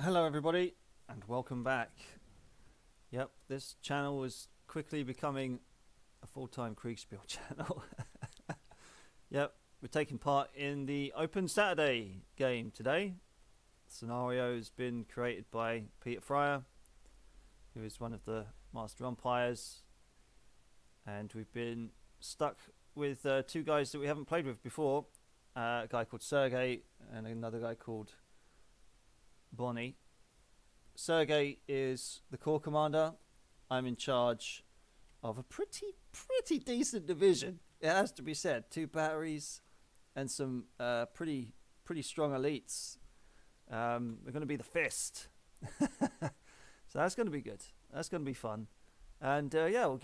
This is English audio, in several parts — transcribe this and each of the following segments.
Hello everybody and welcome back. Yep, this channel is quickly becoming a full-time Kriegsspiel channel. Yep, we're taking part in the Open Saturday game today. The scenario has been created by Peter Fryer, who is one of the master umpires, and we've been stuck with two guys that we haven't played with before, a guy called Sergey and another guy called Bonnie. Sergey is the corps commander. I'm in charge of a pretty decent division, it has to be said. 2 batteries and some pretty strong elites. We're going to be the Fist. So that's going to be good. That's going to be fun. And yeah, we'll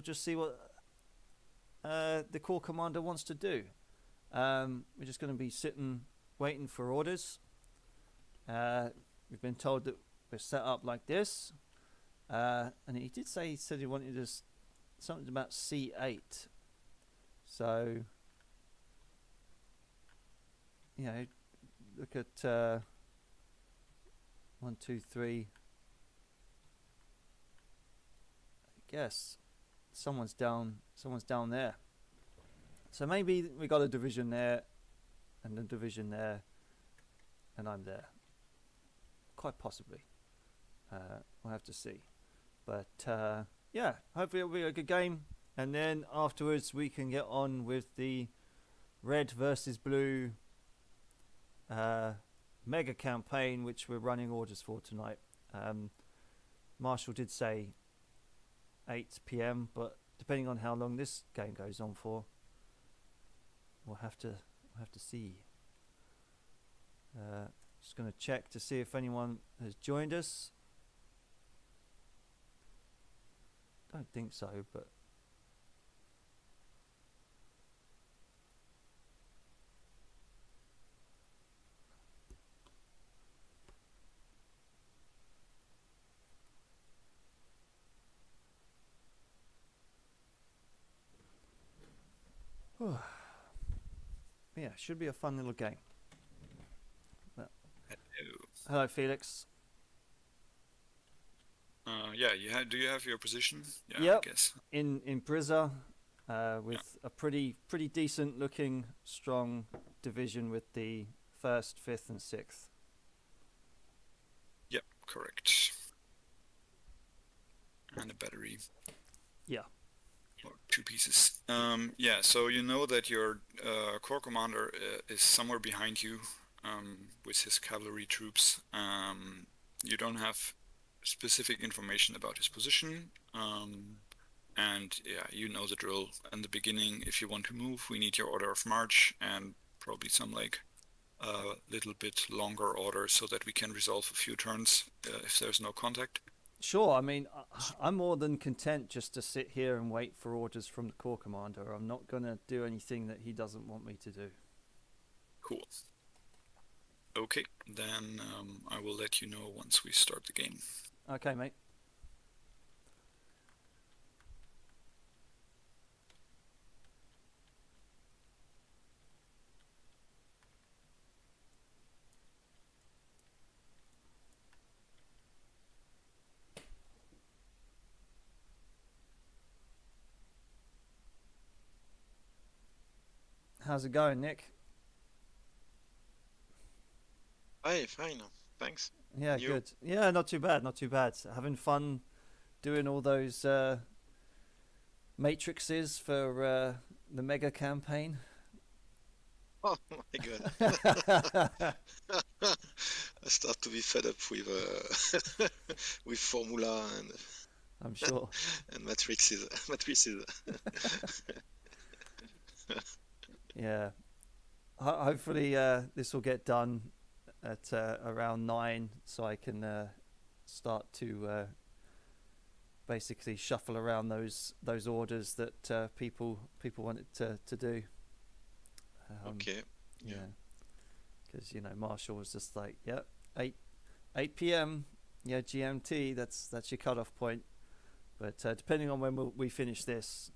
just see what the corps commander wants to do. We're just going to be sitting waiting for orders. We've been told that we're set up like this, and he said he wanted us something about C8. So you know, look at 1, 2, 3. I guess someone's down there. So maybe we got a division there, and a division there, and I'm there. Quite possibly. We'll have to see. But yeah, hopefully it'll be a good game. And then afterwards we can get on with the red versus blue mega campaign, which we're running orders for tonight. Marshall did say 8 PM, but depending on how long this game goes on for, we'll have to see. Just going to check to see if anyone has joined us. Don't think so, but yeah, should be a fun little game. Hello, Felix. Yeah, do you have your position? Yeah, Yep. I guess. In Brizza, with a pretty decent looking strong division with the 1st, 5th and 6th. Yep, correct. And a battery. Yeah. Or 2 pieces. Yeah, so you know that your corps commander is somewhere behind you with his cavalry troops. You don't have specific information about his position. And yeah, you know the drill. In the beginning, if you want to move, we need your order of march and probably some like little bit longer order so that we can resolve a few turns if there's no contact. Sure, I mean, I'm more than content just to sit here and wait for orders from the corps commander. I'm not going to do anything that he doesn't want me to do. Cool. Okay, then I will let you know once we start the game. Okay, mate. How's it going, Nick? Hi, fine. Thanks. Yeah, You? good. Yeah, not too bad, not too bad. Having fun doing all those matrices for the mega campaign. Oh my God. I start to be fed up with with formula I'm sure. and matrices. Matrices. Yeah. Hopefully this will get done at around 9, so I can start to basically shuffle around those orders that people wanted to do. Okay. Yeah. Because Marshall was just like, yep, 8 p.m. Yeah, GMT. That's your cutoff point. But depending on when we finish this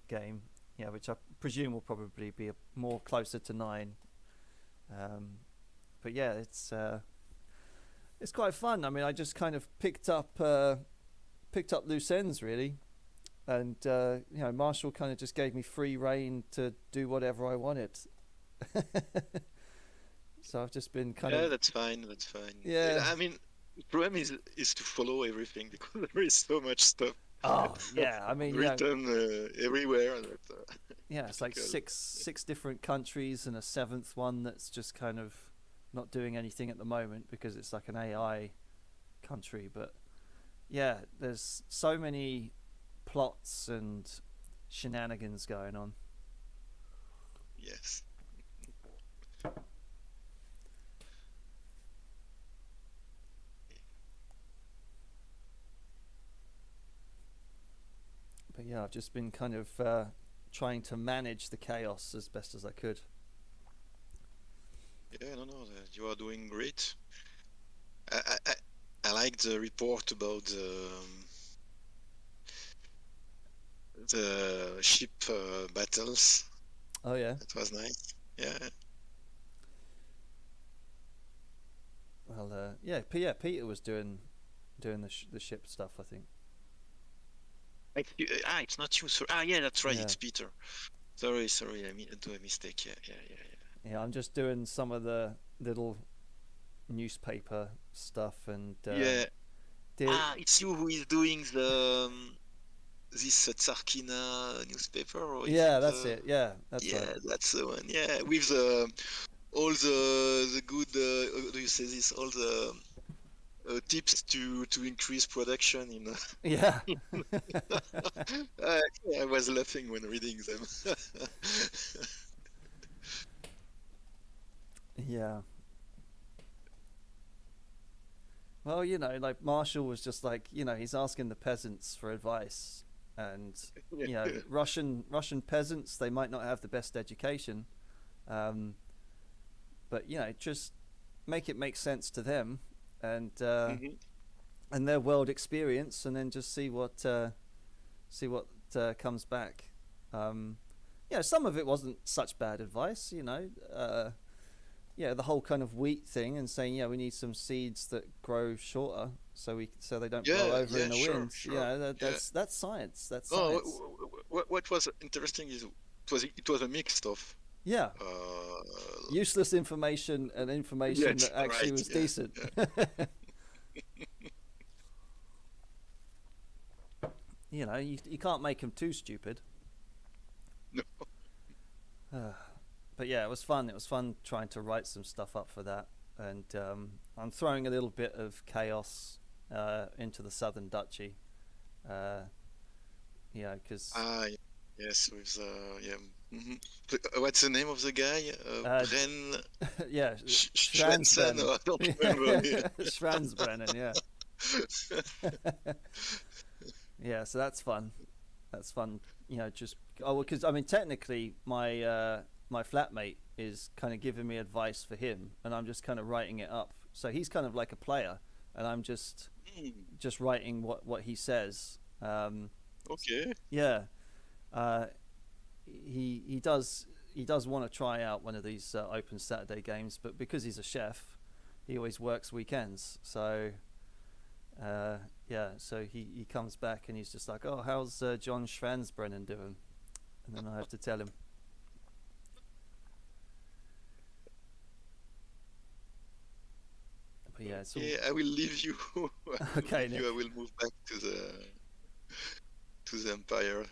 game, yeah, which I presume will probably be more closer to 9. But yeah, it's it's quite fun. I mean, I just kind of picked up loose ends really, and Marshall kind of just gave me free reign to do whatever I wanted. So I've just been kind of. Yeah, that's fine. That's fine. Yeah. I mean, the problem is to follow everything because there is so much stuff. Oh yeah, I mean, written everywhere. Yeah, it's like six different countries and a seventh one that's just kind of not doing anything at the moment because it's like an AI country. But yeah, there's so many plots and shenanigans going on. Yes. But yeah, I've just been kind of trying to manage the chaos as best as I could. Yeah, no, you are doing great. I like the report about the ship battles. Oh yeah. That was nice. Yeah. Well, Peter was doing the ship stuff, I think. It's not you. Sorry. Yeah, that's right. Yeah. It's Peter. Sorry. I do a mistake. Yeah. Yeah, I'm just doing some of the little newspaper stuff and. Yeah. It's you who is doing this Tsarkina newspaper. Or yeah, that's it. Yeah, that's right. Yeah, that's the one. Yeah, with all the good. How do you say this? All the tips to increase production in. Yeah. I was laughing when reading them. Yeah. Well, like Marshall was just like, he's asking the peasants for advice, and Russian peasants, they might not have the best education, but just make sense to them, and and their world experience, and then just see what comes back. Some of it wasn't such bad advice, the whole kind of wheat thing, and saying, we need some seeds that grow shorter so they don't blow over in the wind. Sure. That's science. That's oh, science. What was interesting is it was a mix of useless information and information that actually was decent. Yeah. You can't make them too stupid. No. But yeah, it was fun. It was fun trying to write some stuff up for that, and I'm throwing a little bit of chaos into the Southern Duchy, because. Yes, with what's the name of the guy? Bren. Yeah, Schwensen. I don't remember. Schwanzbrennen, yeah. Yeah, so that's fun. That's fun. Because I mean, technically, my flatmate is kind of giving me advice for him, and I'm just kind of writing it up. So he's kind of like a player, and I'm just writing what he says. Okay. Yeah. He does want to try out one of these open Saturday games, but because he's a chef, he always works weekends. So so he comes back and he's just like, oh, how's John Schwanzbrennen doing? And then I have to tell him. But yeah, I will leave you. Okay, I will move back to the Empire.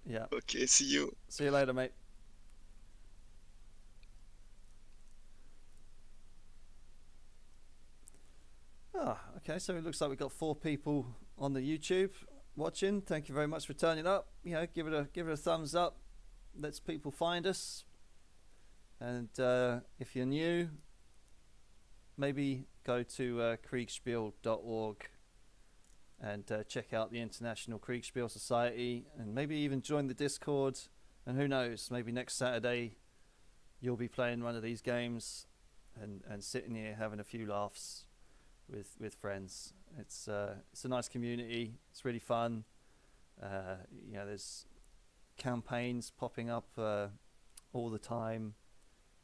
Yeah. Okay, see you. See you later, mate. Okay, so it looks like we've got 4 people on the YouTube watching. Thank you very much for turning up. Give it a thumbs up. Lets people find us. And if you're new, maybe go to Kriegsspiel.org and check out the International Kriegsspiel Society, and maybe even join the Discord. And who knows, maybe next Saturday you'll be playing one of these games and sitting here having a few laughs with friends. It's a nice community. It's really fun. There's campaigns popping up all the time.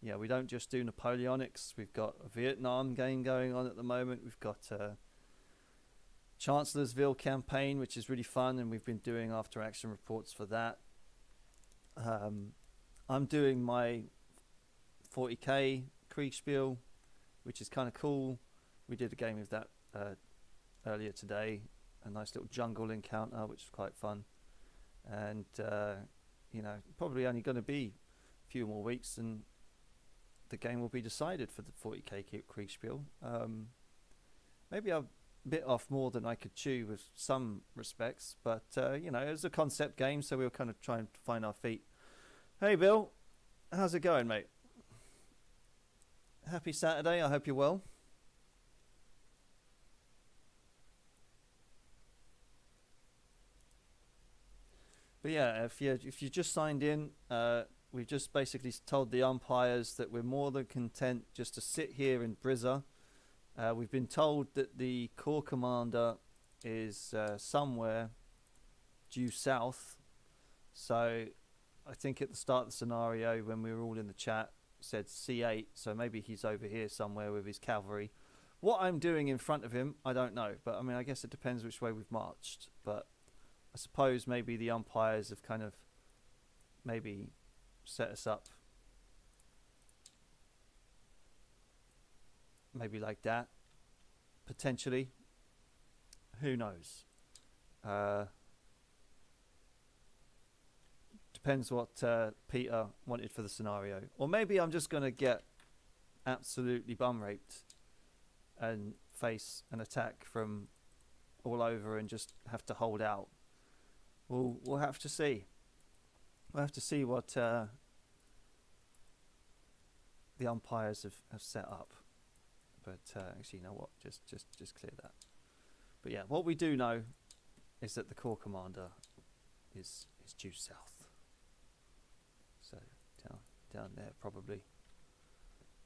yeah, we don't just do Napoleonics. We've got a Vietnam game going on at the moment. We've got Chancellorsville campaign, which is really fun, and we've been doing after action reports for that. I'm doing my 40k Kriegsspiel, which is kind of cool. We did a game of that earlier today, a nice little jungle encounter, which is quite fun. And probably only going to be a few more weeks and the game will be decided for the 40k Kriegsspiel. Maybe I've bit off more than I could chew with some respects, but it was a concept game, so we were kind of trying to find our feet. Hey Bill, how's it going, mate? Happy Saturday, I hope you're well. But yeah, if you just signed in, we've just basically told the umpires that we're more than content just to sit here in Brizza. We've been told that the Corps Commander is somewhere due south. So I think at the start of the scenario, when we were all in the chat, said C8. So maybe he's over here somewhere with his cavalry. What I'm doing in front of him, I don't know. But I mean, I guess it depends which way we've marched. But I suppose maybe the umpires have kind of maybe set us up. Maybe like that. Potentially. Who knows? Depends what Peter wanted for the scenario. Or maybe I'm just going to get absolutely bum raped and face an attack from all over and just have to hold out. We'll have to see. We'll have to see what the umpires have set up. But actually, you know what? Just clear that. But yeah, what we do know is that the Corps Commander is due south. So down there probably.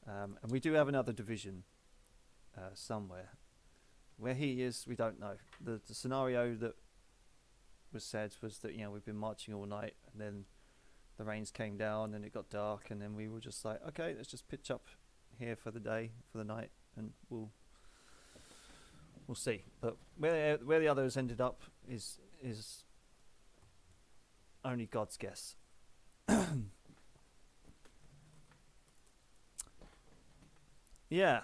And we do have another division somewhere. Where he is, we don't know. The scenario that was said was that we've been marching all night, and then the rains came down and it got dark, and then we were just like, okay, let's just pitch up here for the day, for the night, and we'll see. But where the others ended up is only God's guess. Yeah,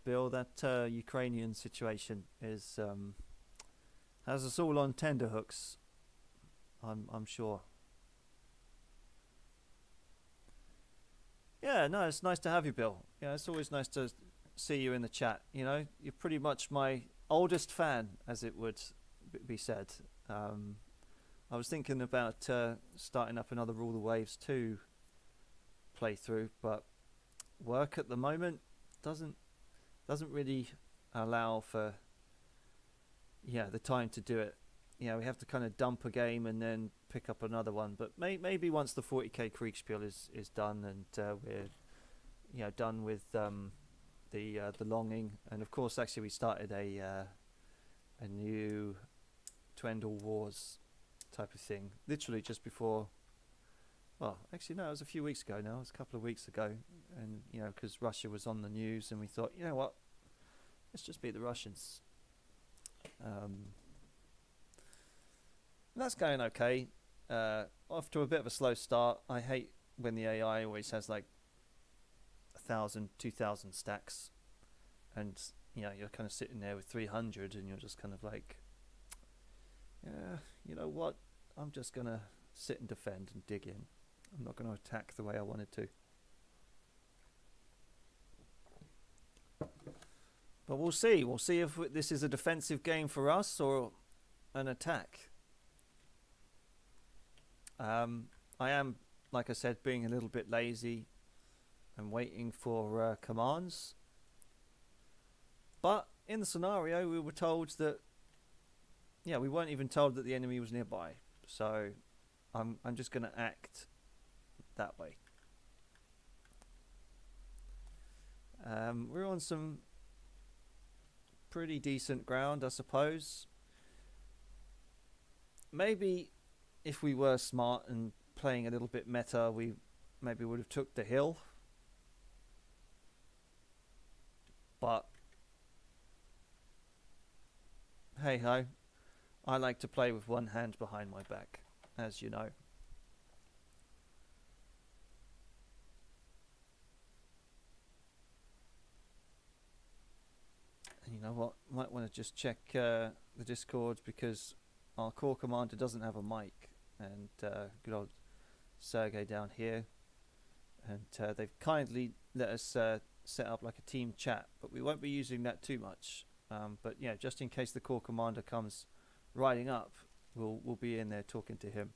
Bill, that Ukrainian situation is has us all on tenterhooks. I'm sure. Yeah, no, it's nice to have you, Bill. Yeah, it's always nice to see you in the chat. You're pretty much my oldest fan, as it would be said. I was thinking about starting up another Rule the Waves 2 playthrough, but work at the moment doesn't really allow for the time to do it. We have to kind of dump a game and then pick up another one. But maybe once the 40k Kriegsspiel is done and we're done with the longing, and of course actually we started a new Twendle Wars type of thing literally just before. Well, actually no, it was a few weeks ago now. It was a couple of weeks ago, and because Russia was on the news, and we thought, you know what, let's just beat the Russians. That's going okay. Off to a bit of a slow start. I hate when the AI always has like 1,000, 2,000 stacks, and you're kind of sitting there with 300, and you're just kind of like, yeah, you know what? I'm just gonna sit and defend and dig in. I'm not going to attack the way I wanted to. But we'll see. We'll see if this is a defensive game for us or an attack. I am, like I said, being a little bit lazy and waiting for commands. But in the scenario, we were told that, we weren't even told that the enemy was nearby. So I'm just going to act that way. We're on some pretty decent ground, I suppose. Maybe if we were smart and playing a little bit meta, we maybe would have took the hill But hey ho, I like to play with one hand behind my back, as you know. And you know what? Might want to just check the Discord, because our core commander doesn't have a mic, and good old Sergey down here, and they've kindly let us set up like a team chat, but we won't be using that too much. But yeah, just in case the core commander comes riding up, we'll be in there talking to him.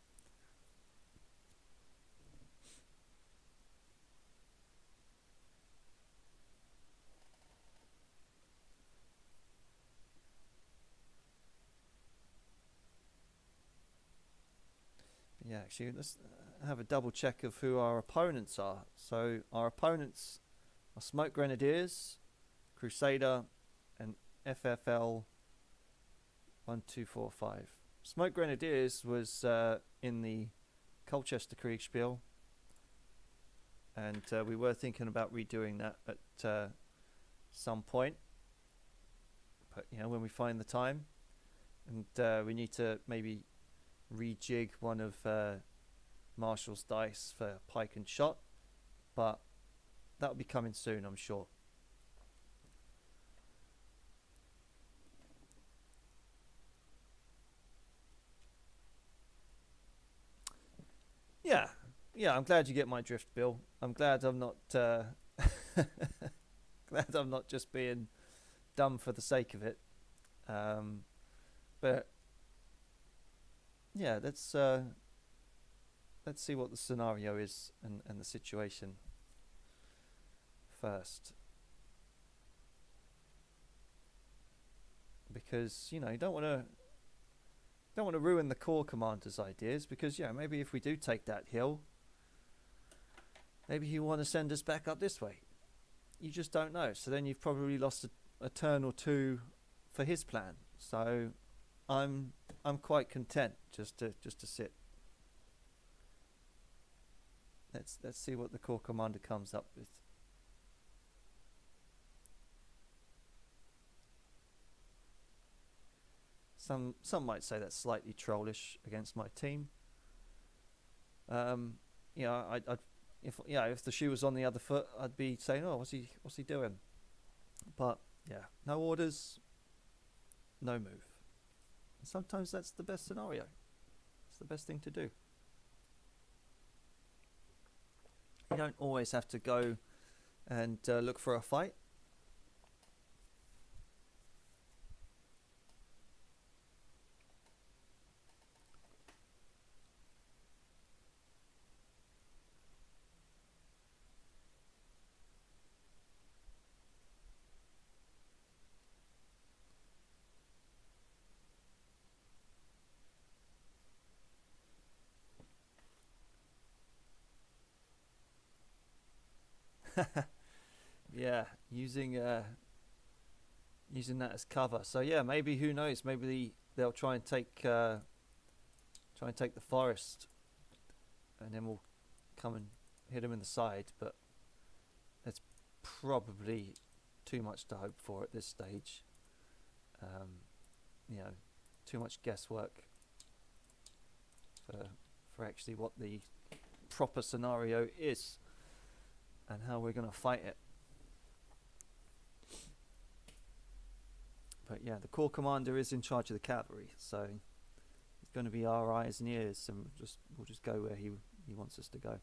Yeah, actually, let's have a double check of who our opponents are. So our opponents are Smoke Grenadiers, Crusader, and FFL 1245. Smoke Grenadiers was in the Colchester Kriegsspiel, and we were thinking about redoing that at some point. But you know, when we find the time, and we need to maybe rejig one of Marshall's dice for pike and shot, but that'll be coming soon, I'm sure. Yeah, I'm glad you get my drift, Bill. I'm glad I'm not glad I'm not just being dumb for the sake of it. But yeah, let's see what the scenario is and the situation first, because you know, you don't want to ruin the core commander's ideas, because yeah, maybe if we do take that hill, maybe he want to send us back up this way. You just don't know. So then you've probably lost a turn or two for his plan. So I'm quite content just to sit. Let's see what the core commander comes up with. Some might say that's slightly trollish against my team. You know, if the shoe was on the other foot, I'd be saying, oh, what's he doing? But yeah, no orders, no move. And sometimes that's the best scenario. It's the best thing to do. You don't always have to go and look for a fight. Yeah, using that as cover. So yeah, maybe, who knows? Maybe they'll try and take the forest, and then we'll come and hit them in the side. But it's probably too much to hope for at this stage. You know, too much guesswork for actually what the proper scenario is and how we're going to fight it. But yeah, the core commander is in charge of the cavalry, so it's going to be our eyes and ears, and we'll just go where he wants us to go.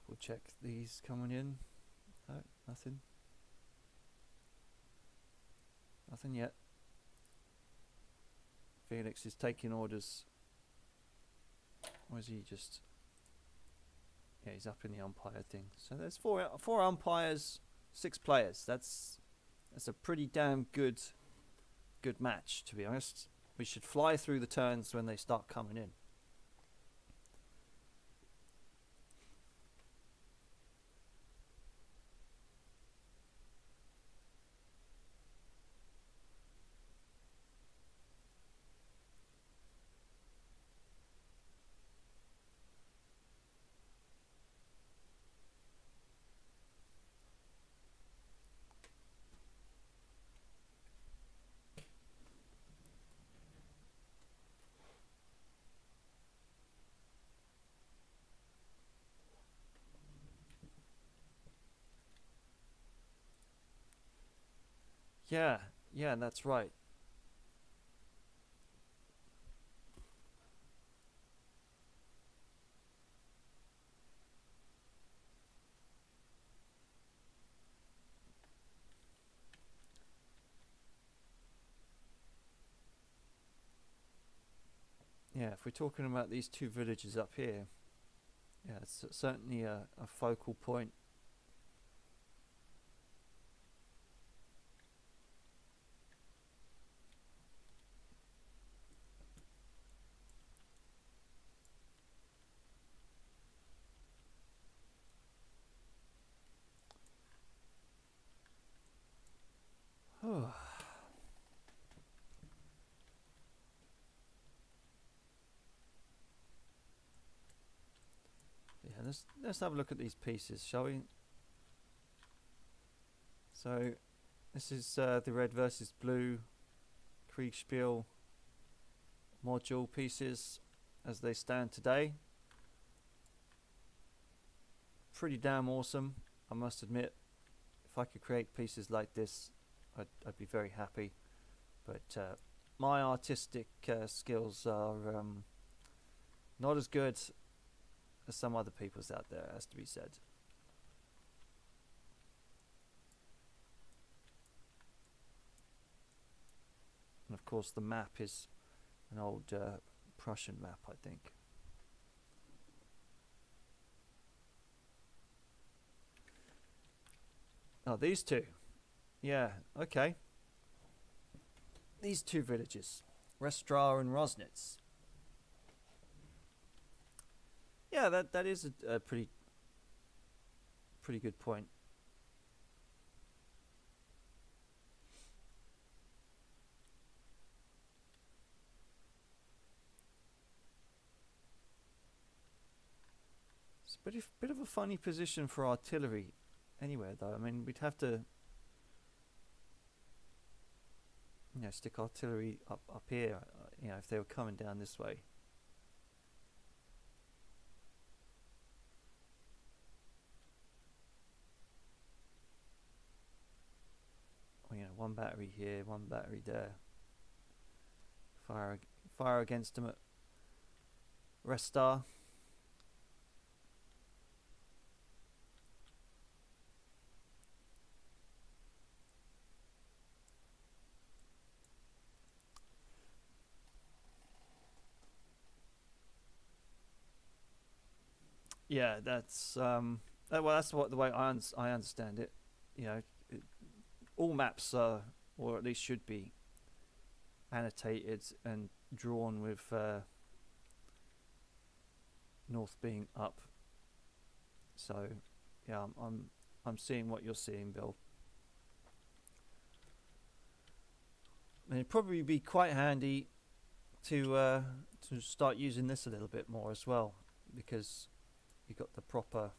Double check these coming in. No, nothing. Nothing yet. Felix is taking orders. Or is he just... Yeah, he's up in the umpire thing. So there's four umpires 6 players. That's a pretty damn good match, to be honest. We should fly through the turns when they start coming in. Yeah, that's right. Yeah, if we're talking about these 2 villages up here, yeah, it's certainly a focal point. Oh. Yeah, let's have a look at these pieces, shall we? So this is the red versus blue Kriegsspiel module pieces as they stand today. Pretty damn awesome, I must admit. If I could create pieces like this, I'd be very happy. But my artistic skills are not as good as some other people's out there, has to be said. And of course the map is an old Prussian map, I think. Oh, these 2. Yeah, okay. These 2 villages, Restra and Rosnitz. Yeah, that is a pretty good point. It's a bit of a funny position for artillery anywhere, though. I mean, we'd have to, you know, stick artillery up here, you know, if they were coming down this way. Well, you know, 1 battery here, 1 battery there. Fire against them at Restar. Yeah, that's well, that's the way I understand it. You know, all maps are, or at least should be, annotated and drawn with north being up. So, yeah, I'm seeing what you're seeing, Bill. And it'd probably be quite handy to start using this a little bit more as well, because you got the proper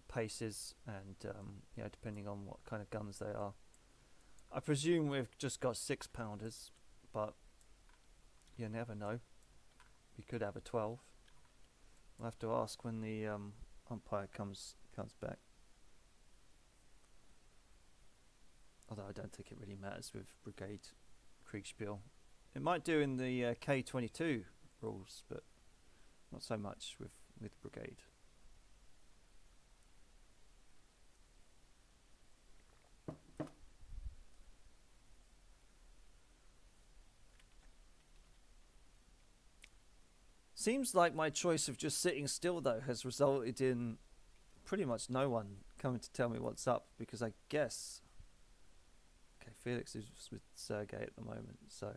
paces, and you know, depending on what kind of guns they are. I presume we've just got 6-pounders, but you never know. We could have a 12. We'll have to ask when the umpire comes back. Although I don't think it really matters with Brigade Kriegsspiel. It might do in the K22 rules, but not so much with Brigade. Seems like my choice of just sitting still, though, has resulted in pretty much no one coming to tell me what's up, because I guess... Okay, Felix is with Sergey at the moment, so...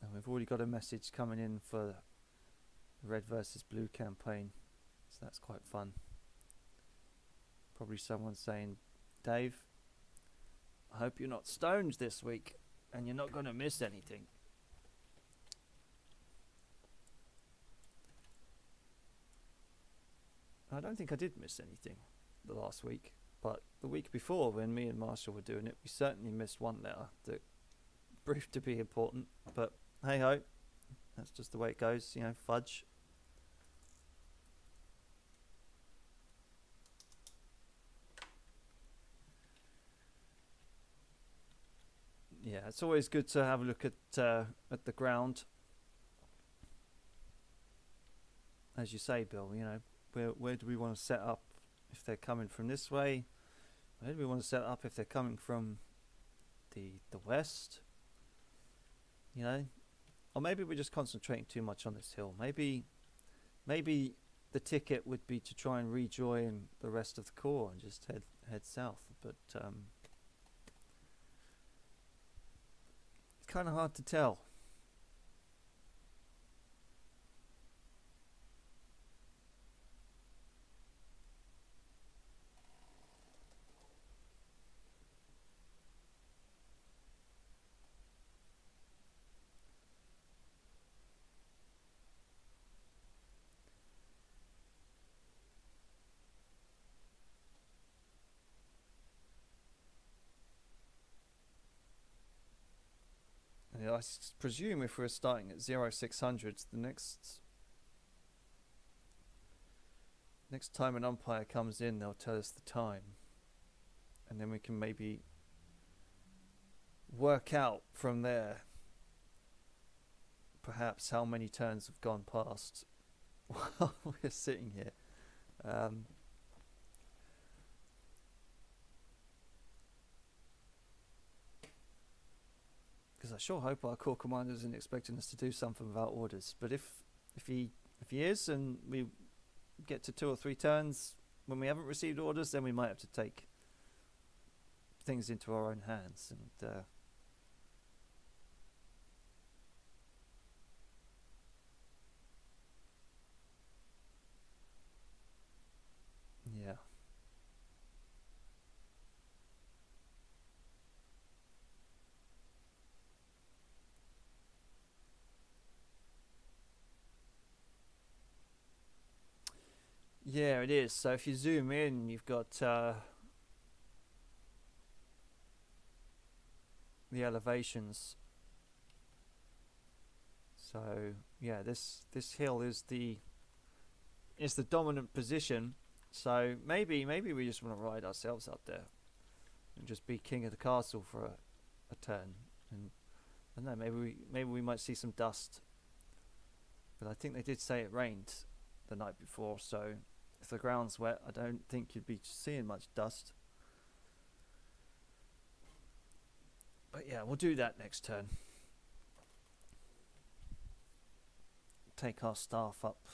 And we've already got a message coming in for the Red versus Blue campaign, so that's quite fun. Probably someone saying, Dave, I hope you're not stoned this week and you're not going to miss anything. I don't think I did miss anything the last week, but the week before, when me and Marshall were doing it, we certainly missed one letter that proved to be important. But hey ho, that's just the way it goes, you know, fudge. Yeah, it's always good to have a look at the ground. As you say, Bill, you know, where do we want to set up if they're coming from this way? Where do we want to set up if they're coming from the west? You know, or maybe we're just concentrating too much on this hill. Maybe the ticket would be to try and rejoin the rest of the corps and just head south. But it's kind of hard to tell. I presume if we're starting at 0600, the next time an umpire comes in, they'll tell us the time, and then we can maybe work out from there perhaps how many turns have gone past while we're sitting here. Because I sure hope our corps commander isn't expecting us to do something without orders. But if he is, and we get to 2 or 3 turns when we haven't received orders, then we might have to take things into our own hands. And yeah. Yeah, it is. So if you zoom in, you've got the elevations. So yeah, this hill is the dominant position. So maybe we just want to ride ourselves up there and just be king of the castle for a turn. And I don't know, maybe we might see some dust. But I think they did say it rained the night before, so if the ground's wet, I don't think you'd be seeing much dust. But yeah, we'll do that next turn. Take our staff up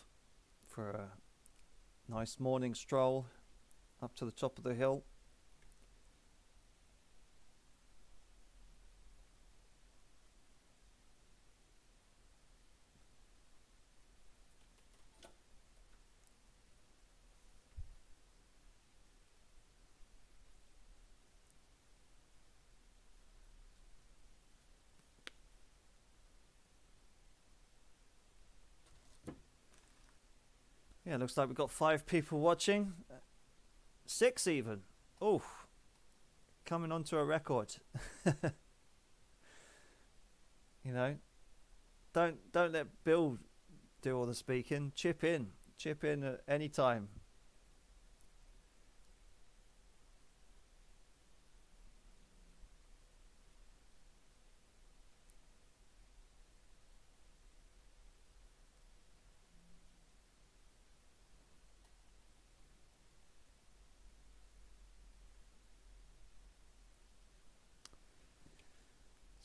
for a nice morning stroll up to the top of the hill. Yeah, looks like we've got 5 people watching. 6 even. Oh, coming onto a record. You know, don't let Bill do all the speaking. Chip in at any time.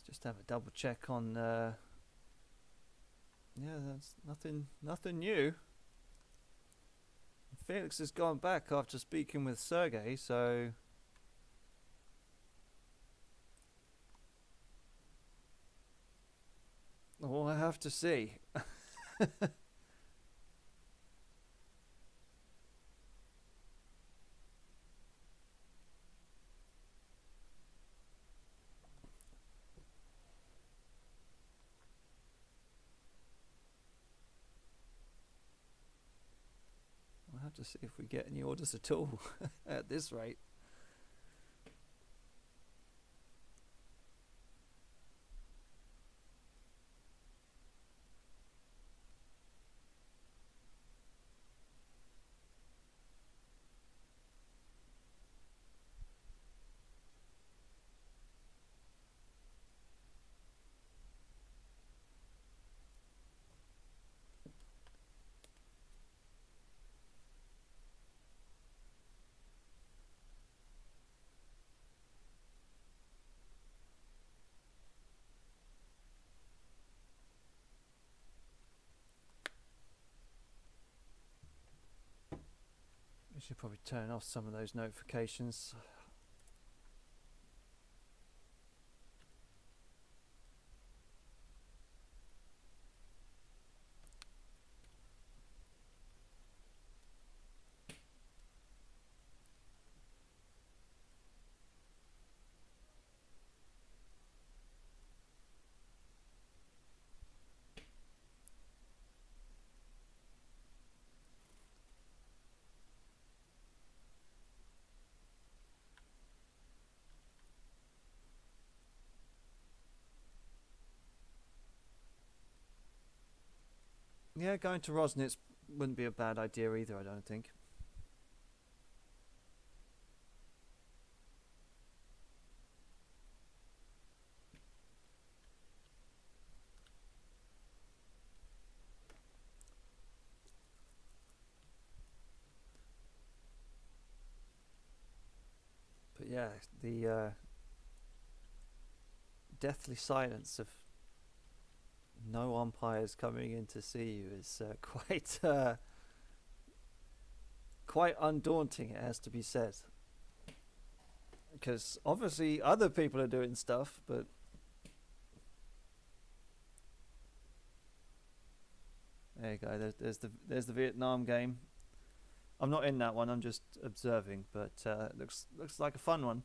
Just have a double check on Yeah, that's nothing new. Felix has gone back after speaking with Sergey, so we'll have to see. We'll have to see if we get any orders at all at this rate. We should probably turn off some of those notifications. Yeah, going to Rosnitz wouldn't be a bad idea either, I don't think. But yeah, the deathly silence of no umpires coming in to see you is quite undaunting, it has to be said. Because obviously other people are doing stuff, but there you go. There's the Vietnam game. I'm not in that one. I'm just observing, but looks like a fun one.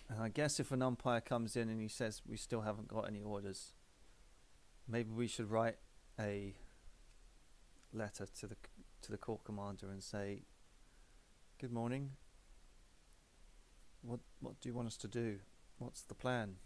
And I guess if an umpire comes in and he says we still haven't got any orders, maybe we should write a letter to the court commander and say, "Good morning. What do you want us to do? What's the plan?"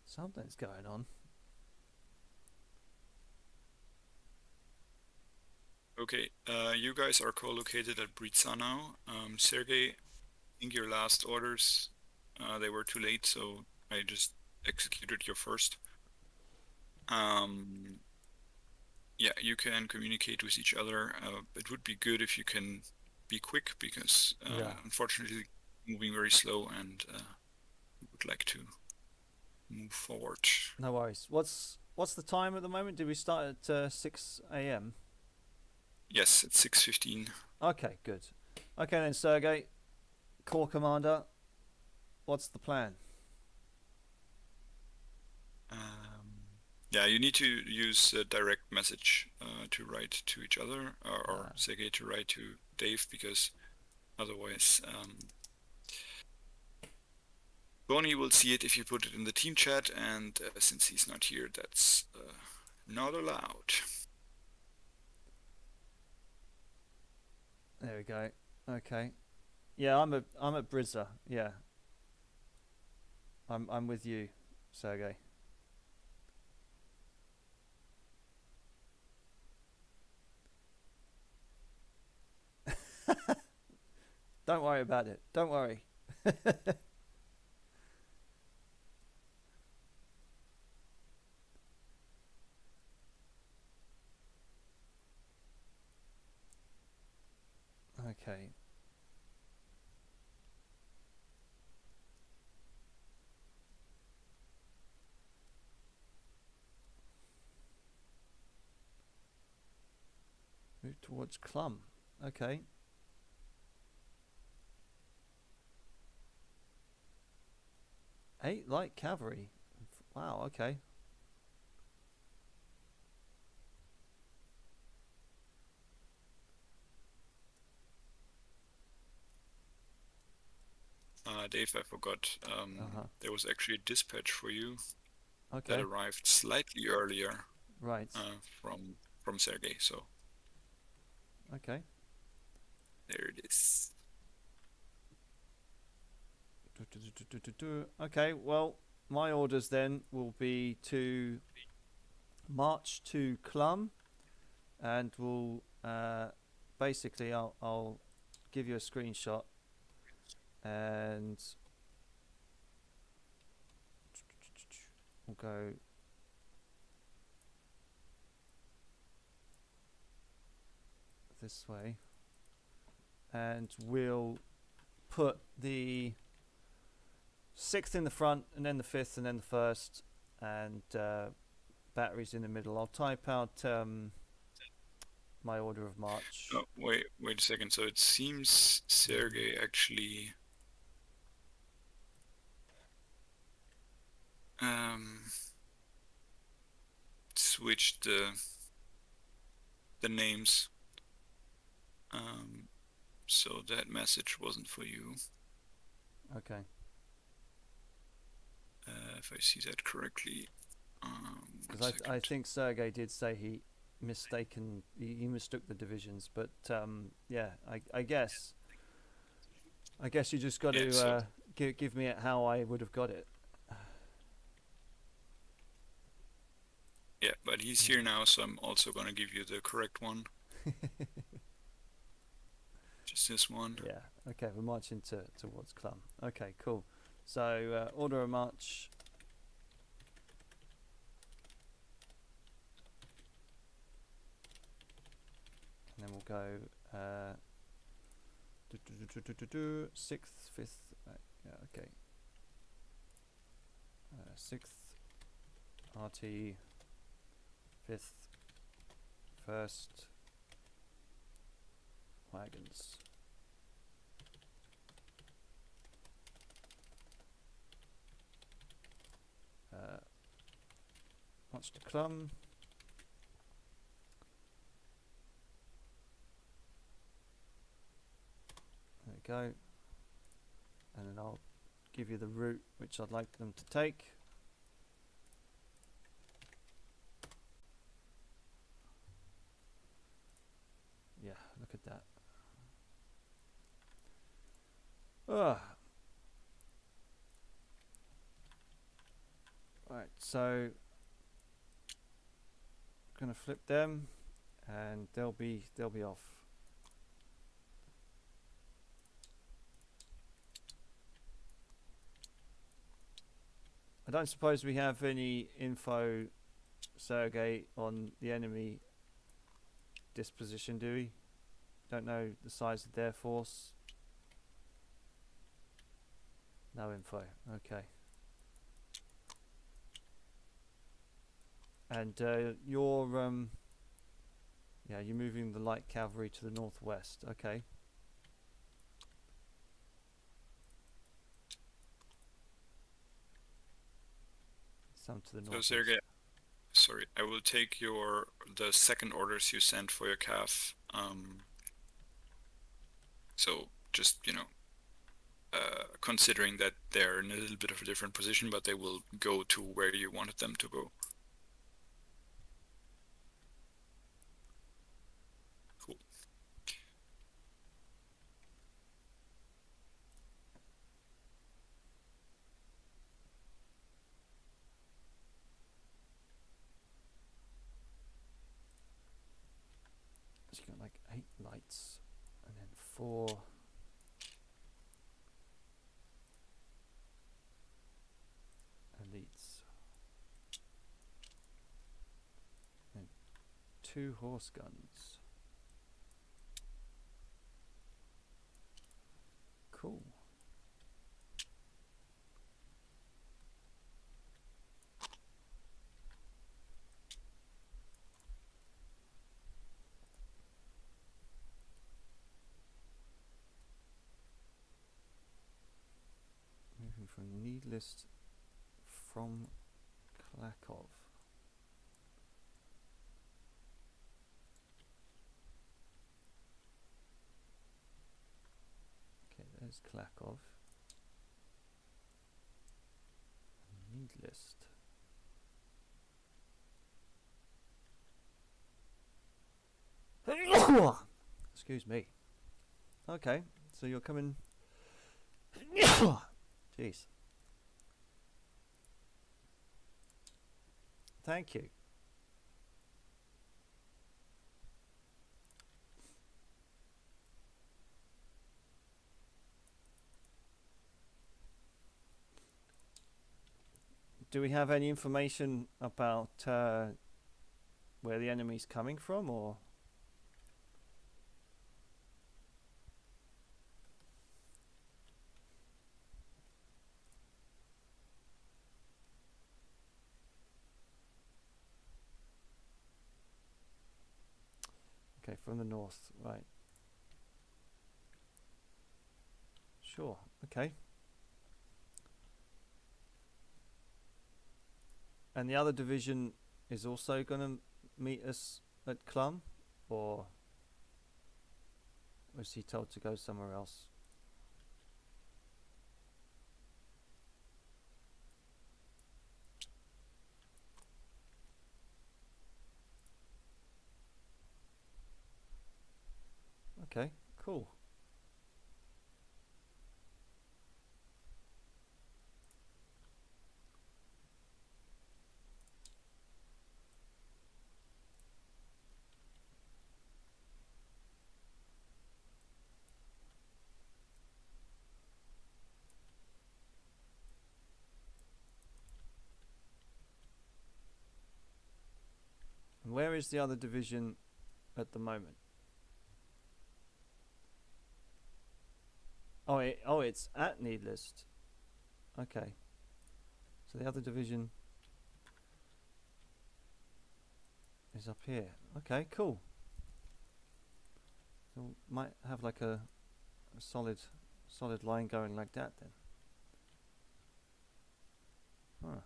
Something's going on. Okay, you guys are co-located at Britsa now. Sergey, I think your last orders, they were too late, so I just executed your first. yeah, you can communicate with each other. It would be good if you can be quick because Yeah. unfortunately moving very slow and we would like to move forward. No worries. What's the time at the moment? Did we start at 6 a.m.? Yes, it's 6:15. Okay, good. Okay then, Sergey, Corps Commander, what's the plan? Yeah, you need to use a direct message to write to each other, or Sergey to write to Dave, because otherwise Bonnie will see it if you put it in the team chat, and since he's not here, that's not allowed. There we go. Okay. Yeah, I'm at Brizza. Yeah. I'm with you, Sergey. Don't worry about it. Don't worry. Okay. Move towards Clum. Okay. Eight light cavalry. Wow, okay. Dave, I forgot. There was actually a dispatch for you that arrived slightly earlier. Right. From Sergey. So. Okay. There it is. Okay, well, my orders then will be to march to Clum, and we'll basically I'll give you a screenshot, and we'll go this way, and we'll put the 6th in the front, and then the 5th, and then the 1st, and batteries in the middle. I'll type out my order of march. Oh, wait a second. So it seems Sergey actually switched the names. So that message wasn't for you. Okay. If I see that correctly. Because I think Sergey did say he mistook the divisions, but yeah, I guess you just got to give me how I would have got it. Yeah, but he's here now, so I'm also going to give you the correct one. Just this one. Yeah, okay, we're marching towards Clum. Okay, cool. So, order of march. And then we'll go 6th, 5th, yeah, okay. 6th, RT, 5th, 1st, wagons. March to Clum. There we go. And then I'll give you the route which I'd like them to take. Yeah, look at that. Right, so gonna flip them, and they'll be off. I don't suppose we have any info, Sergey, on the enemy disposition, do we? Don't know the size of their force. No info. Okay. And you're moving the light cavalry to the northwest. Okay. Some to the northwest. So Sergey, sorry, I will take the second orders you sent for your calf. So just, considering that they're in a little bit of a different position, but they will go to where you wanted them to go. Cool. So you got like 8 lights and then 4 elites and 2 horse guns. Cool. Moving from Needlist from Krakow. Okay, there's Krakow. Needlist. Excuse me. Okay, so you're coming. Jeez. Thank you. Do we have any information about where the enemy's coming from, or? Okay, from the north, right. Sure, okay. And the other division is also going to meet us at Clum, or was he told to go somewhere else? Okay, cool. And where is the other division at the moment? Oh, it's at Needlist. Okay. So the other division is up here. Okay, cool. So might have like a solid line going like that then. Huh.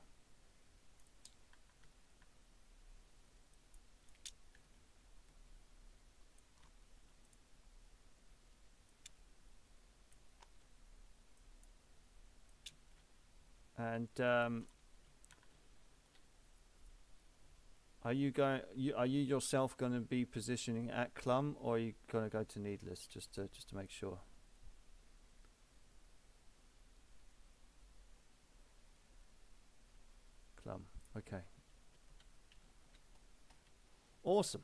And are you yourself going to be positioning at Clum, or are you going to go to Needless just to make sure? Clum. Okay. Awesome.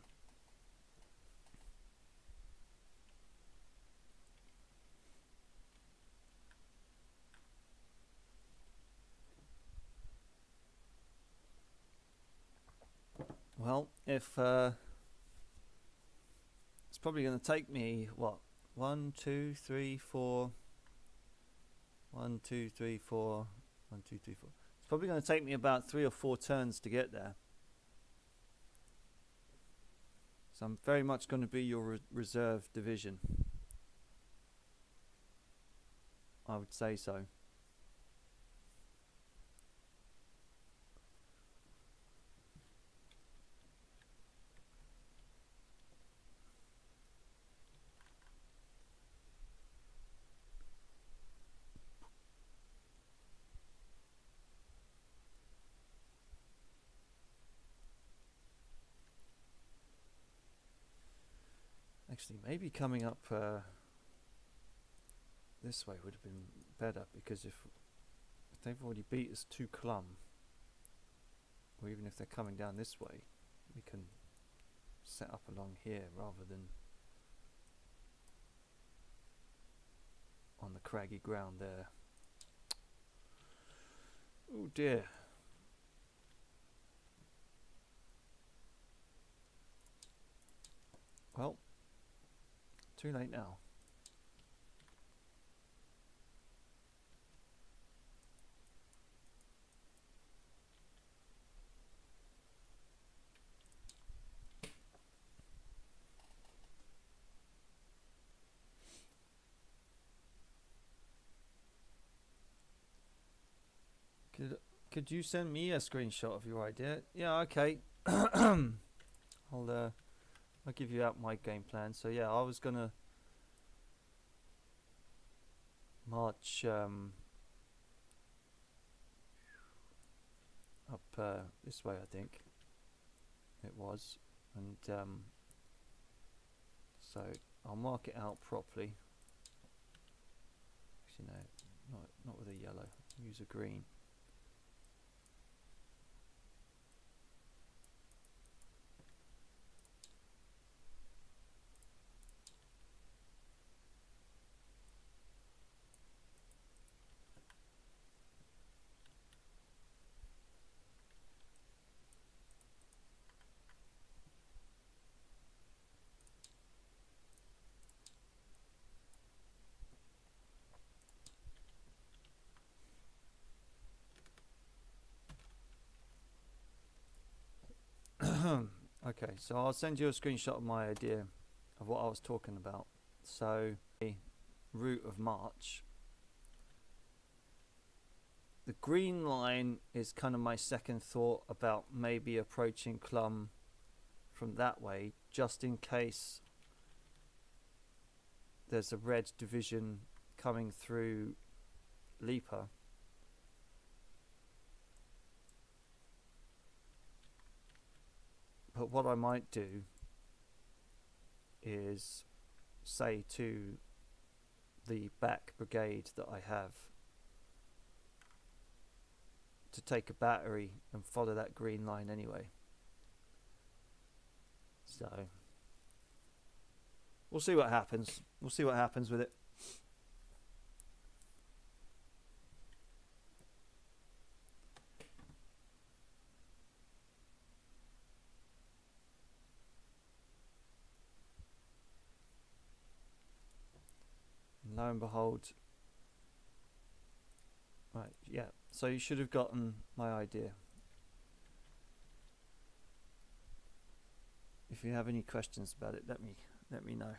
Well, if probably going to take me, what, 1, 2, 3, 4, 1, 2, 3, 4, 1, 2, 3, 4. It's probably going to take me about 3 or 4 turns to get there. So I'm very much going to be your reserve division. I would say so. Actually, maybe coming up this way would have been better, because if they've already beat us to Clum, or even if they're coming down this way, we can set up along here rather than on the craggy ground there. Oh dear. Well, too late now. Could you send me a screenshot of your idea? Yeah, okay. I'll give you out my game plan. So yeah, I was gonna march up this way, I think it was, and so I'll mark it out properly. Actually, no, not with a yellow. Use a green. Okay, so I'll send you a screenshot of my idea of what I was talking about. So, a route of march. The green line is kind of my second thought about maybe approaching Clum from that way, just in case there's a red division coming through Lipa. But what I might do is say to the back brigade that I have to take a battery and follow that green line anyway. So we'll see what happens. We'll see what happens with it. Lo and behold, right, yeah, so you should have gotten my idea. If you have any questions about it, let me know.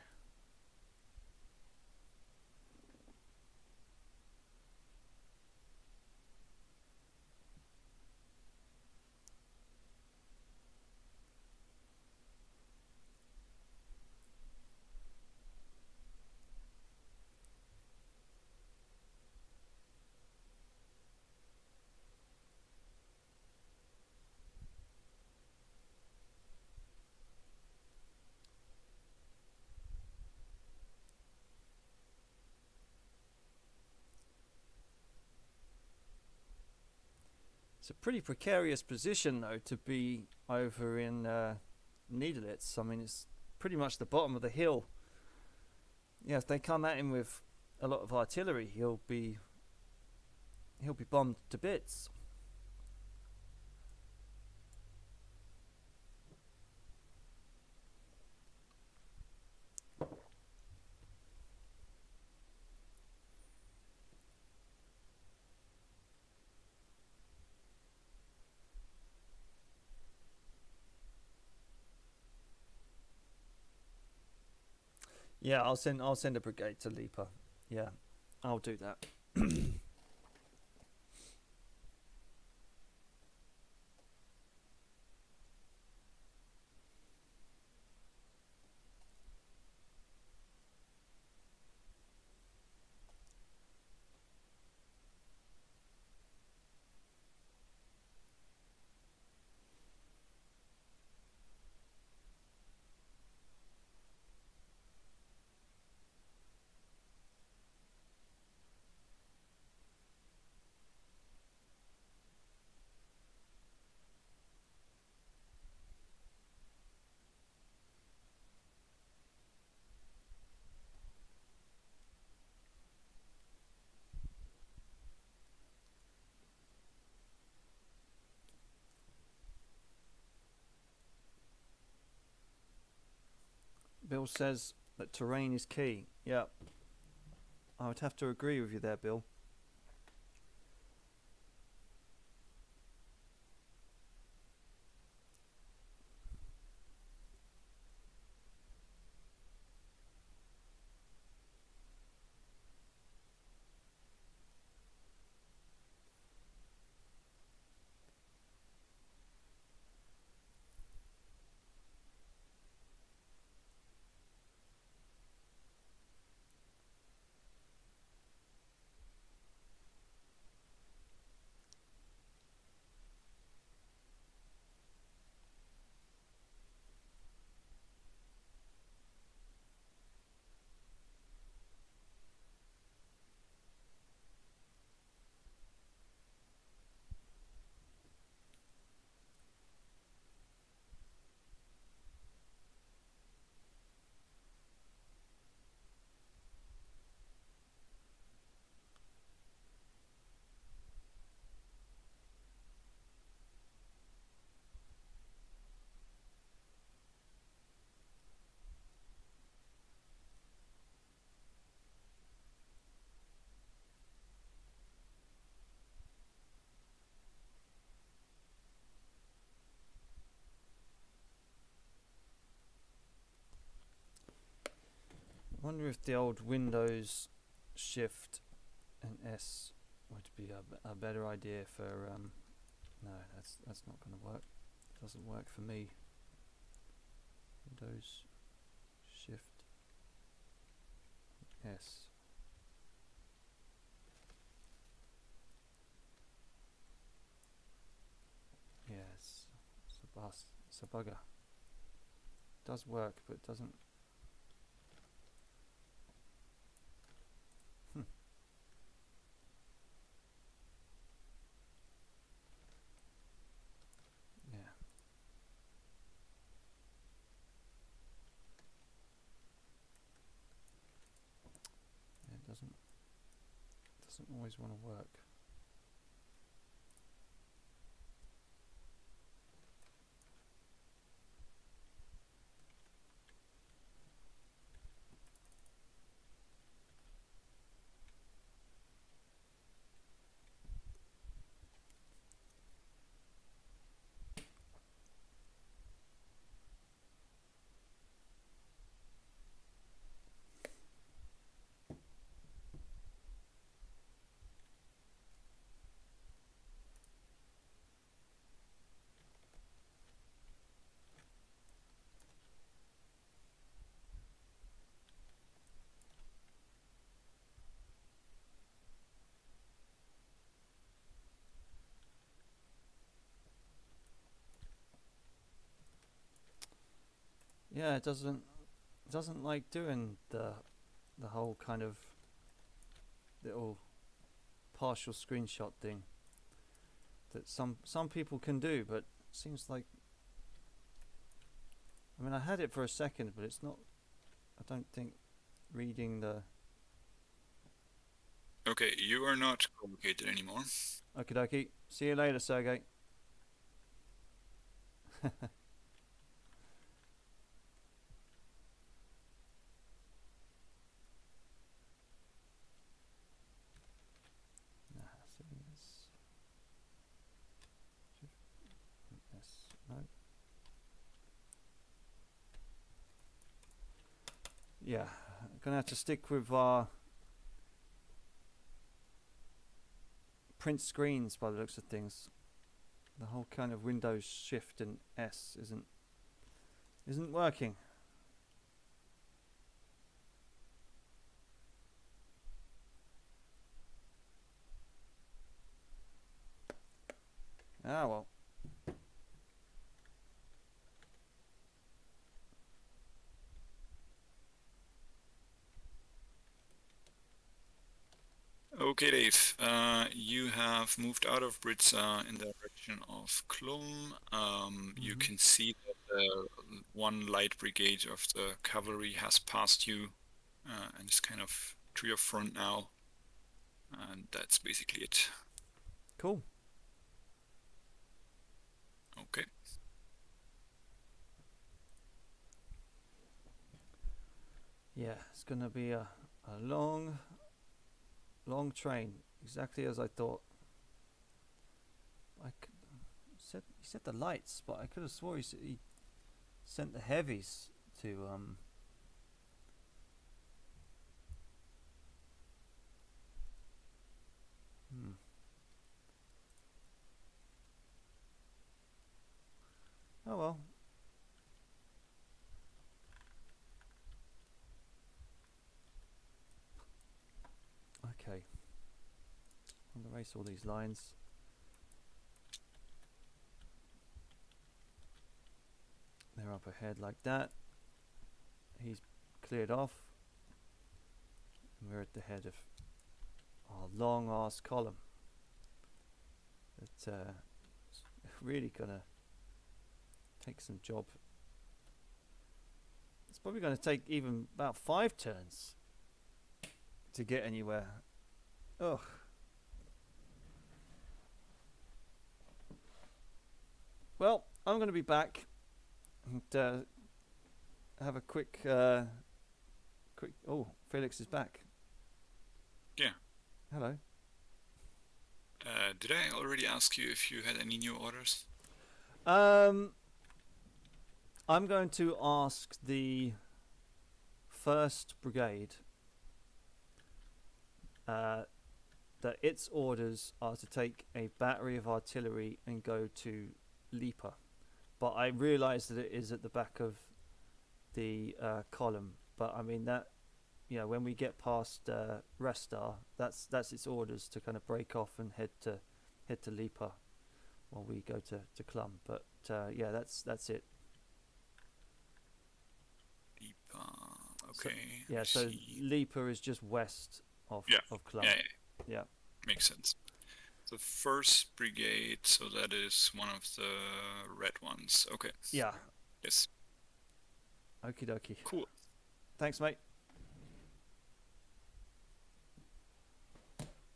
It's a pretty precarious position, though, to be over in Niederlitz. I mean, it's pretty much the bottom of the hill. Yeah, if they come at him with a lot of artillery, he'll be bombed to bits. Yeah, I'll send a brigade to Lipa. Yeah, I'll do that. Bill says that terrain is key. Yeah, I would have to agree with you there, Bill. I wonder if the old Windows Shift and S would be a better idea for. No, that's not going to work. It doesn't work for me. Windows Shift S. Yes, it's a bust. It's a bugger. It does work, but it doesn't. Yeah. It doesn't always want to work. Yeah, it doesn't like doing the whole kind of little partial screenshot thing that some people can do, but it seems like, I mean, I had it for a second, but it's not, I don't think reading the. Okay, you are not complicated anymore. Okie dokie. See you later, Sergey. No. Yeah, gonna have to stick with our print screens by the looks of things. The whole kind of Windows Shift and S isn't working. Ah well. Okay, Dave. You have moved out of Britza in the direction of Klum. You can see that the one light brigade of the cavalry has passed you and is kind of to your front now. And that's basically it. Cool. Okay. Yeah, it's gonna be a long train, exactly as I thought. He said the lights, but I could have swore he sent the heavies to Oh well. Okay. I'm gonna erase all these lines. They're up ahead like that. He's cleared off. And we're at the head of our long ass column. It's really gonna take some job. It's probably gonna take even about 5 turns to get anywhere. Ugh. Well, I'm going to be back and have a quick. Oh, Felix is back. Yeah. Hello. Did I already ask you if you had any new orders? I'm going to ask the 1st Brigade that its orders are to take a battery of artillery and go to Lipa, but I realise that it is at the back of the column. But I mean that, you know, when we get past Restar, that's its orders to kind of break off and head to Lipa while we go to Klum. But yeah, that's it. Lipa, okay. So Lipa is just west of Klum. Yeah. Makes sense. The 1st Brigade, so that is one of the red ones. Okay. Yeah. Yes. Okie dokie. Cool. Thanks, mate.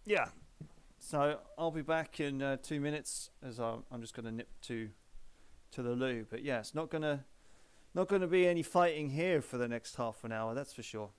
Yeah. So I'll be back in 2 minutes, as I'm just going to nip to the loo. But yeah, it's not gonna be any fighting here for the next half an hour. That's for sure.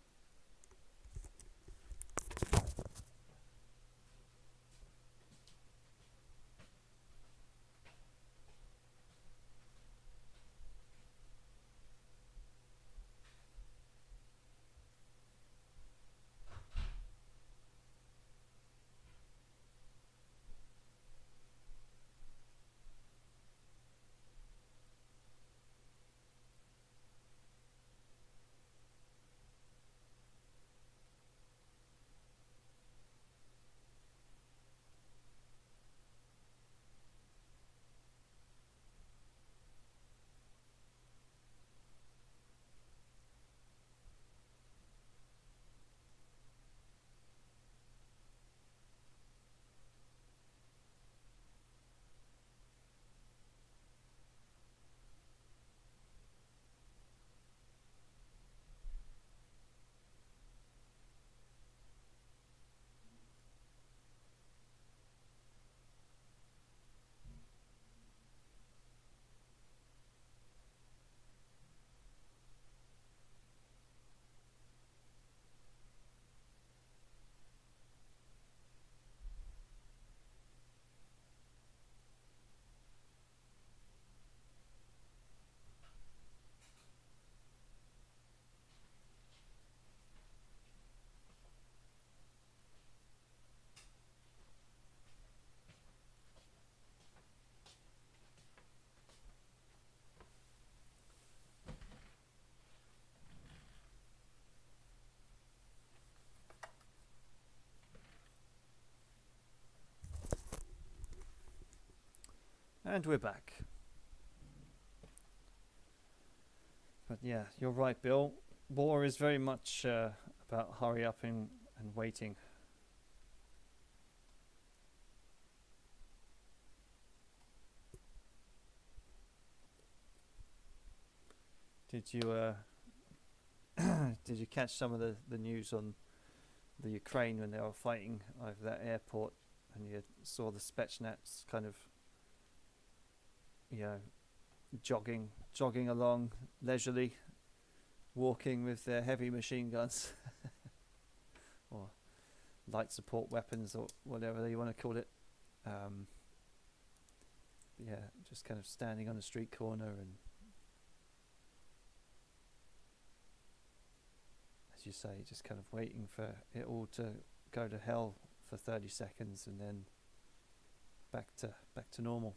And we're back. But yeah, you're right, Bill. War is very much about hurry up and waiting. Did you did you catch some of the news on the Ukraine when they were fighting over that airport, and you saw the Spetsnaz kind of, you know, jogging along leisurely, walking with their heavy machine guns or light support weapons or whatever you want to call it. Yeah, just kind of standing on a street corner and, as you say, just kind of waiting for it all to go to hell for 30 seconds and then back to normal.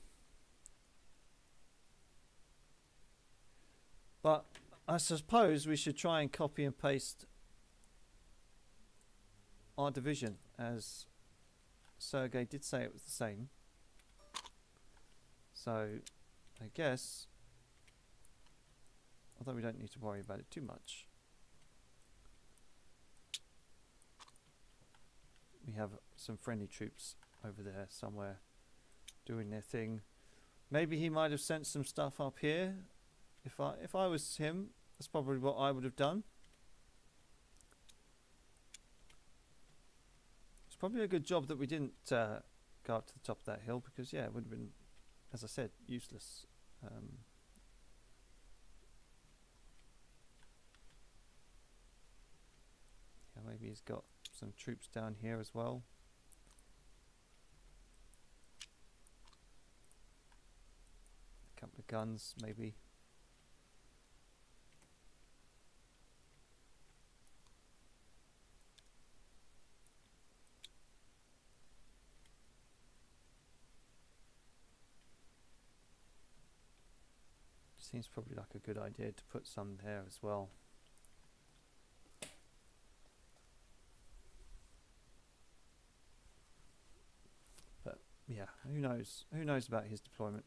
But I suppose we should try and copy and paste our division, as Sergei did say it was the same. So I guess, although we don't need to worry about it too much, we have some friendly troops over there somewhere doing their thing. Maybe he might have sent some stuff up here. If I was him, that's probably what I would have done. It's probably a good job that we didn't go up to the top of that hill, because yeah, it would have been, as I said, useless. Yeah, maybe he's got some troops down here as well. A couple of guns, maybe. Seems probably like a good idea to put some there as well. But yeah, who knows? Who knows about his deployment?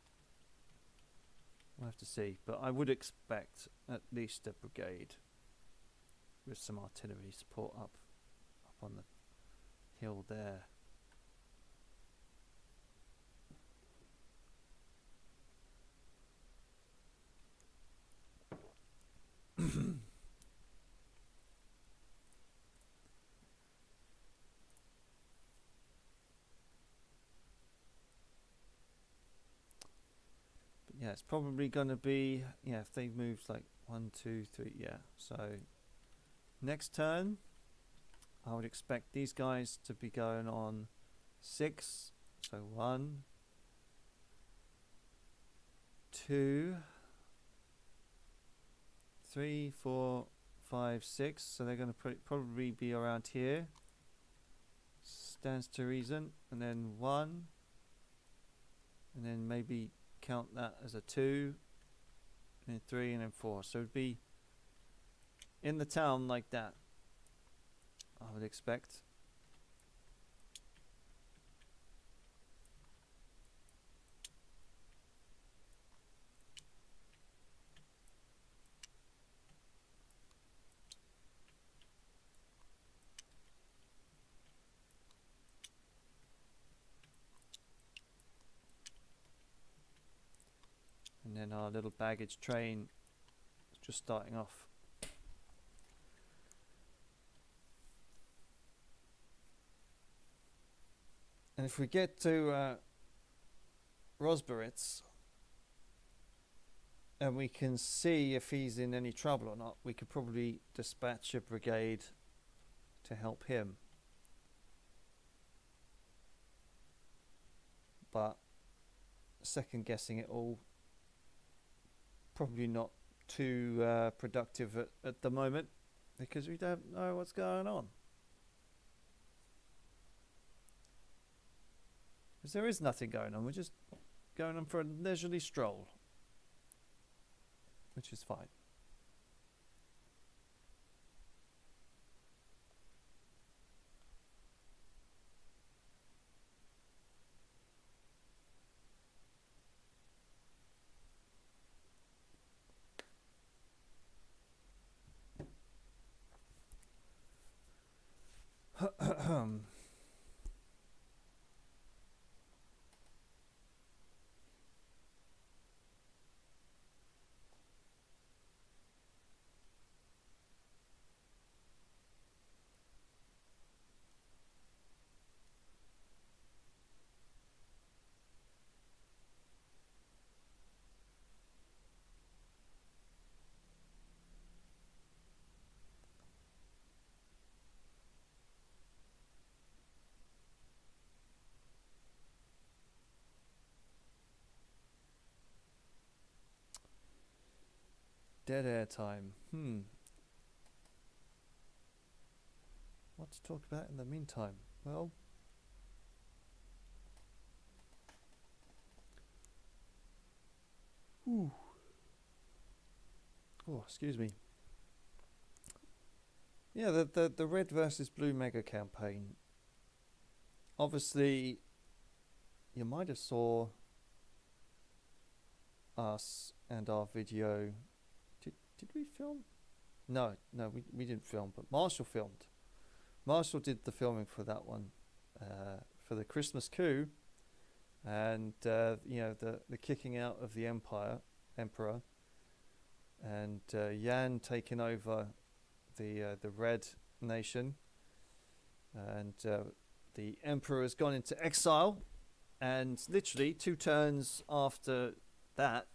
We'll have to see. But I would expect at least a brigade with some artillery support up on the hill there. Yeah, it's probably going to be, yeah, if they move like 1, 2, 3, yeah. So next turn, I would expect these guys to be going on 6. So 1, 2, 3, 4, 5, 6. So they're going to probably be around here. Stands to reason. And then 1. And then maybe count that as a 2. And then 3 and then 4. So it'd be in the town like that, I would expect. And then our little baggage train is just starting off. And if we get to Rosberitz and we can see if he's in any trouble or not, we could probably dispatch a brigade to help him. But second guessing it all, probably not too productive at the moment, because we don't know what's going on. Because there is nothing going on, we're just going on for a leisurely stroll, which is fine. Dead air time. What to talk about in the meantime? Well, oh, excuse me. Yeah, the red versus blue mega campaign. Obviously, you might have saw us and our video. Did we film? No, we didn't film, but Marshall filmed. Marshall did the filming for that one, for the Christmas coup, and the kicking out of the emperor, and Yan taking over the Red Nation, and the emperor has gone into exile, and literally 2 turns after that,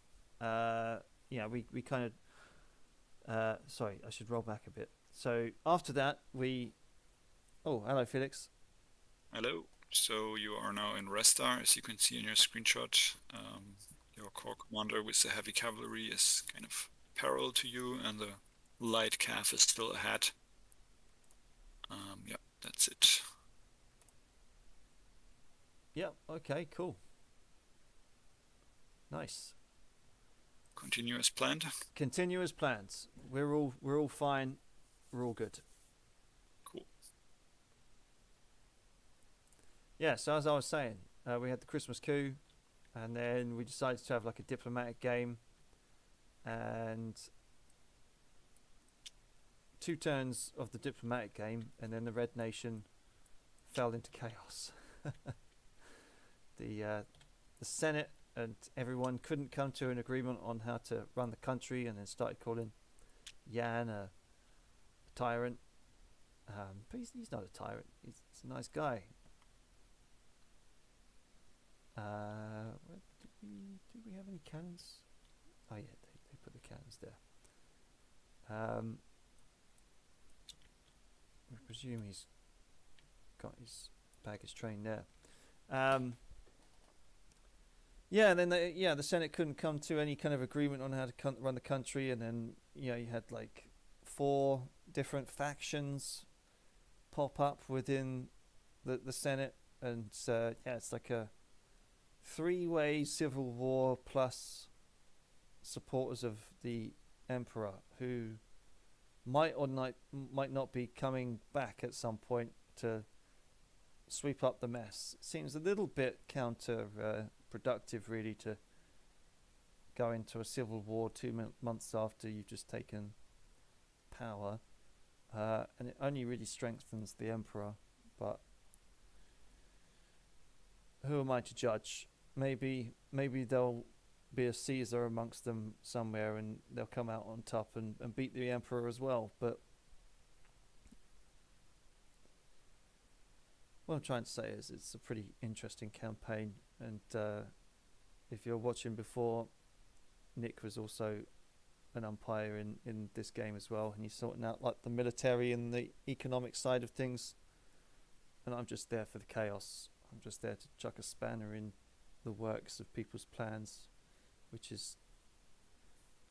we kind of. Sorry, I should roll back a bit. So after that, we. Oh, hello, Felix. Hello. So you are now in Restar, as you can see in your screenshot. Your core commander with the heavy cavalry is kind of parallel to you, and the light cav is still ahead. Yeah, that's it. Yeah. Okay. Cool. Nice. Continue as planned. Continue as planned. We're all fine. We're all good. Cool. Yeah. So as I was saying, we had the Christmas coup, and then we decided to have like a diplomatic game, and 2 turns of the diplomatic game, and then the Red Nation fell into chaos. The Senate and everyone couldn't come to an agreement on how to run the country, and then started calling Yan a tyrant. But he's not a tyrant. He's a nice guy. Did we have any cannons? Oh yeah, they put the cannons there. I presume he's got his baggage train there. Yeah, and then the Senate couldn't come to any kind of agreement on how to run the country, and then you had like 4 different factions pop up within the Senate, and it's like a 3-way civil war plus supporters of the emperor who might not be coming back at some point to sweep up the mess. It seems a little bit counterproductive, really, to go into a civil war 2 months after you've just taken power, and it only really strengthens the emperor. But who am I to judge? Maybe there'll be a Caesar amongst them somewhere, and they'll come out on top and beat the emperor as well. But what I'm trying to say is it's a pretty interesting campaign, and if you're watching before, Nick was also an umpire in this game as well, and he's sorting out like the military and the economic side of things, and I'm just there for the chaos. I'm just there to chuck a spanner in the works of people's plans, which is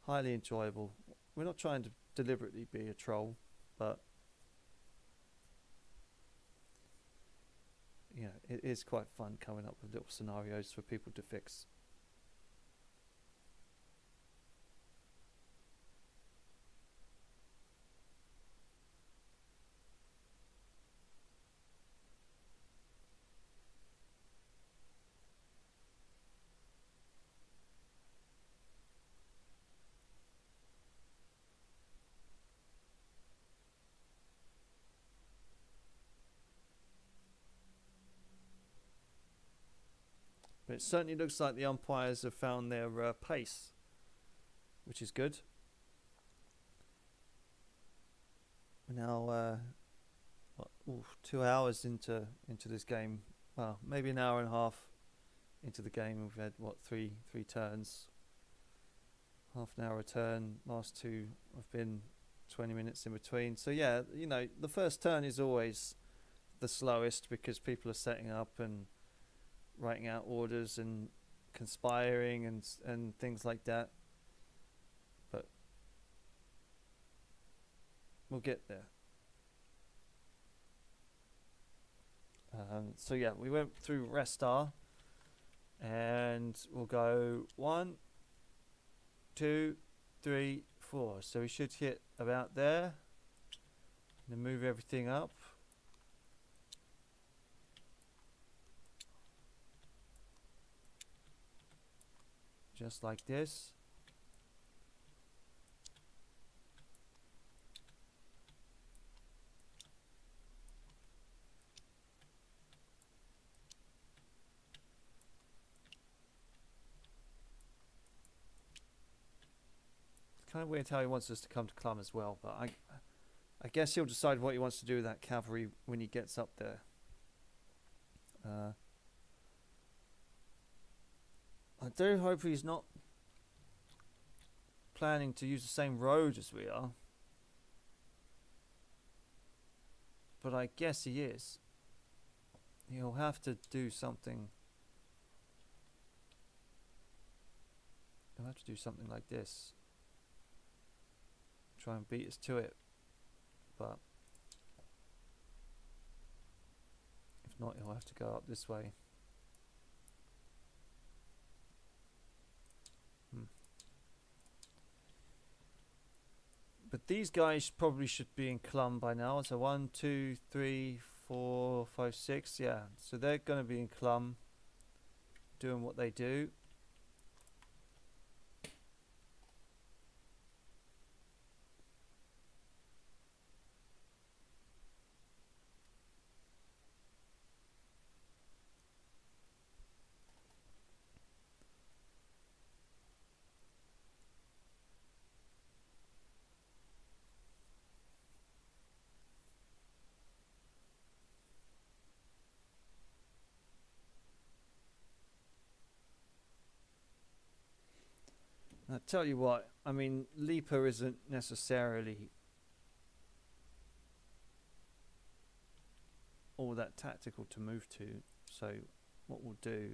highly enjoyable. We're not trying to deliberately be a troll, but it is quite fun coming up with little scenarios for people to fix. But it certainly looks like the umpires have found their pace, which is good. We're now 2 hours into this game. Well, maybe an hour and a half into the game. We've had three turns, half an hour a turn. Last two have been 20 minutes in between. So yeah, the first turn is always the slowest because people are setting up and writing out orders and conspiring and things like that. But we'll get there. So yeah, we went through Restar, and we'll go 1, 2, 3, 4. So we should hit about there. And then move everything up. Just like this. It's kind of weird how he wants us to come to Clum as well, but I guess he'll decide what he wants to do with that cavalry when he gets up there. I do hope he's not planning to use the same road as we are. But I guess he is. He'll have to do something. He'll have to do something like this. Try and beat us to it. But if not, he'll have to go up this way. But these guys probably should be in Clum by now. So 1, 2, 3, 4, 5, 6. Yeah, so they're going to be in Clum, doing what they do. I tell you what, I mean, Lipa isn't necessarily all that tactical to move to. So what we'll do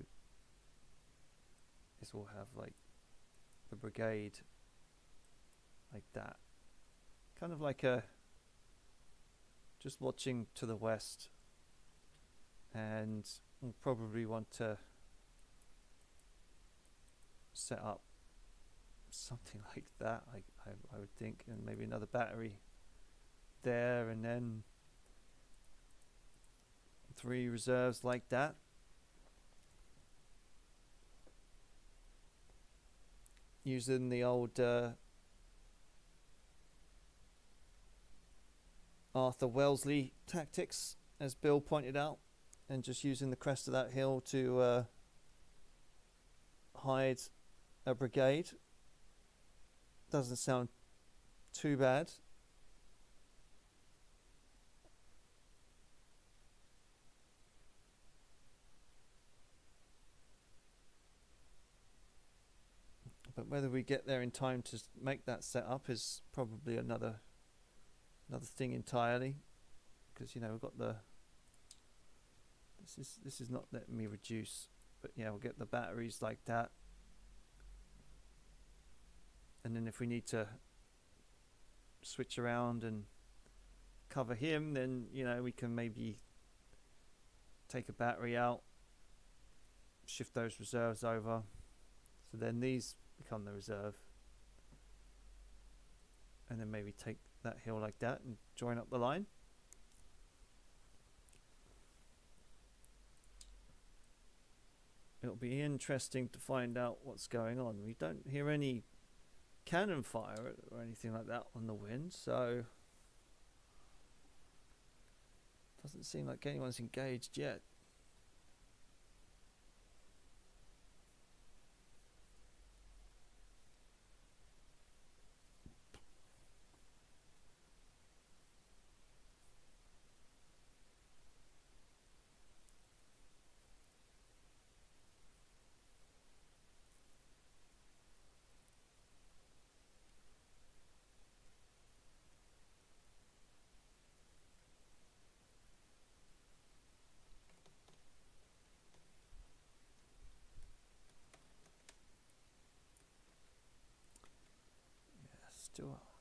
is we'll have like the brigade like that, kind of like just watching to the west, and we'll probably want to set up something like that. I would think, and maybe another battery there, and then 3 reserves like that. Using the old Arthur Wellesley tactics, as Bill pointed out, and just using the crest of that hill to hide a brigade. Doesn't sound too bad. But whether we get there in time to make that setup is probably another thing entirely, because we've got the this is not letting me reduce, but yeah, we'll get the batteries like that. And then if we need to switch around and cover him, then we can maybe take a battery out, shift those reserves over, so then these become the reserve, and then maybe take that hill like that and join up the line. It'll be interesting to find out what's going on. We don't hear any cannon fire or anything like that on the wind, so doesn't seem like anyone's engaged yet.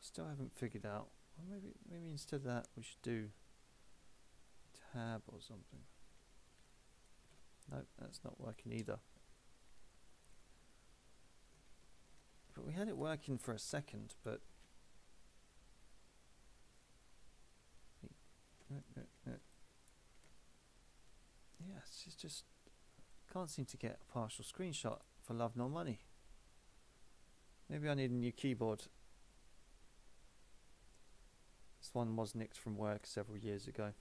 Still haven't figured out. Well, maybe instead of that we should do tab or something. Nope, that's not working either. But we had it working for a second, but yeah, it's just can't seem to get a partial screenshot for love nor money. Maybe I need a new keyboard. This one was nicked from work several years ago.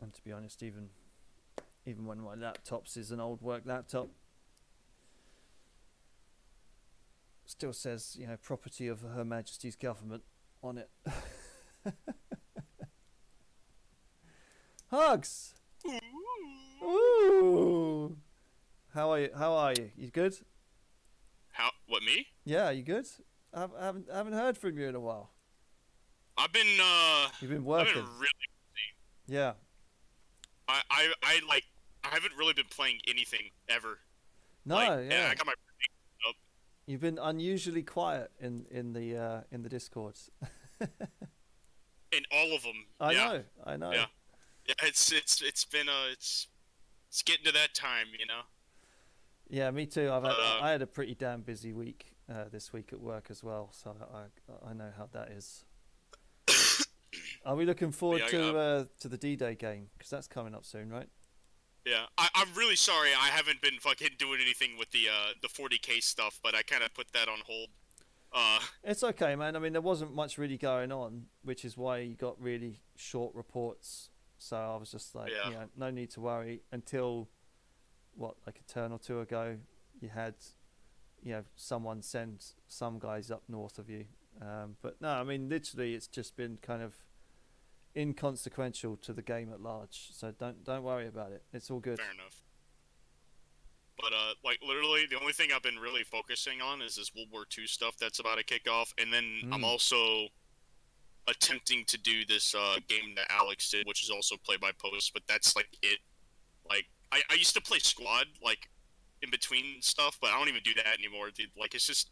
And to be honest, even when my laptop's is an old work laptop, still says, you know, property of Her Majesty's government on it. Hugs. Ooh. How are you? You good? What, me? Yeah, you good? I haven't heard from you in a while. I've been You've been working. I've been really busy. Yeah. I haven't really been playing anything ever. No, like, yeah. I got my up. You've been unusually quiet in the Discords. In all of them. I know. Yeah. Yeah, it's been it's getting to that time, you know. Yeah, me too. I had a pretty damn busy week this week at work as well, so I know how that is. Are we looking forward to the D-Day game? Because that's coming up soon, right? Yeah, I'm really sorry I haven't been fucking doing anything with the 40K stuff, but I kind of put that on hold. It's okay, man. I mean, there wasn't much really going on, which is why you got really short reports. So I was just like, yeah, no need to worry until, like a turn or two ago, you had, someone send some guys up north of you. But no, I mean, literally, it's just been kind of inconsequential to the game at large. So don't worry about it. It's all good. Fair enough. But like literally, the only thing I've been really focusing on is this World War II stuff that's about to kick off, and then I'm also attempting to do this game that Alex did, which is also play by post, but that's like it. Like I used to play squad like in between stuff, but I don't even do that anymore. Dude. Like it's just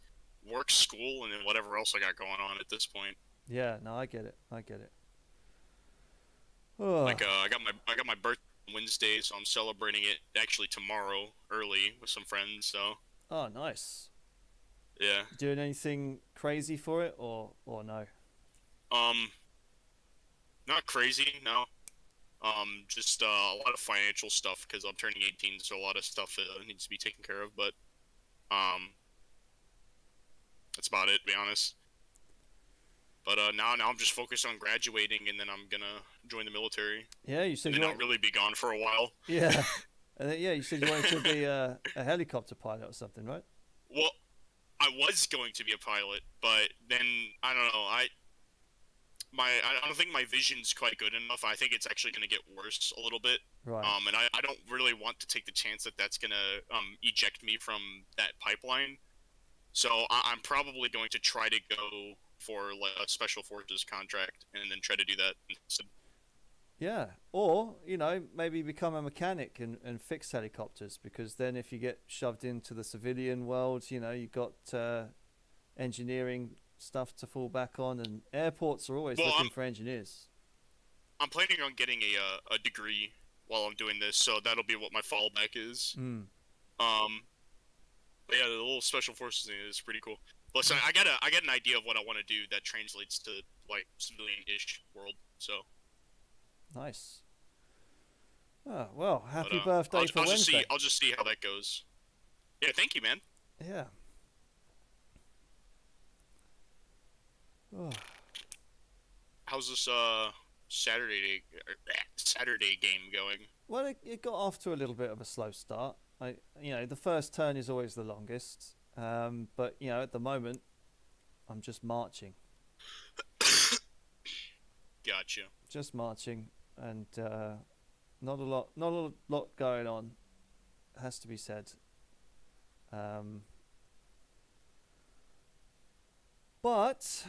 work, school, and then whatever else I got going on at this point. Yeah, no, I get it. Oh. Like I got my birthday on Wednesday, so I'm celebrating it actually tomorrow early with some friends. So. Oh, nice. Yeah. Doing anything crazy for it, or no? Not crazy, no. Just a lot of financial stuff because I'm turning 18, so a lot of stuff needs to be taken care of. But that's about it, to be honest. But now I'm just focused on graduating, and then I'm gonna join the military. Yeah, you said and then I'll really be gone for a while. Yeah, and then, you said you wanted to be a helicopter pilot or something, right? Well, I was going to be a pilot, but then I don't know. I don't think my vision's quite good enough. I think it's actually going to get worse a little bit. Right. And I don't really want to take the chance that that's going to eject me from that pipeline. So I'm probably going to try to go for like a special forces contract and then try to do that instead. Yeah, or maybe become a mechanic and fix helicopters, because then if you get shoved into the civilian world, you've got engineering stuff to fall back on, and airports are always looking for engineers. I'm planning on getting a degree while I'm doing this, so that'll be what my fallback is. But yeah, the little special forces thing is pretty cool. Plus, I got an idea of what I want to do that translates to like civilian-ish world. So nice. Oh well, happy birthday for Wednesday. I'll just see how that goes. Yeah, thank you, man. Yeah. Oh. How's this Saturday game going? Well, it got off to a little bit of a slow start. The first turn is always the longest. But at the moment, I'm just marching. Gotcha. Just marching, and not a lot going on. Has to be said. But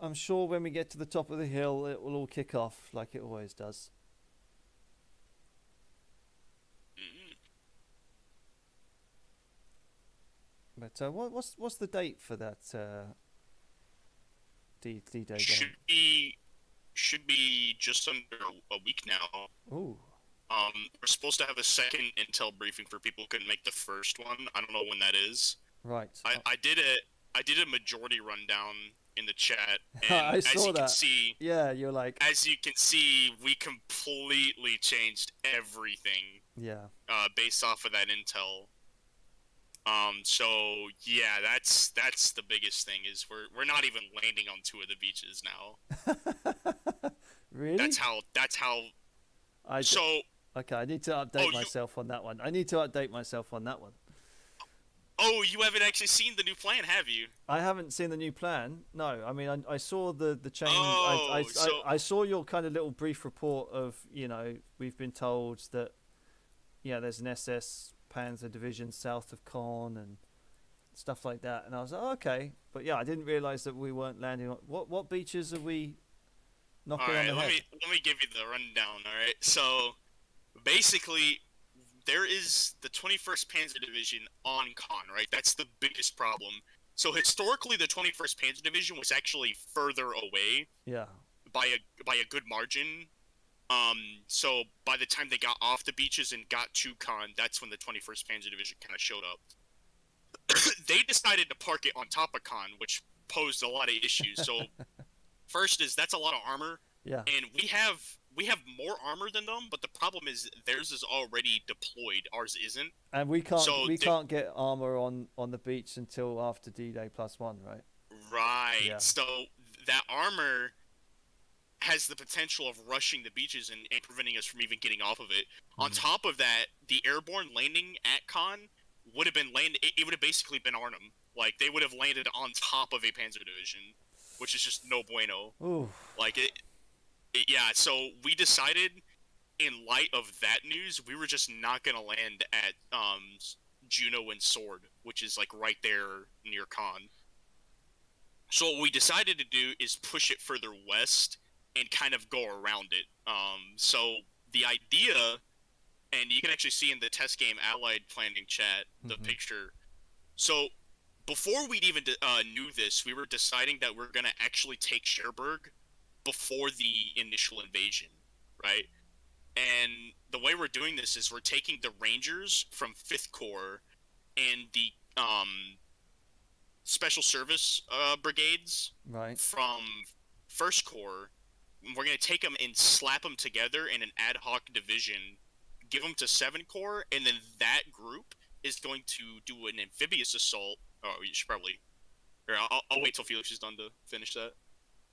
I'm sure when we get to the top of the hill, it will all kick off like it always does. But what's the date for that D-Day game? Should be just under a week now. Ooh. We're supposed to have a second intel briefing for people who couldn't make the first one. I don't know when that is. Right. I did a majority rundown in the chat, and I saw as you that. can see, Yeah, you're like. As you can see, we completely changed everything. Yeah. Based off of that intel. So yeah, that's the biggest thing is we're not even landing on 2 of the beaches now. Really? That's how. Okay, I need to update myself on that one. Oh, you haven't actually seen the new plan, have you? I haven't seen the new plan. No, I mean I saw the change. Oh, I saw your kind of little brief report of we've been told that there's an SS Panzer division south of Caen and stuff like that, and I was like, okay, but I didn't realize that we weren't landing on what beaches are we knocking on the head? Let me give you the rundown. All right, so basically, there is the 21st Panzer Division on Caen, right? That's the biggest problem. So historically, the 21st Panzer Division was actually further away. Yeah. By a good margin. So by the time they got off the beaches and got to Caen, that's when the 21st Panzer Division kind of showed up. They decided to park it on top of Caen, which posed a lot of issues. So first is that's a lot of armor. Yeah. And we have more armor than them, but the problem is theirs is already deployed. Ours isn't. And we can't get armor on the beach until after D-Day +1, right? Right. Yeah. So that armor has the potential of rushing the beaches and preventing us from even getting off of it. On top of that, the airborne landing at Caen would have been it would have basically been Arnhem. Like they would have landed on top of a Panzer Division, which is just no bueno. Ooh. Like yeah, so we decided, in light of that news, we were just not gonna land at Juno and Sword, which is like right there near Caen. So what we decided to do is push it further west and kind of go around it. So the idea, and you can actually see in the test game Allied planning chat the picture. So before we'd even knew this, we were deciding that we're gonna actually take Cherbourg before the initial invasion, right? And the way we're doing this is we're taking the Rangers from 5th Corps and the Special Service brigades from 1st Corps. We're going to take them and slap them together in an ad hoc division, give them to 7th Corps, and then that group is going to do an amphibious assault. Oh, you should probably... I'll wait till Felix is done to finish that.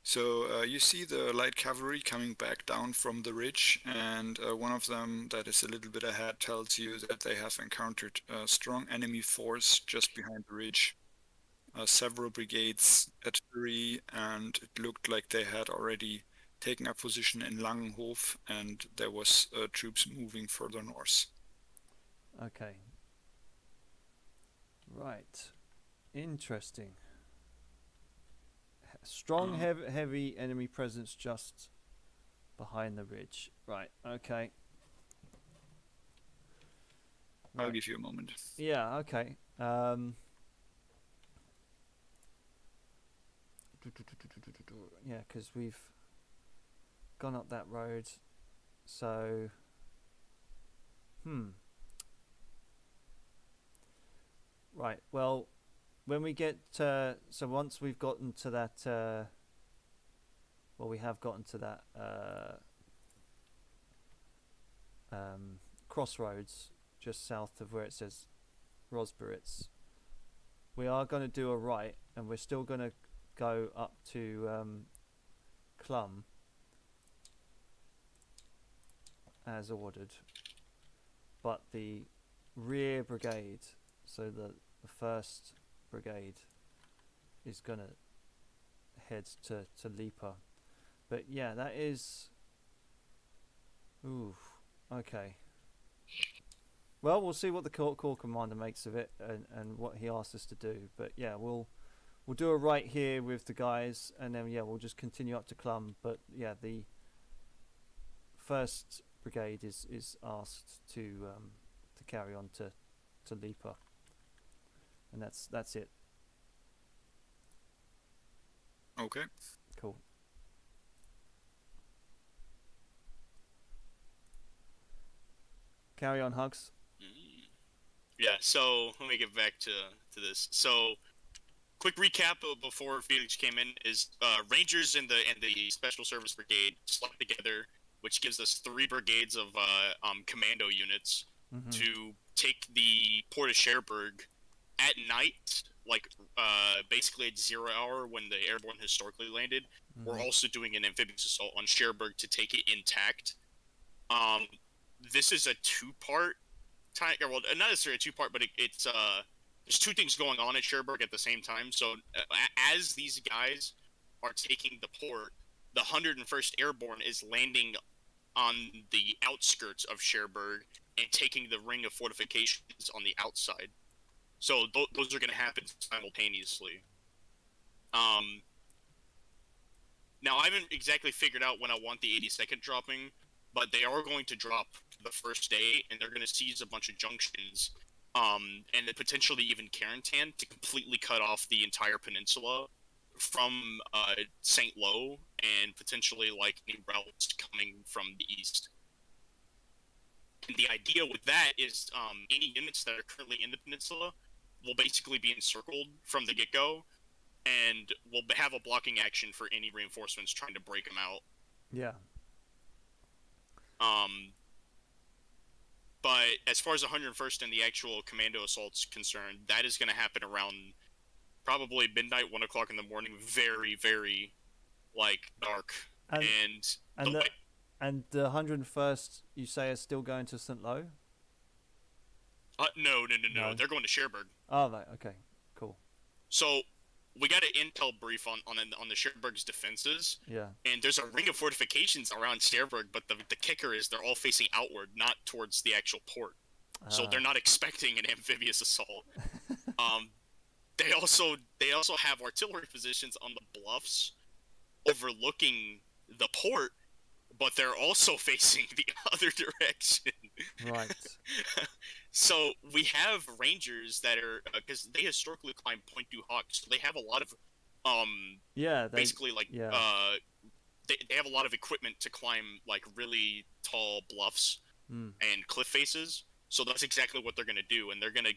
So you see the light cavalry coming back down from the ridge, and one of them that is a little bit ahead tells you that they have encountered a strong enemy force just behind the ridge. Several brigades at 3, and it looked like they had already taken up position in Langenhof, and there was troops moving further north. Okay. Right. Interesting. Strong, heavy enemy presence just behind the ridge. Right, okay. Right. I'll give you a moment. Yeah, okay. Yeah, because we've gone up that road. So, right, well, when we get so once we've gotten to that we have gotten to that crossroads just south of where it says Rosberitz, we are going to do a right, and we're still going to go up to Clum as ordered, but the rear brigade, so the first brigade, is gonna head to Lipa. But yeah, that is okay. Well, we'll see what the Corps commander makes of it and what he asks us to do. But yeah, we'll do a right here with the guys, and then we'll just continue up to Clum. But yeah, the first brigade is asked to carry on to Lipa. and that's it. Okay. Cool. Carry on, Hugs. Yeah, so let me get back to this. So, quick recap before Felix came in is Rangers and the Special Service Brigade slapped together, which gives us 3 brigades of commando units to take the port of Cherbourg at night, like basically at 0 hour when the airborne historically landed. We're also doing an amphibious assault on Cherbourg to take it intact. This is a 2-part time. Well, not necessarily a 2-part, but it's there's 2 things going on at Cherbourg at the same time. So as these guys are taking the port, the 101st Airborne is landing on the outskirts of Cherbourg and taking the ring of fortifications on the outside. So those are going to happen simultaneously. Now, I haven't exactly figured out when I want the 82nd dropping, but they are going to drop the first day, and they're going to seize a bunch of junctions, and then potentially even Carentan to completely cut off the entire peninsula from St. Lo, and potentially like any routes coming from the east. And the idea with that is any units that are currently in the peninsula will basically be encircled from the get-go, and will have a blocking action for any reinforcements trying to break them out. Yeah. But as far as 101st and the actual commando assault's concerned, that is going to happen around probably midnight, 1 o'clock in the morning, very, very, like, dark. And the 101st, you say, is still going to St. Lo? No. They're going to Cherbourg. Oh, right. Okay. Cool. So we got an intel brief on the Cherbourg's defenses. Yeah. And there's a ring of fortifications around Cherbourg, but the kicker is they're all facing outward, not towards the actual port. So they're not expecting an amphibious assault. They also have artillery positions on the bluffs overlooking the port, but they're also facing the other direction. Right. So we have Rangers that are because they historically climb Point du Hoc, so they have a lot of they have a lot of equipment to climb like really tall bluffs and cliff faces. So that's exactly what they're going to do, and they're going to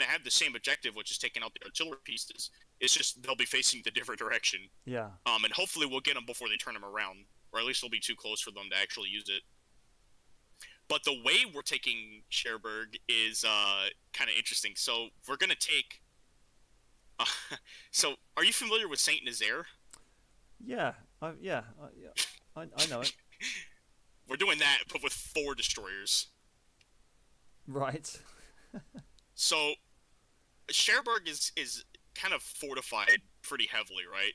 have the same objective, which is taking out the artillery pieces. It's just they'll be facing the different direction. Yeah. And hopefully we'll get them before they turn them around, or at least they'll be too close for them to actually use it. But the way we're taking Cherbourg is kind of interesting. So we're going to take... so, are you familiar with Saint Nazaire? Yeah. I know it. We're doing that, but with 4 destroyers. Right. So, Cherbourg is kind of fortified pretty heavily, right?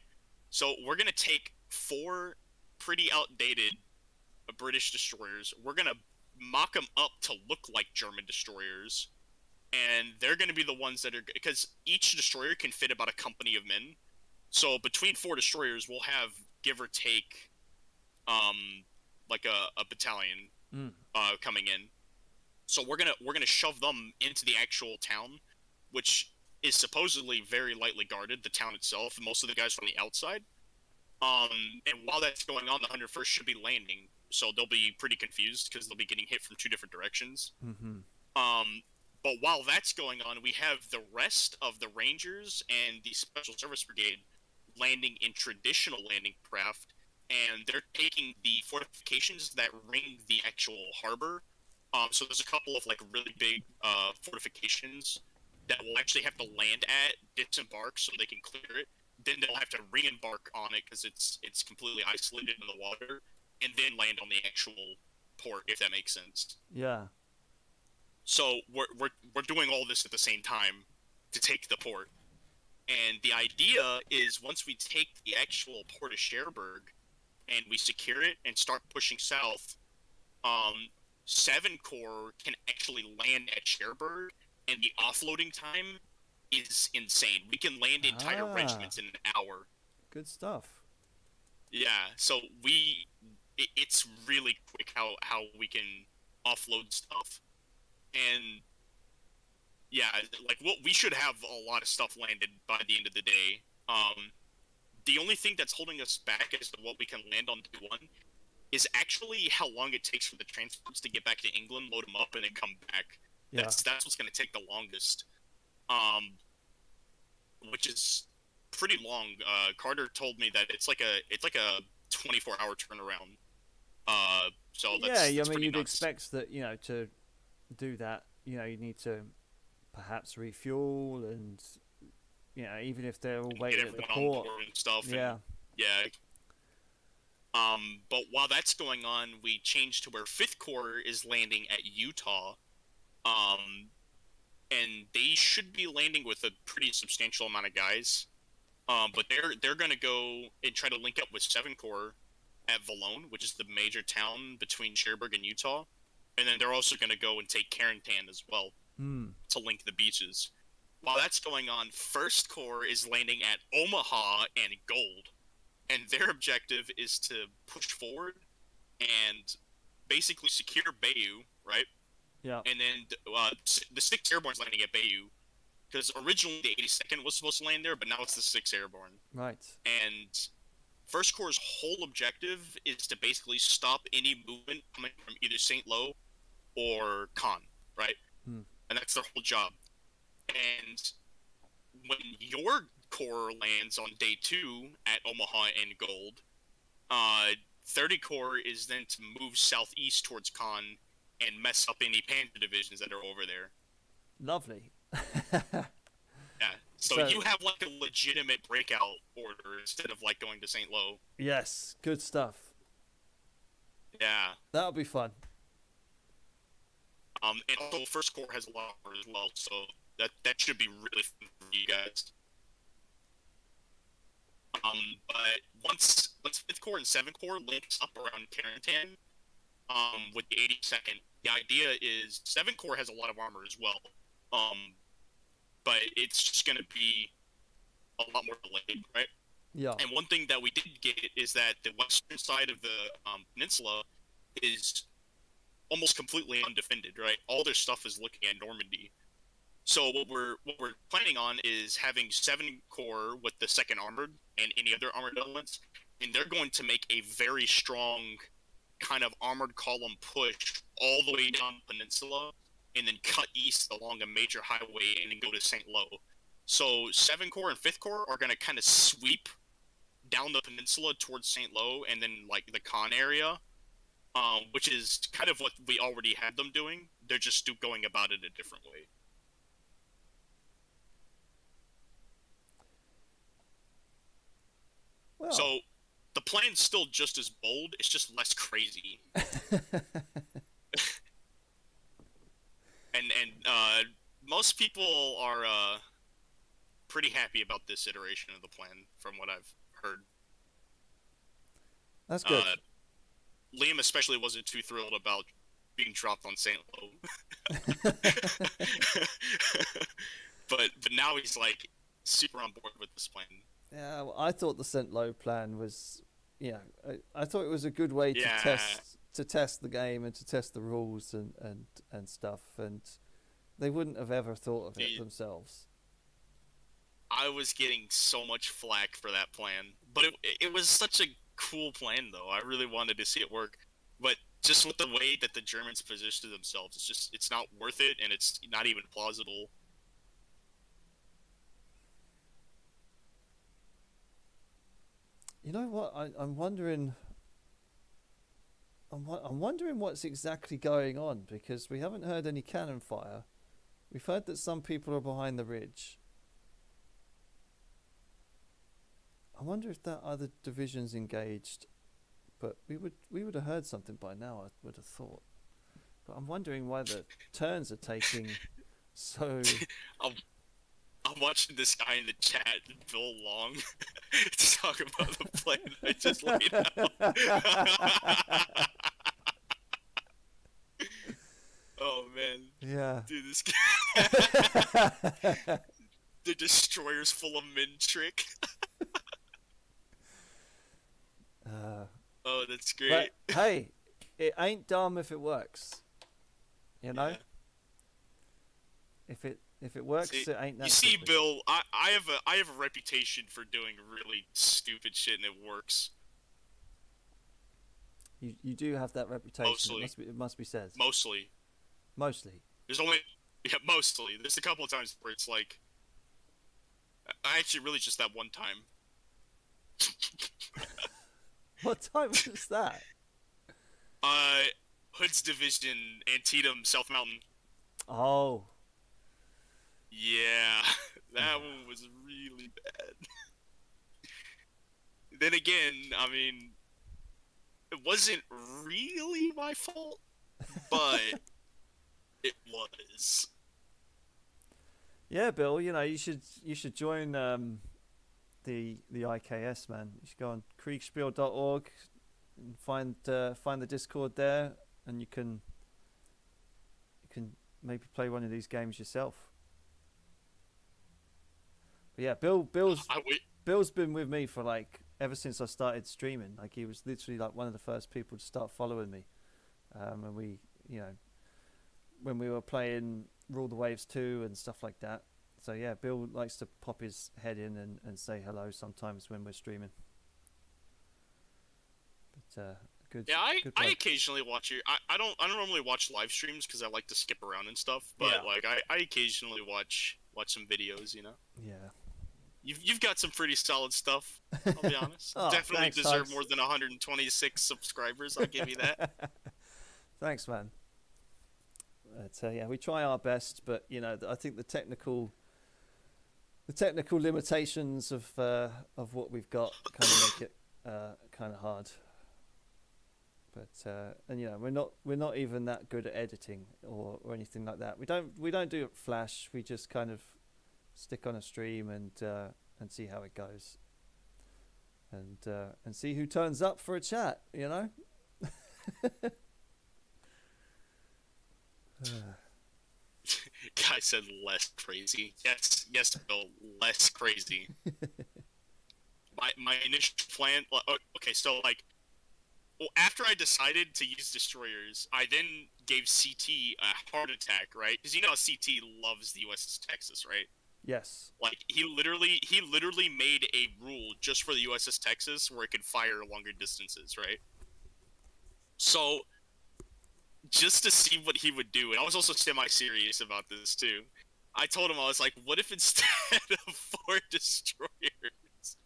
So we're going to take 4 pretty outdated British destroyers. We're going to mock them up to look like German destroyers, and they're going to be the ones that are, because each destroyer can fit about a company of men. So between 4 destroyers, we'll have, give or take, like a battalion coming in. So we're gonna shove them into the actual town, which is supposedly very lightly guarded, the town itself, and most of the guys from the outside. And while that's going on, the 101st should be landing, so they'll be pretty confused because they'll be getting hit from 2 different directions. But while that's going on, we have the rest of the Rangers and the Special Service Brigade landing in traditional landing craft, and they're taking the fortifications that ring the actual harbor. So there's a couple of like really big fortifications that will actually have to land at, disembark so they can clear it. Then they'll have to re-embark on it because it's completely isolated in the water, and then land on the actual port, if that makes sense. Yeah. So we're doing all this at the same time to take the port. And the idea is once we take the actual port of Cherbourg and we secure it and start pushing south, 7 Corps can actually land at Cherbourg, and the offloading time is insane. We can land entire regiments in an hour. Good stuff. Yeah, so it's really quick how we can offload stuff. And yeah, like we should have a lot of stuff landed by the end of the day. The only thing that's holding us back as to what we can land on day one is actually how long it takes for the transports to get back to England, load them up, and then come back. Yeah. That's what's going to take the longest. Which is pretty long. Carter told me that it's like a 24-hour turnaround. So that's, I that's mean, pretty you'd nuts. expect that, to do that, you need to perhaps refuel and, even if they're all Get waiting at the everyone on port. board and stuff. Yeah. And, yeah. But while that's going on, we changed to where 5th Corps is landing at Utah. And they should be landing with a pretty substantial amount of guys. But they're gonna go and try to link up with 7 Corps at Valone, which is the major town between Cherbourg and Utah, and then they're also gonna go and take Carentan as well to link the beaches. While that's going on, 1st Corps is landing at Omaha and Gold, and their objective is to push forward and basically secure Bayou, right? Yeah. And then the 6th Airborne's landing at Bayou, because originally the 82nd was supposed to land there, but now it's the 6th Airborne. Right. And 1st Corps' whole objective is to basically stop any movement coming from either St. Lo or Caen, right? And that's their whole job. And when your Corps lands on day 2 at Omaha and Gold, 30 Corps is then to move southeast towards Caen and mess up any Panzer divisions that are over there. Lovely. Yeah. So you have like a legitimate breakout order instead of like going to St. Lo. Yes, good stuff. Yeah. That'll be fun. And also 1st Corps has a lot more as well, so that should be really fun for you guys. But once 5th Corps and 7th Corps links up around Carentan, with the 82nd, the idea is 7th Corps has a lot of armor as well. But it's just going to be a lot more delayed, right? Yeah. And one thing that we did get is that the western side of the peninsula is almost completely undefended, right? All their stuff is looking at Normandy. So what we're planning on is having 7 Corps with the 2nd Armored and any other armored elements, and they're going to make a very strong kind of armored column push all the way down the peninsula, and then cut east along a major highway and then go to St. Lo. So 7 Corps and 5th Corps are going to kind of sweep down the peninsula towards St. Lo and then like the Caen area, which is kind of what we already had them doing. They're just going about it a different way. Well. So the plan's still just as bold, it's just less crazy. And most people are pretty happy about this iteration of the plan, from what I've heard. That's good. Liam especially wasn't too thrilled about being dropped on St. Lo. but now he's like super on board with this plan. Yeah, well, I thought the St. Lo plan was, I thought it was a good way to test the game and to test the rules and stuff, and they wouldn't have ever thought of it themselves. I was getting so much flack for that plan, but it was such a cool plan, though. I really wanted to see it work, but just with the way that the Germans positioned themselves, it's not worth it, and it's not even plausible. You know what? I'm wondering. I'm wondering what's exactly going on, because we haven't heard any cannon fire. We've heard that some people are behind the ridge. I wonder if that other division's engaged, but we would have heard something by now, I would have thought. But I'm wondering why the turns are taking so. I'm watching this guy in the chat, Bill Long, to talk about the plan I just laid out. Oh man. Yeah. Dude, this guy. The destroyer's full of min trick. Oh, that's great. But hey, it ain't dumb if it works. You know? if it works, See, it ain't that. You see, stupid. Bill, I have a reputation for doing really stupid shit, and it works. You do have that reputation. Mostly. It must be said. Mostly. Mostly. There's only mostly. There's a couple of times where it's like, I actually really just that one time. What time was that? Hood's Division, Antietam, South Mountain. Oh. Yeah, that one was really bad. Then again, I mean, it wasn't really my fault, but it was. Yeah, Bill. You know, you should join the IKS, man. You should go on Kriegsspiel.org and find the Discord there, and you can maybe play one of these games yourself. But yeah, Bill's been with me for like ever since I started streaming. Like he was literally like one of the first people to start following me, and we, you know, when we were playing Rule the Waves 2 and stuff like that. So yeah, Bill likes to pop his head in and say hello sometimes when we're streaming. But good. Yeah, good I bloke. occasionally watch it. I don't normally watch live streams because I like to skip around and stuff. But Yeah. like I occasionally watch some videos. You know. Yeah. You've got some pretty solid stuff. I'll be honest. Oh, Definitely thanks, deserve Hugs. more than 126 subscribers. I'll give you that. Thanks, man. But yeah, we try our best, but you know, I think the technical limitations of what we've got kind of make it kind of hard. But and you know, we're not even that good at editing or anything like that. We don't do it Flash. We just kind of stick on a stream and see how it goes, and see who turns up for a chat. You know. Guy said less crazy. Yes, Bill, less crazy. my initial plan. Okay, so like, well, after I decided to use destroyers, I then gave CT a heart attack, right? Because you know CT loves the USS Texas, right? Yes. Like he literally made a rule just for the USS Texas where it could fire longer distances, right? So just to see what he would do, and I was also semi-serious about this too. I told him, I was like, what if instead of 4 destroyers,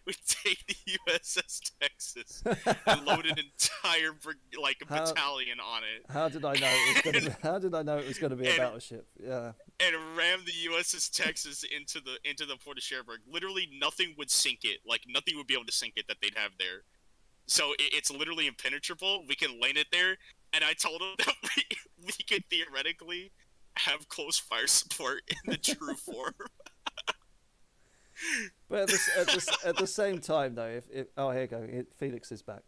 we take the USS Texas and load an entire battalion on it? How did I know it was going to be a battleship? Yeah. And ram the USS Texas into the port of Cherbourg. Literally nothing would sink it. Like nothing would be able to sink it that they'd have there. So it's literally impenetrable. We can lane it there. And I told him that we could theoretically have close fire support in the true form. But at the same time, though, if oh, here you go. Felix is back.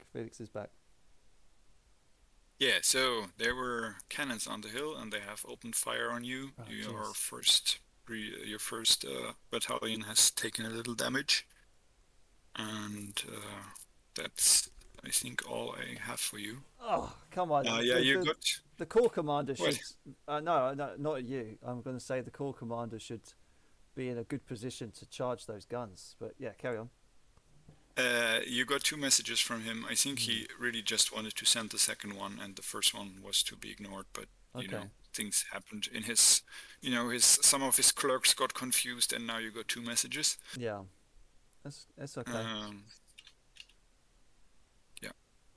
Yeah, so there were cannons on the hill, and they have opened fire on you. Oh, Your jeez. first battalion has taken a little damage, and that's, I think, all I have for you. Oh, come on. Yeah, you got. The corps commander What? should. No, not you. I'm going to say the corps commander should be in a good position to charge those guns. But yeah, carry on. You got 2 messages from him. I think he really just wanted to send the second one, and the first one was to be ignored. But you know, things happened in his, you know, some of his clerks got confused, and now you got 2 messages. Yeah, that's okay.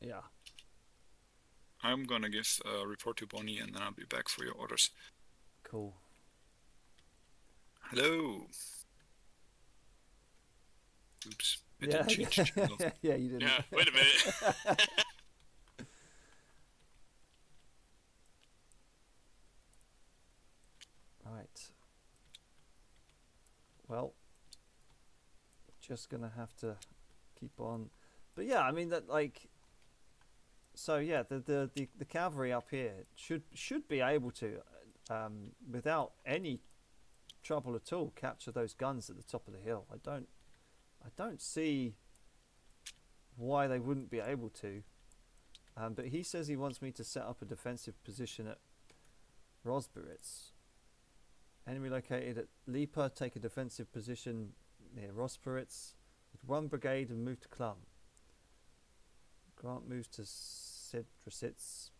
Yeah. I'm gonna give a report to Bonnie, and then I'll be back for your orders. Cool. Hello. Oops. I Yeah. didn't change channel. Yeah, you didn't. Yeah, wait a minute. Right. Well, just gonna have to keep on. But yeah, I mean that like. So yeah, the cavalry up here should be able to, without any trouble at all, capture those guns at the top of the hill. I don't see why they wouldn't be able to. But he says he wants me to set up a defensive position at Rosberitz. Enemy located at Lipa, take a defensive position near Rosperitz with 1 brigade and move to Klum. Grant moves to Sidrasitz,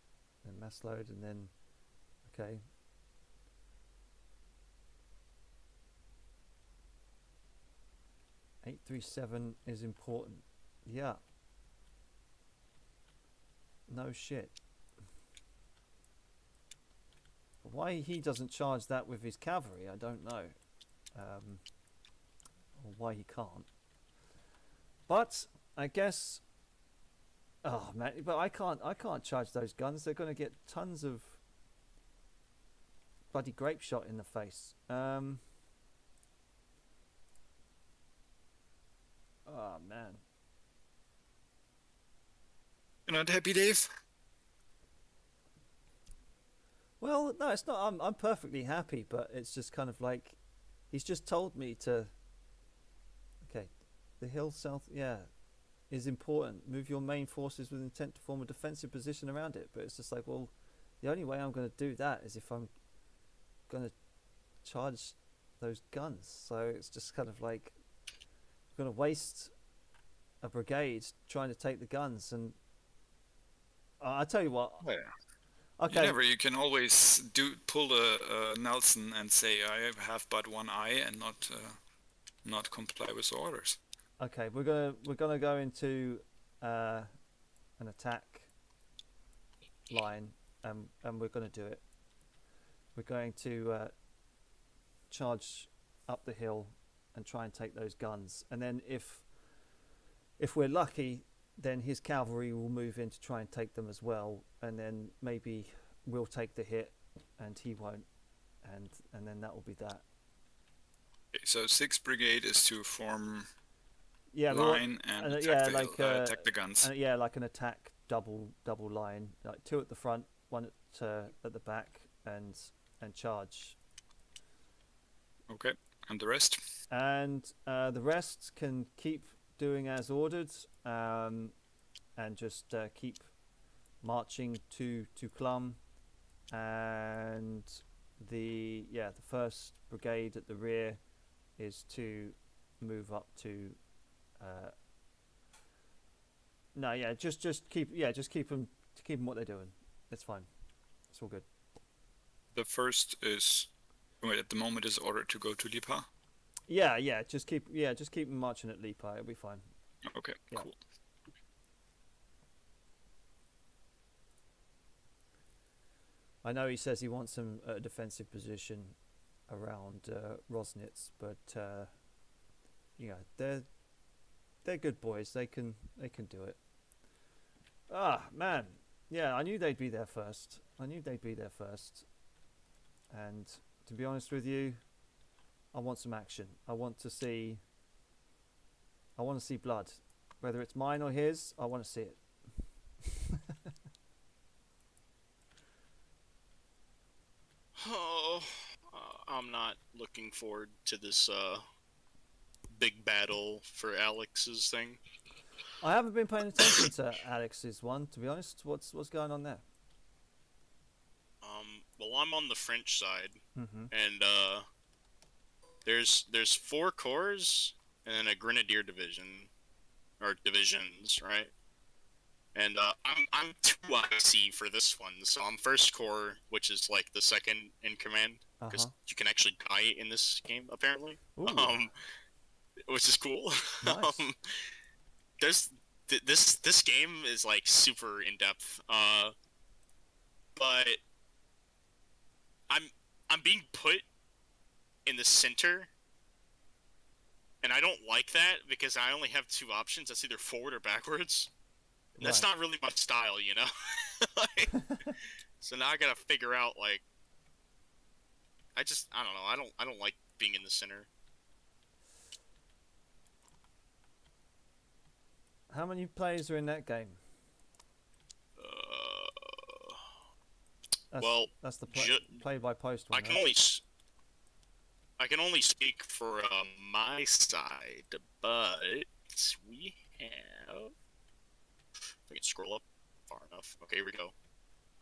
then mass load, and then okay. "837 is important." Yeah. No shit. But why he doesn't charge that with his cavalry, I don't know. Or why he can't. But I guess. Oh man, but I can't charge those guns. They're going to get tons of bloody grape shot in the face. Oh man. You're not happy, Dave? Well, no, it's not. I'm perfectly happy, but it's just kind of like he's just told me to. Okay, the hill south, yeah, is important. Move your main forces with intent to form a defensive position around it. But it's just like, well, the only way I'm going to do that is if I'm going to charge those guns. So it's just kind of like I'm going to waste a brigade trying to take the guns, and I'll tell you what. Yeah. Okay. You can always pull a Nelson and say I have but one eye and not comply with orders. Okay, we're gonna go into an attack line, and we're gonna do it. We're going to charge up the hill and try and take those guns, and then if we're lucky, then his cavalry will move in to try and take them as well, and then maybe we'll take the hit and he won't, and then that will be that. Okay, so 6th Brigade is to form yeah, line and attack the guns. Yeah, like an attack double line, like 2 at the front, 1 at the back, and charge. Okay, and the rest? And the rest can keep doing as ordered, and just keep marching to Klum, and the 1st Brigade at the rear is to move up to just keep them what they're doing. It's fine. It's all good. The 1st is at the moment is ordered to go to Lipa. Yeah, just keep them marching at Lipa. It'll be fine. Okay, Yeah. cool. I know he says he wants them at a defensive position around Rosnitz, but they're good boys. They can do it. Ah man, yeah, I knew they'd be there first. And to be honest with you, I want some action. I want to see blood, whether it's mine or his. I want to see it. Oh, I'm not looking forward to this big battle for Alex's thing. I haven't been paying attention to Alex's one, to be honest. What's going on there? Well, I'm on the French side, Mm-hmm. and there's 4 corps and a grenadier division, or divisions, right? And I'm 2 IC for this one, so I'm 1st corps, which is like the 2nd in command, because you can actually die in this game apparently. Ooh. Which is cool. Nice. This game is like super in depth, but I'm being put in the center, and I don't like that because I only have 2 options. That's either forward or backwards. And that's not really my style, you know. So now I gotta figure out like, I don't know. I don't like being in the center. How many players are in that game? That's the play by post one. I can only speak for my side, but we have. If I can scroll up far enough. Okay, here we go.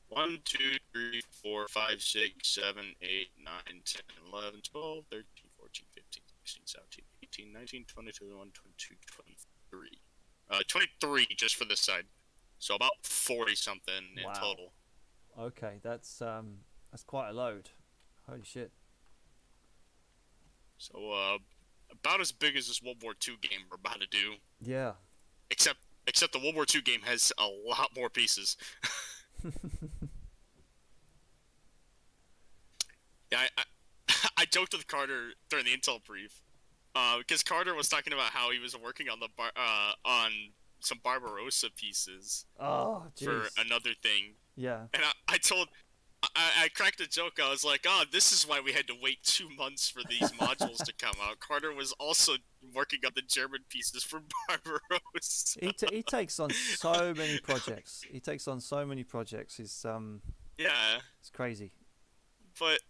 1, 2, 3, 4, 5, 6, 7, 8, 9, 10, 11, 12, 13, 14, 15, 16, 17, 18, 19, 20, 21, 22, 23. 23 just for this side. So about 40 something in Wow. total. Okay, that's quite a load. Holy shit. So about as big as this World War II game we're about to do. Yeah. Except the World War II game has a lot more pieces. Yeah, I joked with Carter during the Intel brief, because Carter was talking about how he was working on on some Barbarossa pieces Oh, for jeez. another thing, Yeah. and I cracked a joke. I was like, "Oh, this is why we had to wait 2 months for these modules to come out." Carter was also working on the German pieces for Barbarossa. He takes on so many projects. He's Yeah, it's crazy. but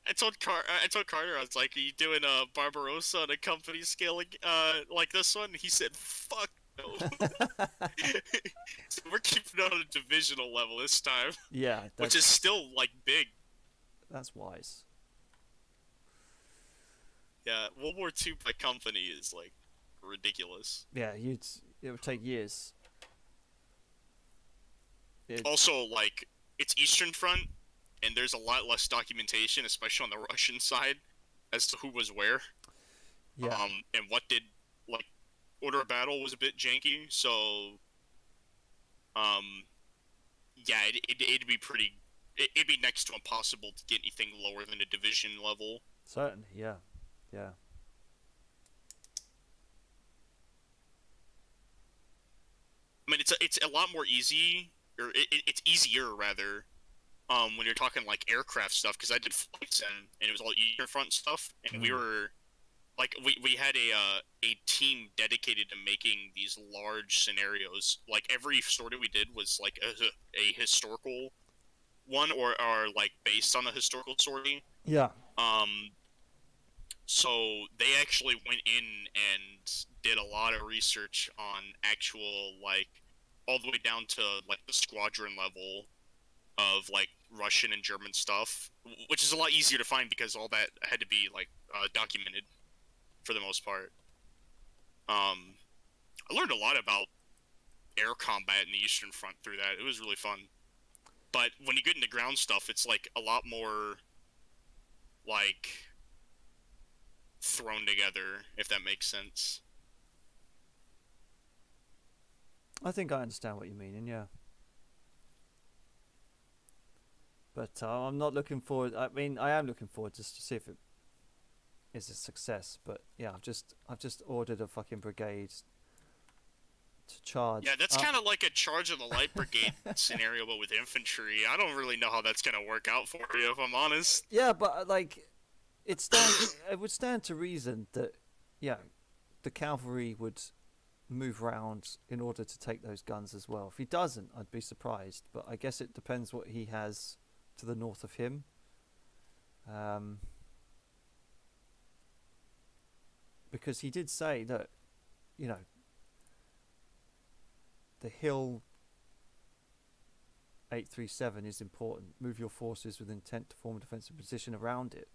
I told Carter, I was like, "Are you doing a Barbarossa on a company scale like this one?" He said, "Fuck no." So we're keeping it on a divisional level this time, Yeah, which is still like big. that's wise. Yeah, World War II by company is like ridiculous. Yeah, it would take years. Also, like, it's Eastern Front, and there's a lot less documentation, especially on the Russian side, as to who was where. Yeah. And what did, like, order of battle was a bit janky, so yeah, it'd be it'd be next to impossible to get anything lower than a division level. Certainly, yeah. I mean, it's a lot more easy, or it's easier rather, when you're talking like aircraft stuff, because I did flights and it was all Eastern Front stuff, and we were like we had a team dedicated to making these large scenarios. Like every story we did was like a historical one, or like based on a historical story. Yeah. So they actually went in and did a lot of research on actual, like, all the way down to like the squadron level of like Russian and German stuff, which is a lot easier to find because all that had to be like documented for the most part. I learned a lot about air combat in the Eastern Front through that. It was really fun. But when you get into ground stuff, it's like a lot more like thrown together, if that makes sense. I think I understand what you mean, and yeah. But I'm not looking forward. I mean, I am looking forward just to see if it is a success. But yeah, I've just ordered a fucking brigade to charge. Yeah, that's kind of like a Charge of the Light Brigade scenario, but with infantry. I don't really know how that's gonna work out for you, if I'm honest. Yeah, but like, it would stand to reason that, yeah, the cavalry would move around in order to take those guns as well. If he doesn't, I'd be surprised. But I guess it depends what he has to the north of him. Because he did say that, you know, the Hill 837 is important. Move your forces with intent to form a defensive position around it.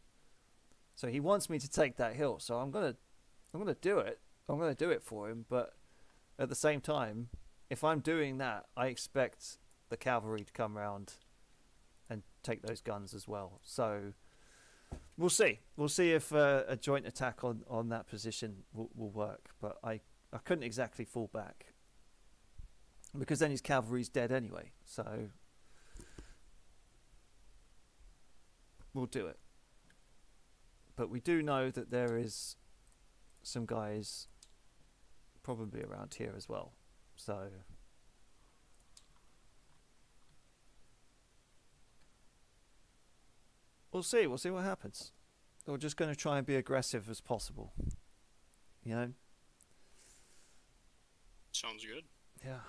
So he wants me to take that hill. So I'm gonna do it. I'm gonna do it for him. But at the same time, if I'm doing that, I expect the cavalry to come around and take those guns as well. So we'll see. We'll see if a joint attack on that position will work. But I couldn't exactly fall back, because then his cavalry's dead anyway. So we'll do it. But we do know that there is some guys probably around here as well. So we'll see. We'll see what happens. We're just going to try and be aggressive as possible. You know? Sounds good. Yeah.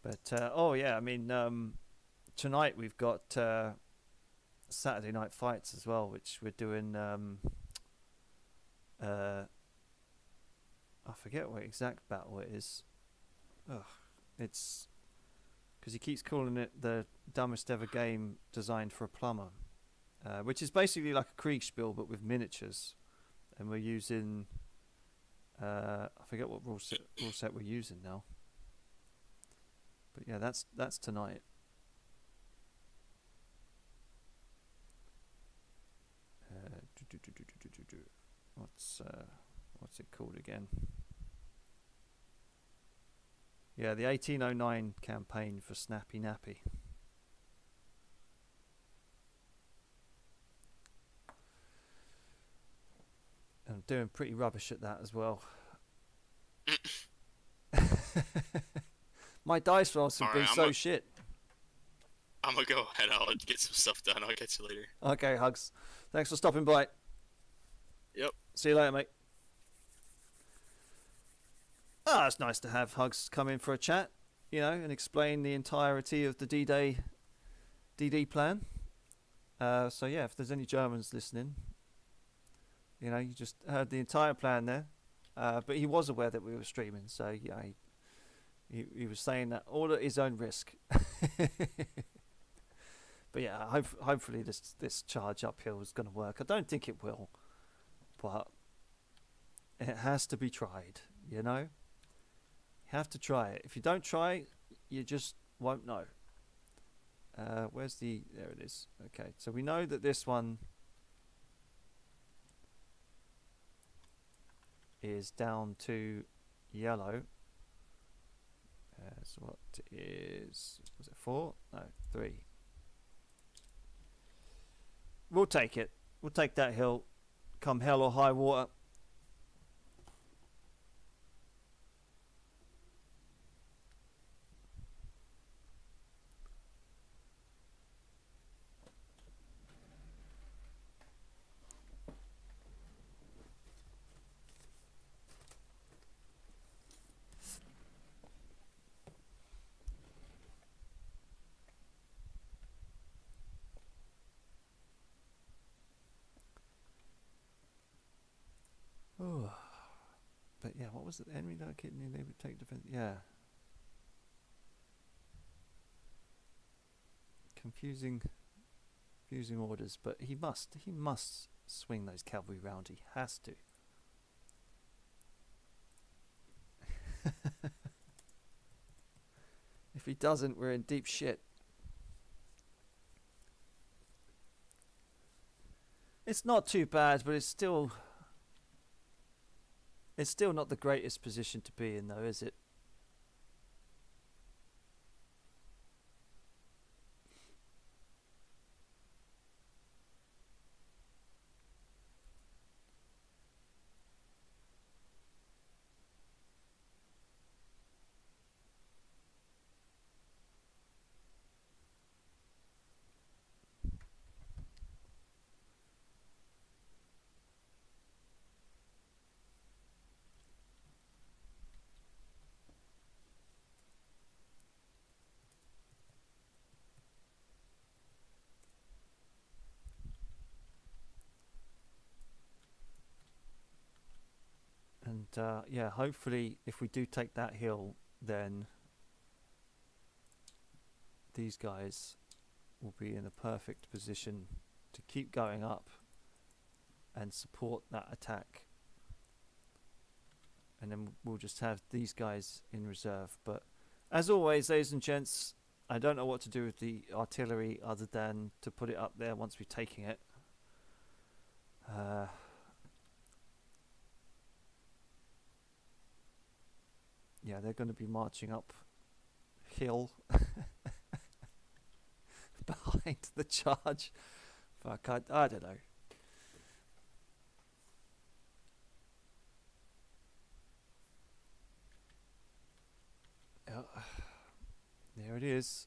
But oh yeah, I mean, tonight we've got Saturday night fights as well, which we're doing I forget what exact battle it is. Ugh, it's because he keeps calling it the dumbest ever game designed for a plumber, which is basically like a Kriegsspiel but with miniatures, and we're using I forget what rule set we're using now. But yeah, that's tonight. What's it called again? Yeah, the 1809 campaign for Snappy Nappy. I'm doing pretty rubbish at that as well. My dice rolls have been so shit. I'm gonna go ahead. I'll get some stuff done. I'll catch you later. Okay, Hugs. Thanks for stopping by. Yep. See you later, mate. Ah, it's nice to have Hugs come in for a chat, you know, and explain the entirety of the D-Day DD plan. So yeah, if there's any Germans listening, you know, you just heard the entire plan there. But he was aware that we were streaming, so yeah, he was saying that all at his own risk. But yeah, hopefully this charge uphill is going to work. I don't think it will, but it has to be tried, you know? You have to try it. If you don't try, you just won't know. Where's the... There it is. Okay, so we know that this one is down to yellow. So what is... Was it 4? No, 3. We'll take it. We'll take that hill, come hell or high water. Oh, but yeah, what was it? Enemy that kidney, they would take defense. Yeah, confusing orders. But he must swing those cavalry round. He has to. If he doesn't, we're in deep shit. It's not too bad, but it's still not the greatest position to be in, though, is it? And yeah, hopefully if we do take that hill, then these guys will be in a perfect position to keep going up and support that attack. And then we'll just have these guys in reserve. But as always, ladies and gents, I don't know what to do with the artillery other than to put it up there once we're taking it. Yeah, they're going to be marching up hill behind the charge. Fuck, I don't know. There it is.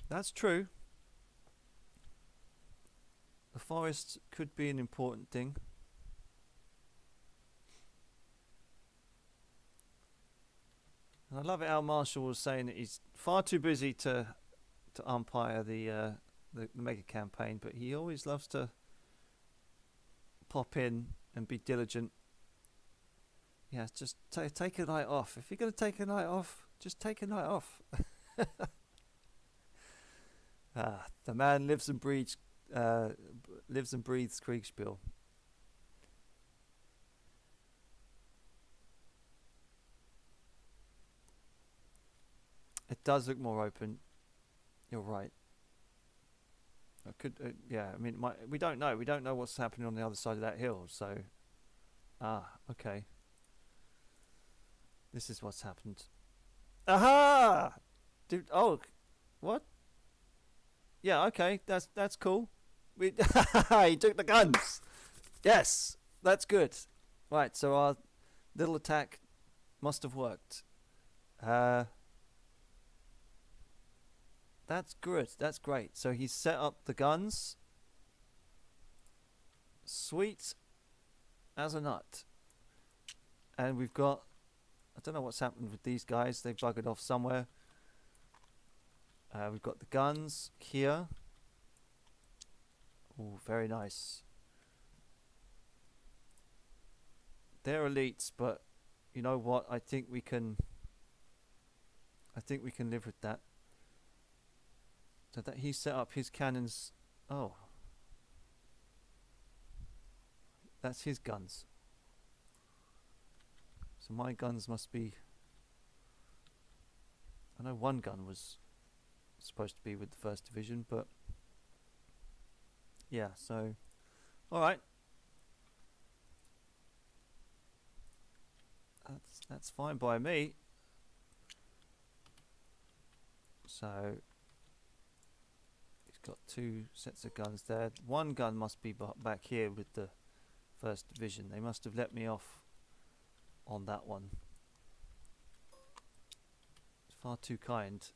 That's true. The forest could be an important thing. And I love it how Marshall was saying that he's far too busy to umpire the mega campaign, but he always loves to pop in and be diligent. Yeah, just take a night off. If you're going to take a night off, just take a night off. The man lives and breathes Kriegsspiel. It does look more open. You're right. I could, yeah. I mean, we don't know. We don't know what's happening on the other side of that hill. So, okay. This is what's happened. Aha! Dude, oh, what? Yeah, okay. That's cool. He took the guns. Yes, that's good. Right, so our little attack must have worked. That's good. That's great. So he's set up the guns. Sweet as a nut. And we've got... I don't know what's happened with these guys. They've buggered off somewhere. We've got the guns here. Oh, very nice. They're elites, but you know what? I think we can live with that. So that he set up his cannons. Oh. That's his guns. So my guns must be... I know one gun was supposed to be with the 1st Division, but... Yeah, so... Alright. That's fine by me. So... Got 2 sets of guns there. One gun must be back here with the 1st Division. They must have let me off on that one. It's far too kind,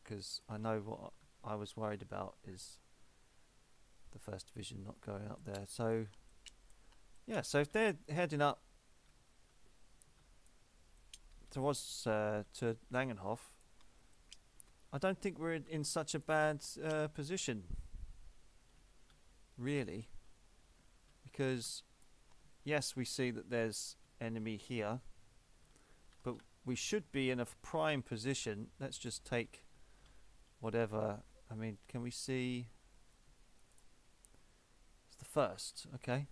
because I know what I was worried about is the 1st Division not going up there. So yeah, so if they're heading up towards to Langenhof, I don't think we're in such a bad position, really, because yes, we see that there's enemy here, but we should be in a prime position. Let's just take whatever. I mean, can we see? It's the 1st, okay.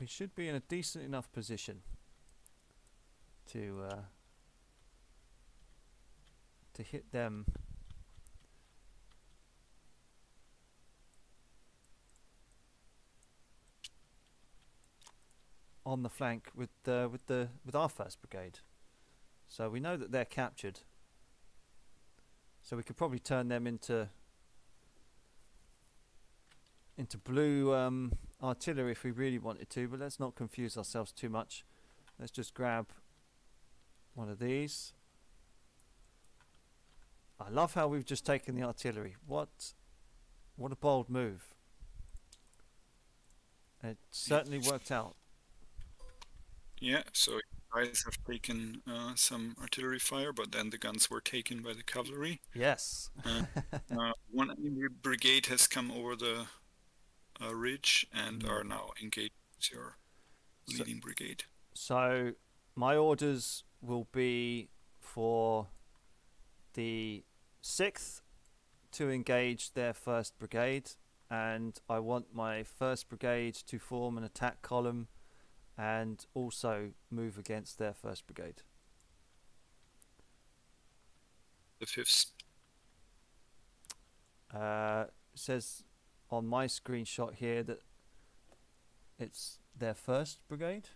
We should be in a decent enough position to hit them. On the flank with our 1st Brigade. So we know that they're captured. So we could probably turn them into blue artillery if we really wanted to, but let's not confuse ourselves too much. Let's just grab one of these. I love how we've just taken the artillery. What a bold move. It certainly worked out. Yeah, so you guys have taken some artillery fire, but then the guns were taken by the cavalry. Yes. One enemy brigade has come over the ridge and are now engaged with your leading brigade. So my orders will be for the 6th to engage their 1st Brigade, and I want my 1st Brigade to form an attack column and also move against their 1st Brigade. The 5th? Says on my screenshot here that it's their 1st Brigade.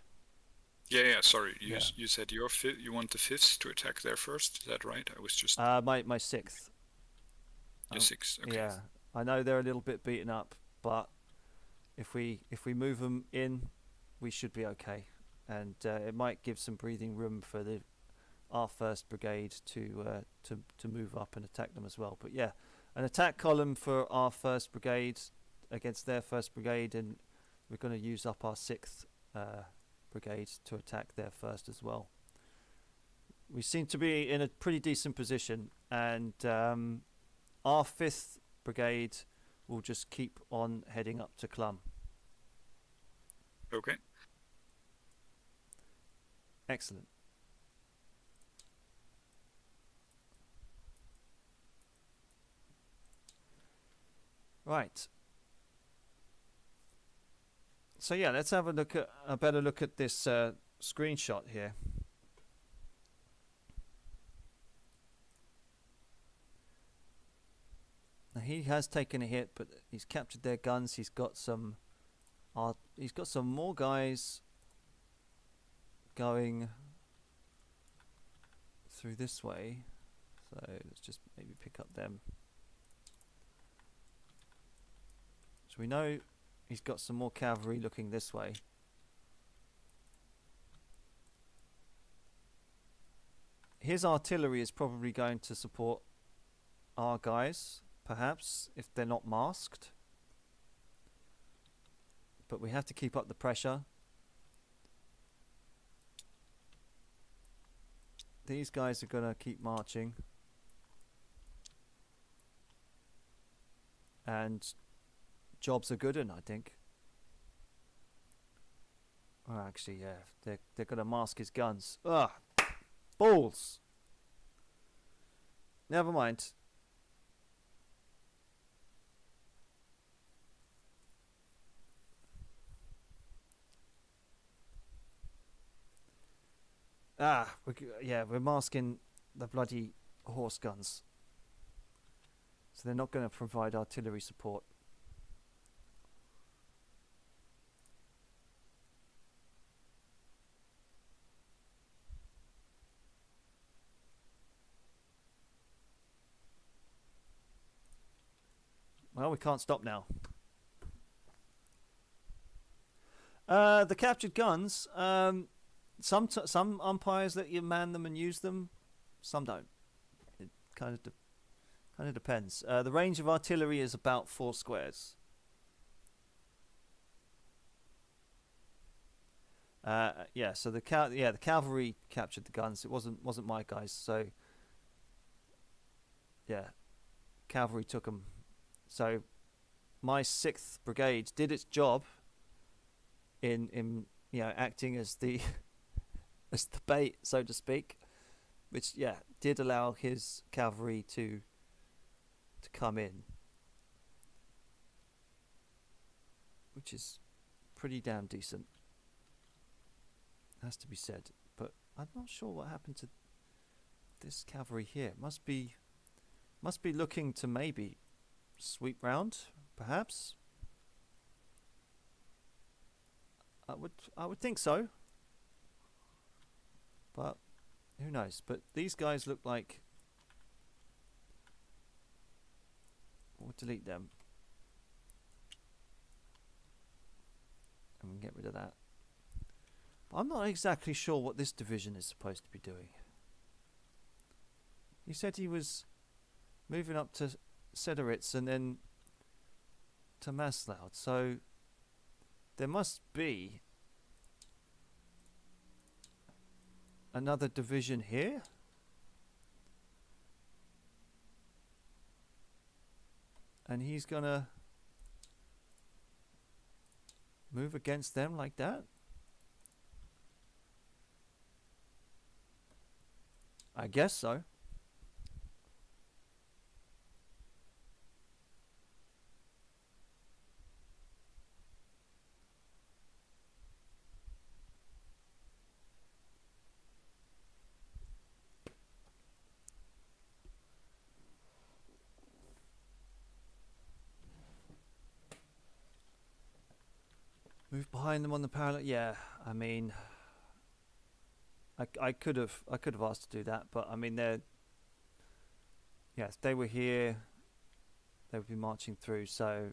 Yeah, sorry. You said you want the 5th to attack there first. Is that right? I was just... my 6th. Your 6th, okay. Yeah, I know they're a little bit beaten up, but if we move them in, we should be okay. And it might give some breathing room for our 1st Brigade to move up and attack them as well. But yeah, an attack column for our 1st Brigade against their 1st brigade, and we're going to use up our 6th brigade to attack their 1st as well. We seem to be in a pretty decent position, and our 5th brigade will just keep on heading up to Clum. Okay. Excellent. Right. So yeah, let's have a better look at this screenshot here. Now he has taken a hit, but he's captured their guns. He's got some more guys going through this way. So let's just maybe pick up them. So we know he's got some more cavalry looking this way. His artillery is probably going to support our guys, perhaps, if they're not masked. But we have to keep up the pressure. These guys are going to keep marching. And jobs are good, and I think. Oh, actually, yeah, they're going to mask his guns. Ugh, balls. Never mind. We're masking the bloody horse guns. So they're not going to provide artillery support. Well, we can't stop now. The captured guns, some umpires let you man them and use them, some don't. It kind of depends. The range of artillery is about 4 squares. So the cavalry captured the guns. It wasn't my guys. So yeah, cavalry took them. So my 6th brigade did its job in acting as the as the bait, so to speak, which did allow his cavalry to come in, which is pretty damn decent, has to be said. But I'm not sure what happened to this cavalry here. Must be looking to maybe sweep round, perhaps. I would think so, but who knows? But these guys look like we'll delete them and we can get rid of that. But I'm not exactly sure what this division is supposed to be doing. He said he was moving up to Sederitz and then to Maslaud, so there must be another division here. And he's gonna move against them like that. I guess so. Move behind them on the parallel. Yeah, I mean, I could have asked to do that, but I mean if they were here, they would be marching through. So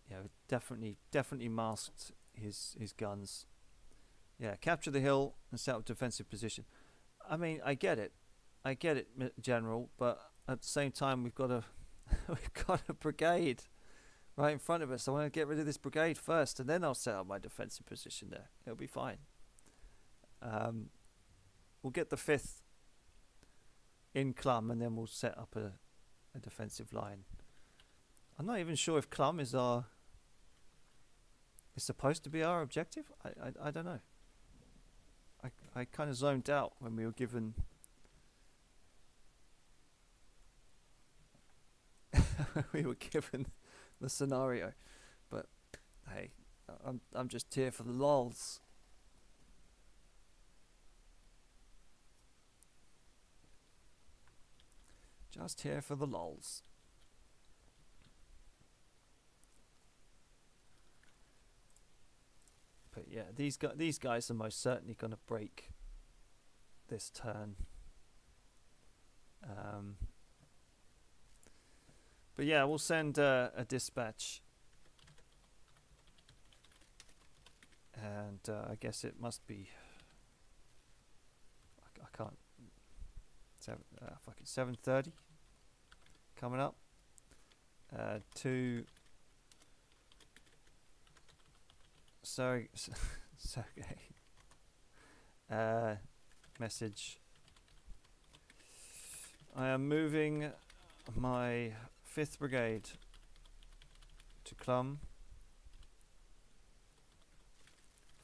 yeah, definitely masked his guns. Yeah, capture the hill and set up defensive position. I mean, I get it, General, but at the same time we've got a we've got a brigade right in front of us. I want to get rid of this brigade first, and then I'll set up my defensive position there. It'll be fine. We'll get the 5th in Clum, and then we'll set up a defensive line. I'm not even sure if Clum is supposed to be our objective. I don't know. I kind of zoned out when we were given the scenario, but hey, I'm just here for the lols. Just here for the lols. But yeah, these guys are most certainly going to break this turn. But yeah, we'll send a dispatch, and I guess it must be. I can't. 7:30 coming up. To Sergey. Message. I am moving my 5th Brigade to Clum.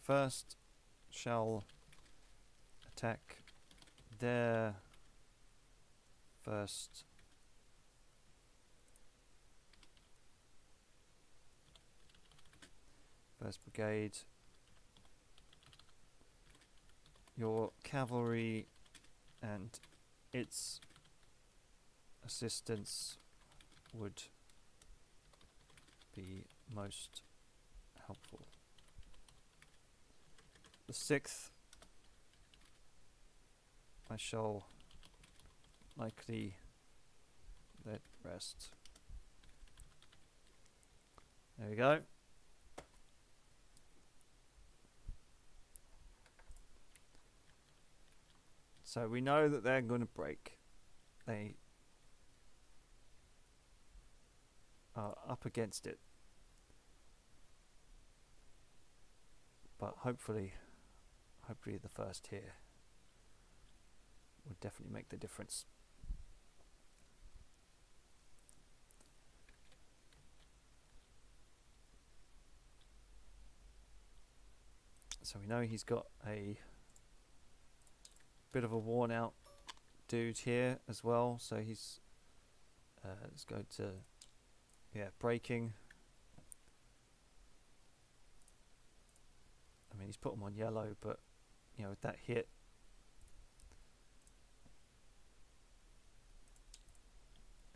First shall attack their 1st Brigade. Your cavalry and its assistance would be most helpful. The 6th I shall likely let rest. There we go. So we know that they're going to break. They are up against it. But hopefully the first here would definitely make the difference. So we know he's got a bit of a worn out dude here as well, so he's let's go to breaking. I mean, he's put him on yellow, but you know, with that hit,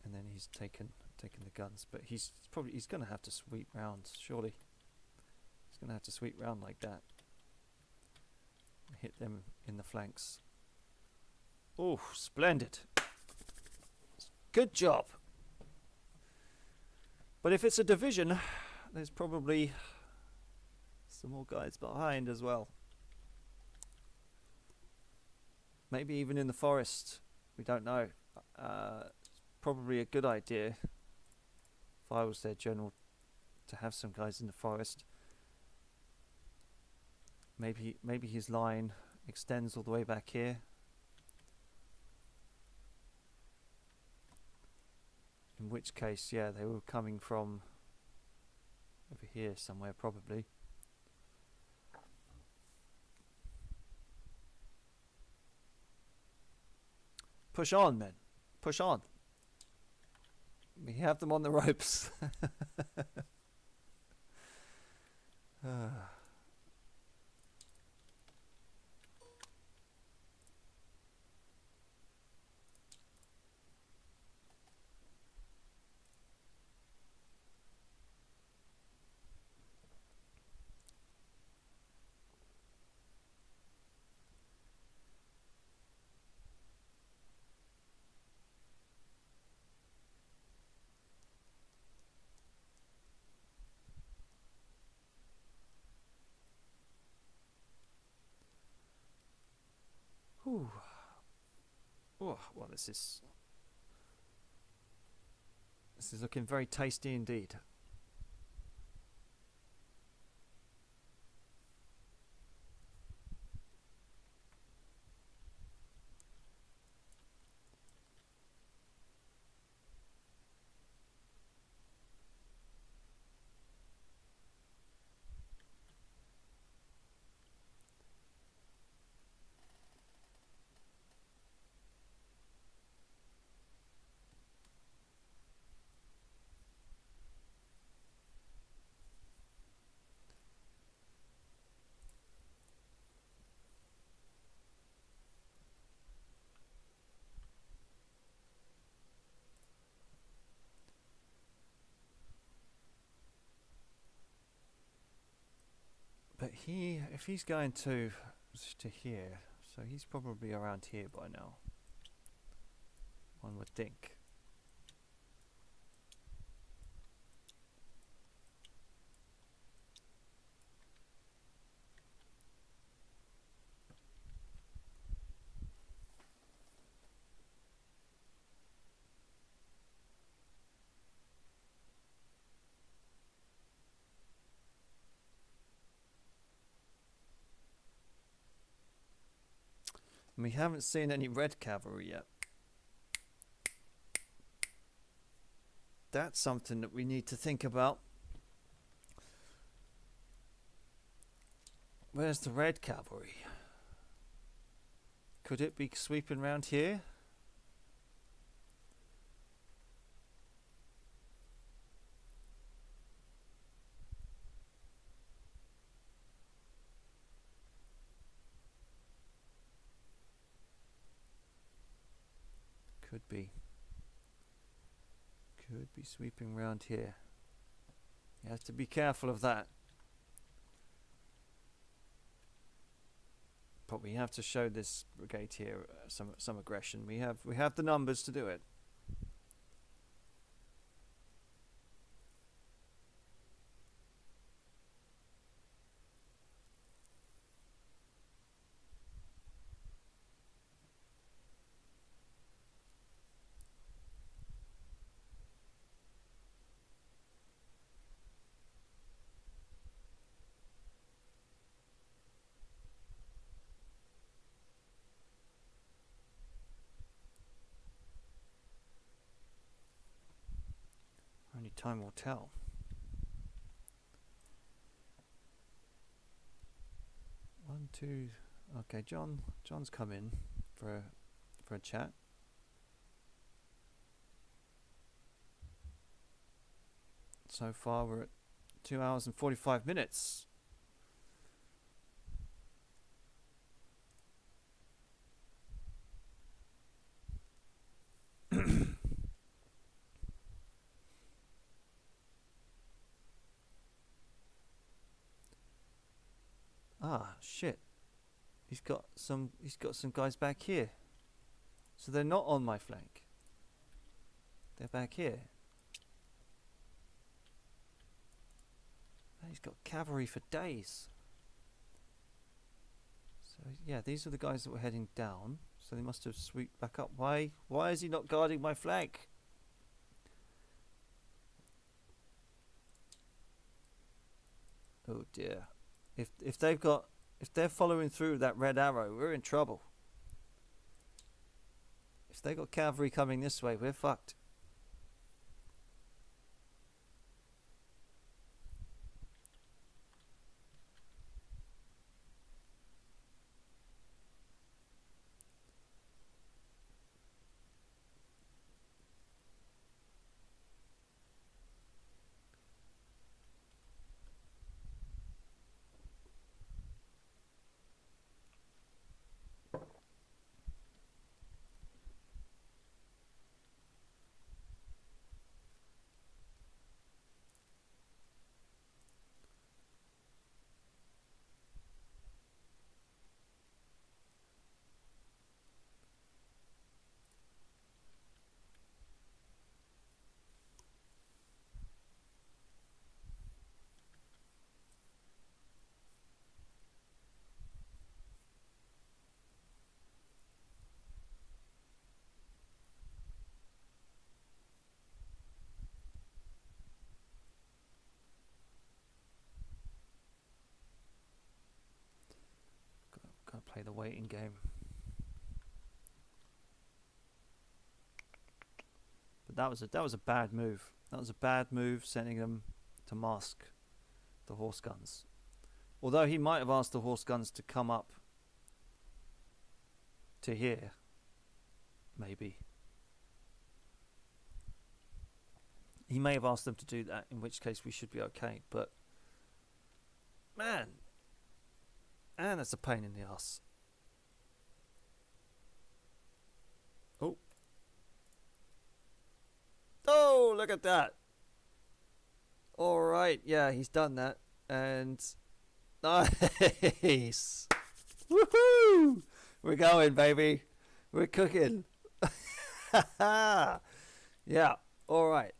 and then he's taken the guns, but he's going to have to sweep round. Surely he's going to have to sweep round like that, hit them in the flanks. Oh, splendid. Good job. But if it's a division, there's probably some more guys behind as well. Maybe even in the forest. We don't know. Probably a good idea, if I was their general, to have some guys in the forest. Maybe his line extends all the way back here. In which case, yeah, they were coming from over here somewhere, probably. Push on, men. Push on. We have them on the ropes. Oh, well, this is This is looking very tasty indeed. But if he's going to here, so he's probably around here by now. One would think. We haven't seen any red cavalry yet. That's something that we need to think about. Where's the red cavalry? Could it be sweeping round here? Could be. Could be sweeping round here. You have to be careful of that. But we have to show this brigade here some aggression. We have the numbers to do it. Only time will tell. One, two. Okay, John's come in for a chat. So far, we're at 2 hours and 45 minutes. Ah, shit. He's got some guys back here. So they're not on my flank. They're back here. He's got cavalry for days. So yeah, these are the guys that were heading down. So they must have swooped back up. Why is he not guarding my flank? Oh dear. If they're following through that red arrow, we're in trouble. If they got cavalry coming this way, we're fucked. Play the waiting game. But that was a bad move. That was a bad move, sending them to mask the horse guns. Although he might have asked the horse guns to come up to here. Maybe. He may have asked them to do that, in which case we should be okay. But, man, that's a pain in the ass. Oh. Oh, look at that. Alright, yeah, he's done that. And, nice. Woohoo! We're going, baby. We're cooking. Yeah, alright.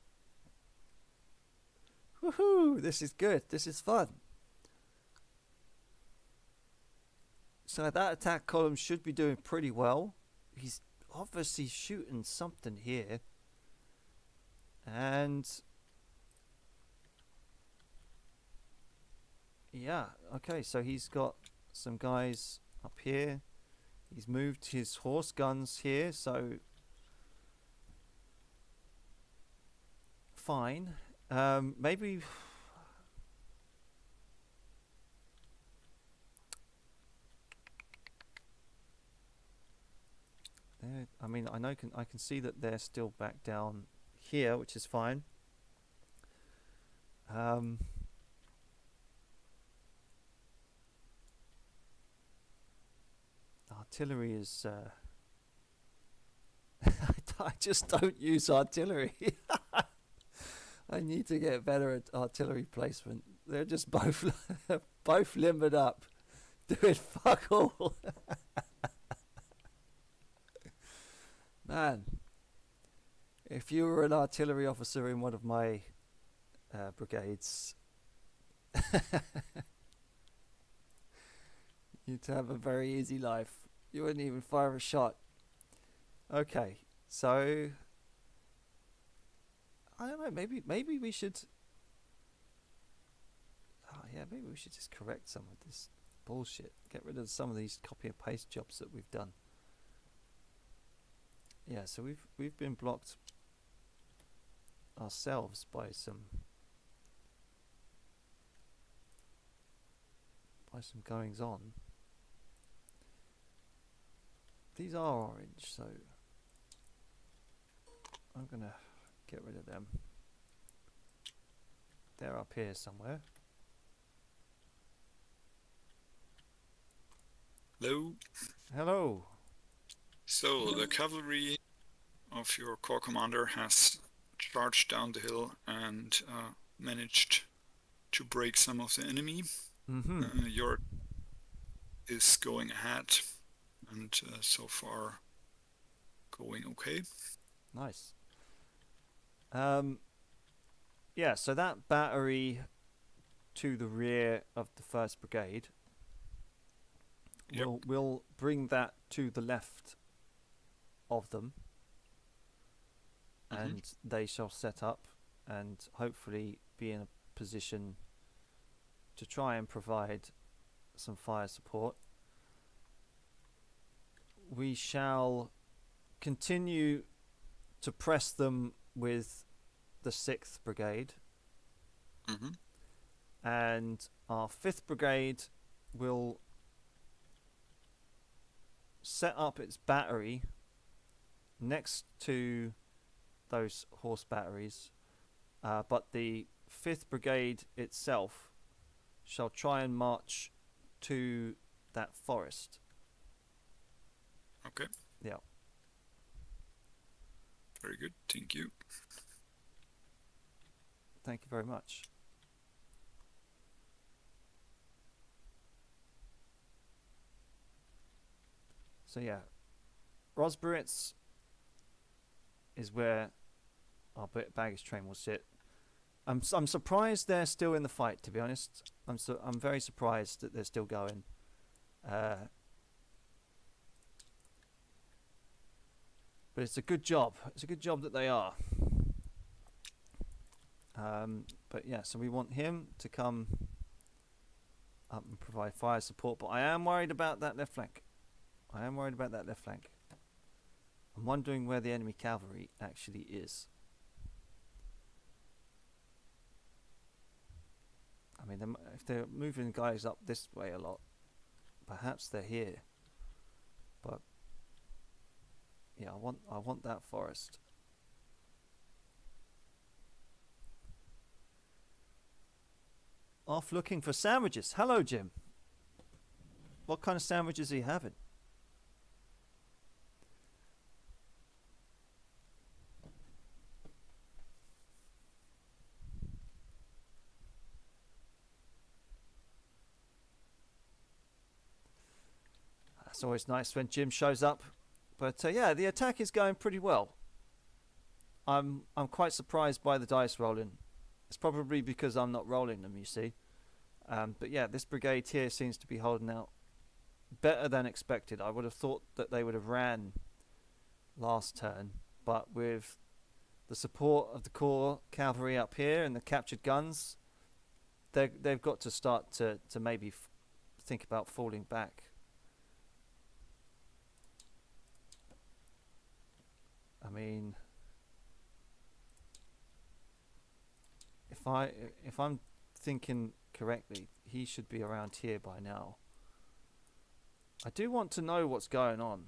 Woohoo! This is good. This is fun. So that attack column should be doing pretty well. He's obviously shooting something here. And yeah, okay, so he's got some guys up here. He's moved his horse guns here, so fine. Maybe I mean, I can see that they're still back down here, which is fine. Artillery is I just don't use artillery. I need to get better at artillery placement. They're just both limbered up, doing fuck all. Man, if you were an artillery officer in one of my brigades, you'd have a very easy life. You wouldn't even fire a shot. Okay, so I don't know. Maybe we should. Oh yeah, maybe we should just correct some of this bullshit. Get rid of some of these copy and paste jobs that we've done. Yeah, so we've been blocked ourselves by some goings on. These are orange, so I'm gonna get rid of them. They're up here somewhere. Hello. Hello. So the cavalry of your corps commander has charged down the hill and managed to break some of the enemy. Mm-hmm. Your is going ahead, and so far going okay. Nice. Yeah, so that battery to the rear of the 1st Brigade, Yep. we'll bring that to the left of them, and they shall set up and hopefully be in a position to try and provide some fire support. We shall continue to press them with the 6th Brigade, and our 5th Brigade will set up its battery next to those horse batteries, but the 5th Brigade itself shall try and march to that forest. Okay. Yeah. Very good. Thank you. Thank you very much. So yeah, Rosbritz is where our baggage train will sit. I'm surprised they're still in the fight, to be honest. I'm very surprised that they're still going. But it's a good job. It's a good job that they are. But yeah, so we want him to come up and provide fire support. But I am worried about that left flank. I'm wondering where the enemy cavalry actually is. I mean, if they're moving guys up this way a lot, perhaps they're here. But yeah, I want that forest. Off looking for sandwiches. Hello, Jim. What kind of sandwiches are you having? It's always nice when Jim shows up, but yeah, the attack is going pretty well. I'm quite surprised by the dice rolling. It's probably because I'm not rolling them, you see. But yeah, this brigade here seems to be holding out better than expected. I would have thought that they would have ran last turn, but with the support of the core cavalry up here and the captured guns, they've got to start to maybe think about falling back. I mean, if I'm thinking correctly, he should be around here by now. I do want to know what's going on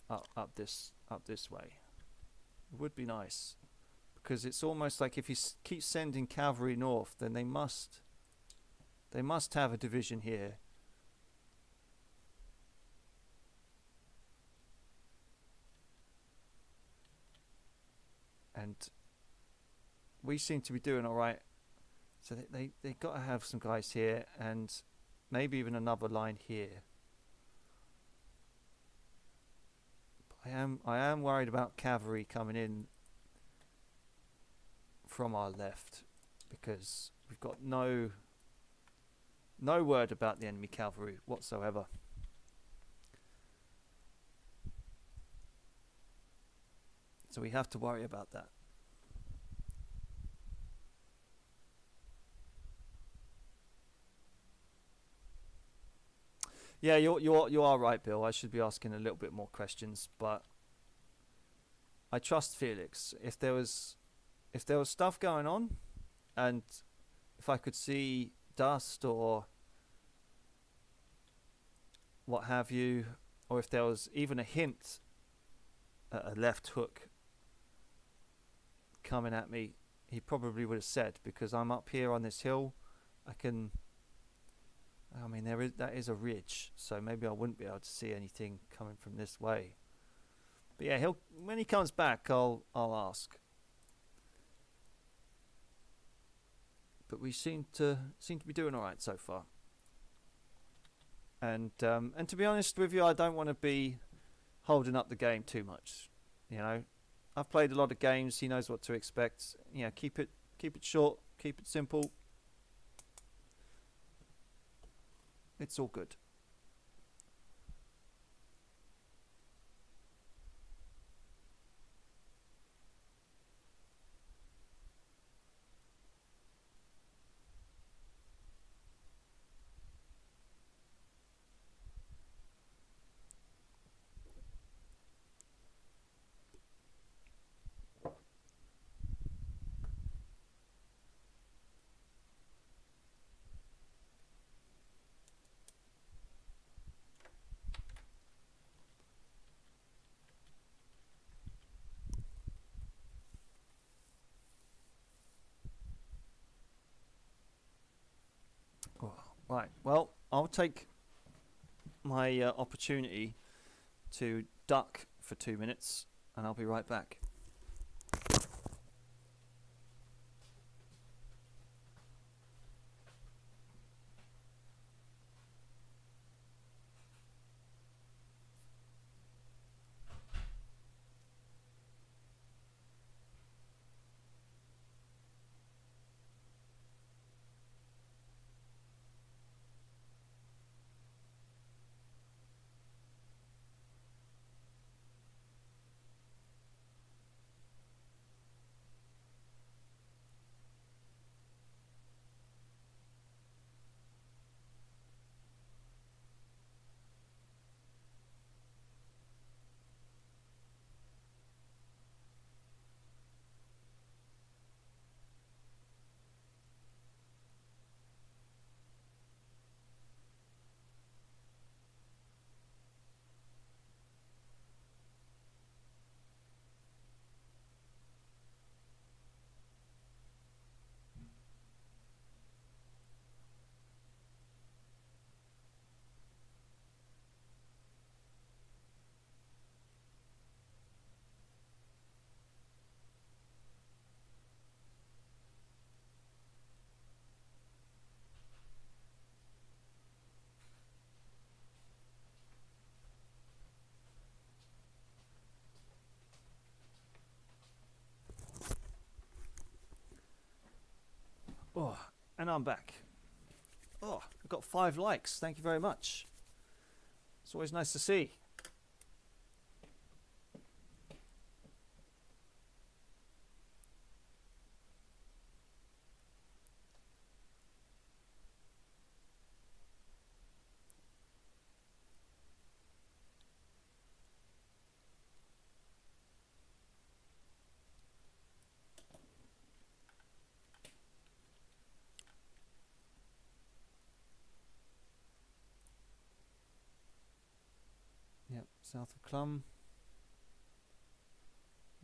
up this way. It would be nice, because it's almost like if he keeps sending cavalry north, then they must have a division here. And we seem to be doing all right. So they got to have some guys here, and maybe even another line here. But I am worried about cavalry coming in from our left, because we've got no word about the enemy cavalry whatsoever. So we have to worry about that. Yeah, you are right, Bill. I should be asking a little bit more questions, but I trust Felix. If there was stuff going on, and if I could see dust or what have you, or if there was even a hint at a left hook coming at me, he probably would have said, because I'm up here on this hill. I mean, that is a ridge, so maybe I wouldn't be able to see anything coming from this way. But yeah, when he comes back, I'll ask. But we seem to be doing all right so far. And to be honest with you, I don't want to be holding up the game too much. You know, I've played a lot of games. He knows what to expect. You know, keep it short, keep it simple. It's all good. Right, well, I'll take my opportunity to duck for 2 minutes, and I'll be right back. Oh, and I'm back. Oh, I've got 5 likes. Thank you very much. It's always nice to see. Yep, south of Clum.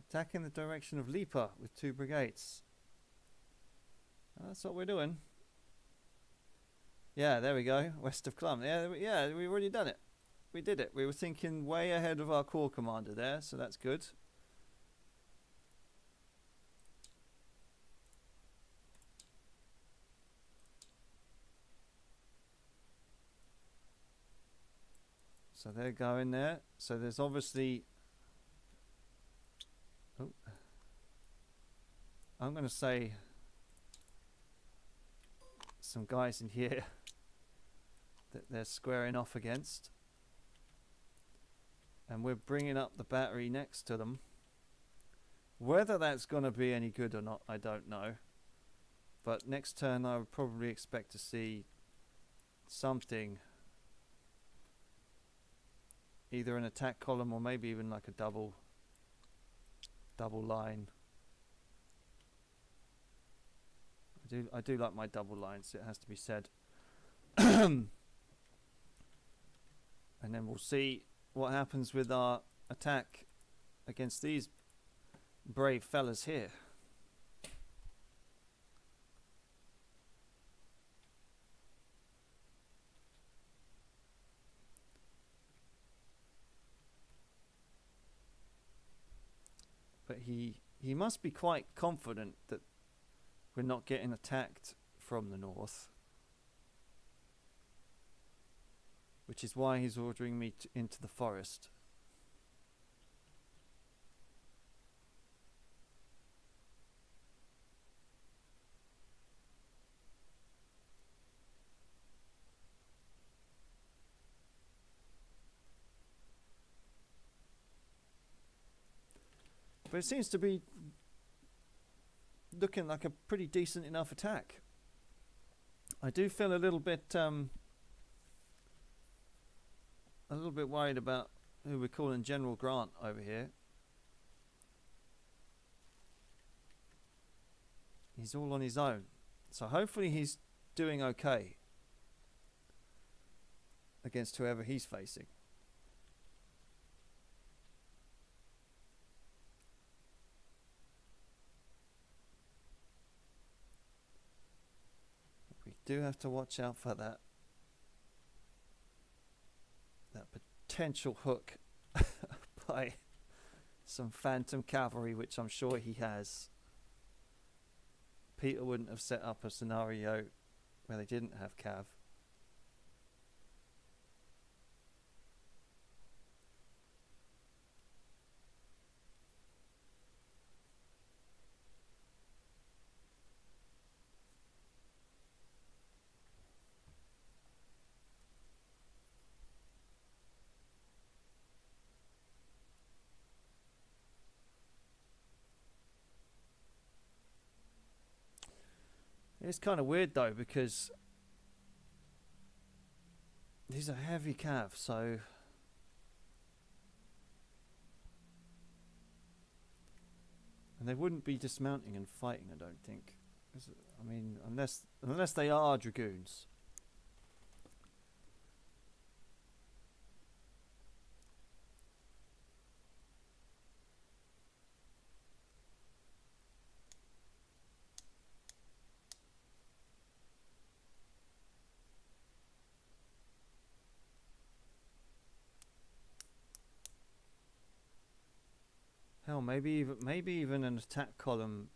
Attack in the direction of Lipa with 2 brigades. That's what we're doing. Yeah, there we go. West of Clum. Yeah, we've already done it. We did it. We were thinking way ahead of our corps commander there, so that's good. So they're going there. So there's obviously... Oh. I'm going to say some guys in here that they're squaring off against. And we're bringing up the battery next to them. Whether that's going to be any good or not, I don't know. But next turn I would probably expect to see something. Either an attack column or maybe even like a double line. I do like my double lines, it has to be said. And then we'll see what happens with our attack against these brave fellas here. But he must be quite confident that we're not getting attacked from the north, which is why he's ordering me into the forest. But it seems to be looking like a pretty decent enough attack. I do feel a little bit worried about who we're calling General Grant over here. He's all on his own, so hopefully he's doing okay against whoever he's facing. Do have to watch out for that potential hook by some phantom cavalry, which I'm sure he has. Peter wouldn't have set up a scenario where they didn't have cav. It's kind of weird though, because these are heavy cav, so and they wouldn't be dismounting and fighting, I don't think. I mean, unless they are dragoons. Hell, maybe even an attack column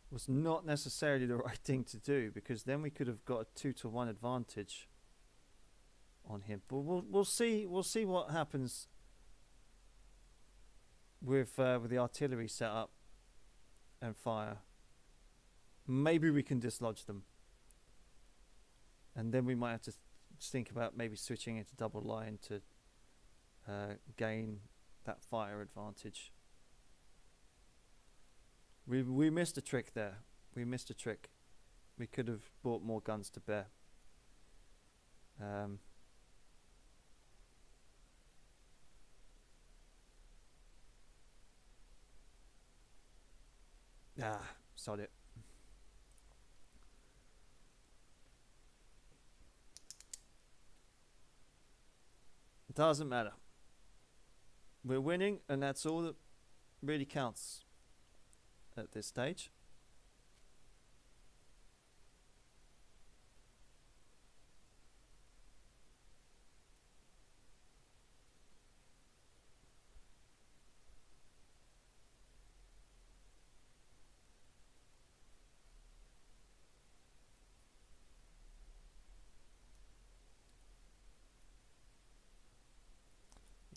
was not necessarily the right thing to do, because then we could have got a 2-to-1 advantage on him. But we'll see what happens with the artillery setup and fire. maybe we can dislodge them. And then we might have to think about maybe switching into double line to gain that fire advantage. We missed a trick there. We missed a trick. We could have brought more guns to bear. Sod it. Doesn't matter. We're winning, and that's all that really counts at this stage.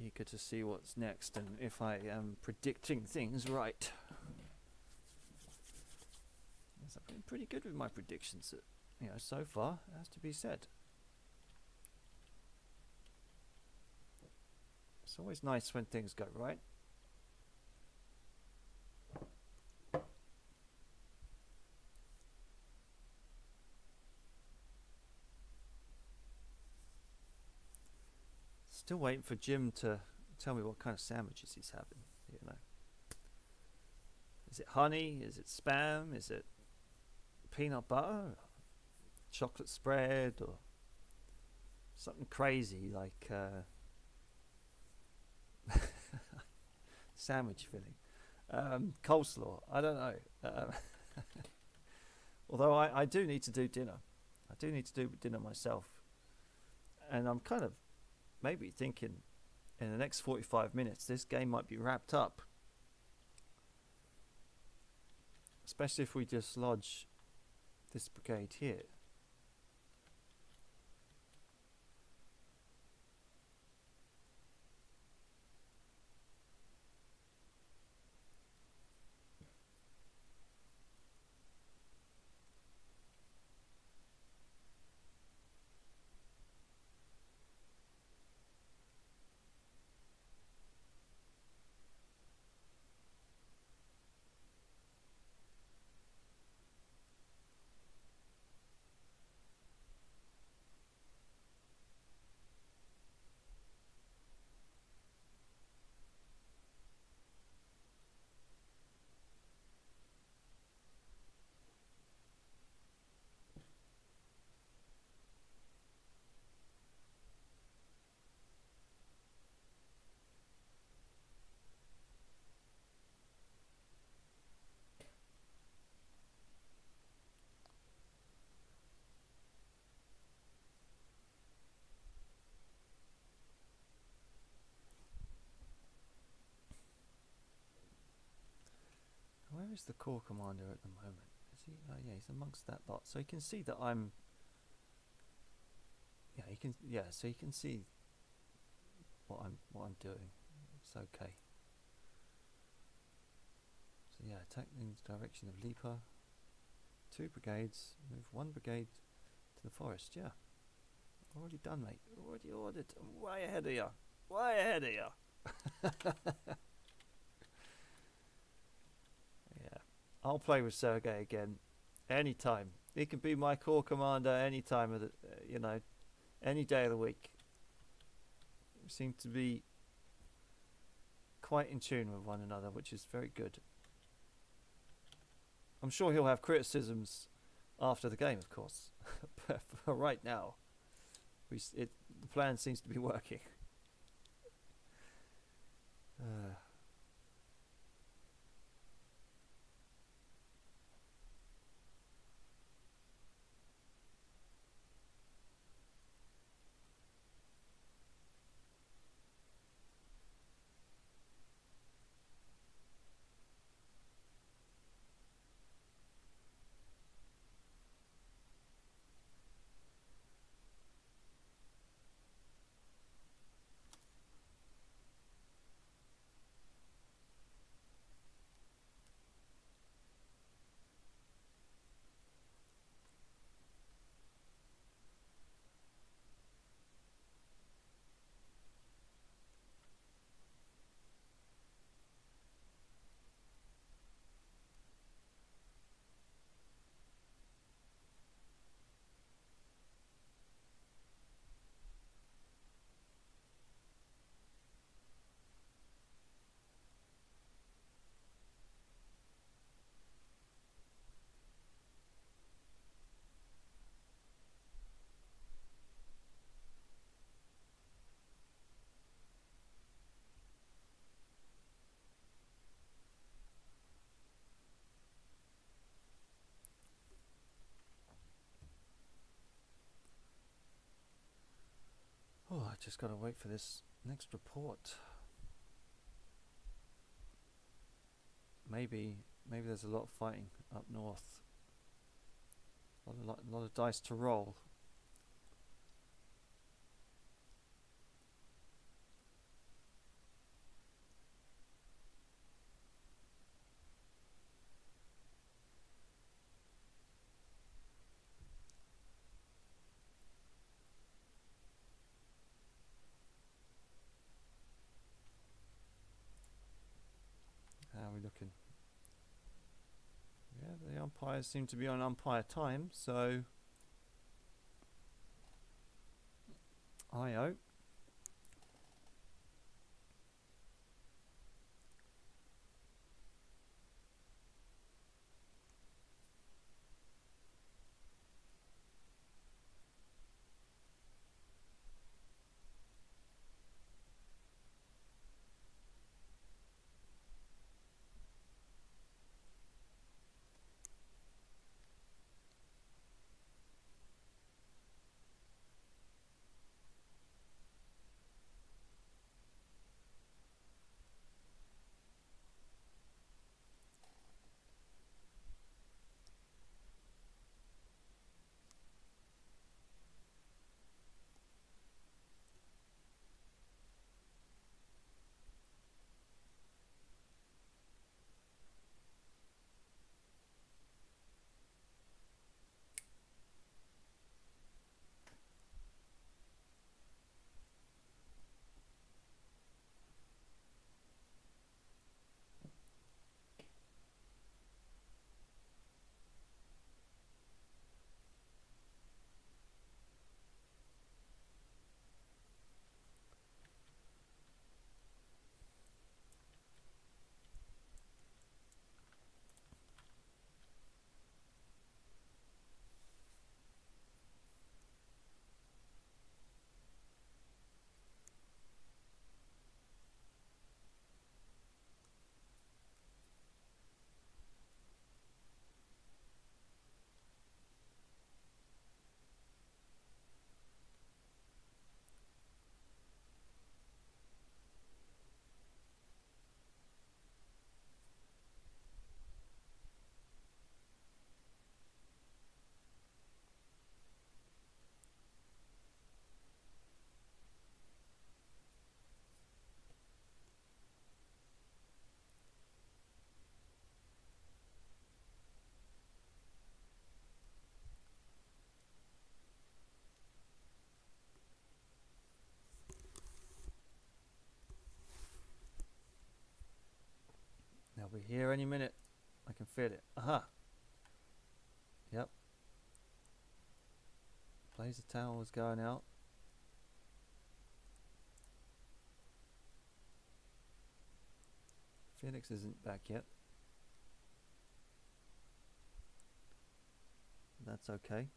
Eager to see what's next and if I am predicting things right. I've been pretty good with my predictions, so far, it has to be said. It's always nice when things go right. Still waiting for Jim to tell me what kind of sandwiches he's having, Is it honey? Is it spam? Is it peanut butter? Chocolate spread? Or something crazy like sandwich filling? Coleslaw? I don't know. Although I do need to do dinner. I do need to do dinner myself. And I'm kind of maybe thinking in the next 45 minutes this game might be wrapped up, especially if we dislodge this brigade here. Where is the corps commander at the moment? Is he? Oh yeah, he's amongst that lot. So he can see that I'm. Yeah, he can. Yeah, so he can see what I'm doing. It's okay. So yeah, attack in the direction of Lipa. 2 brigades. Move 1 brigade to the forest. Yeah, already done, mate. Already ordered. I'm way ahead of you. Way ahead of you. I'll play with Sergei again, anytime. He can be my corps commander any time of the, any day of the week. We seem to be quite in tune with one another, which is very good. I'm sure he'll have criticisms after the game, of course, but for right now, the plan seems to be working. just got to wait for this next report. Maybe there's a lot of fighting up north. A lot of dice to roll. How are we looking? Yeah, the umpires seem to be on umpire time, so IO. They'll be here any minute. I can feel it. Aha. Yep. Blazer Tower was going out. Felix isn't back yet. That's okay.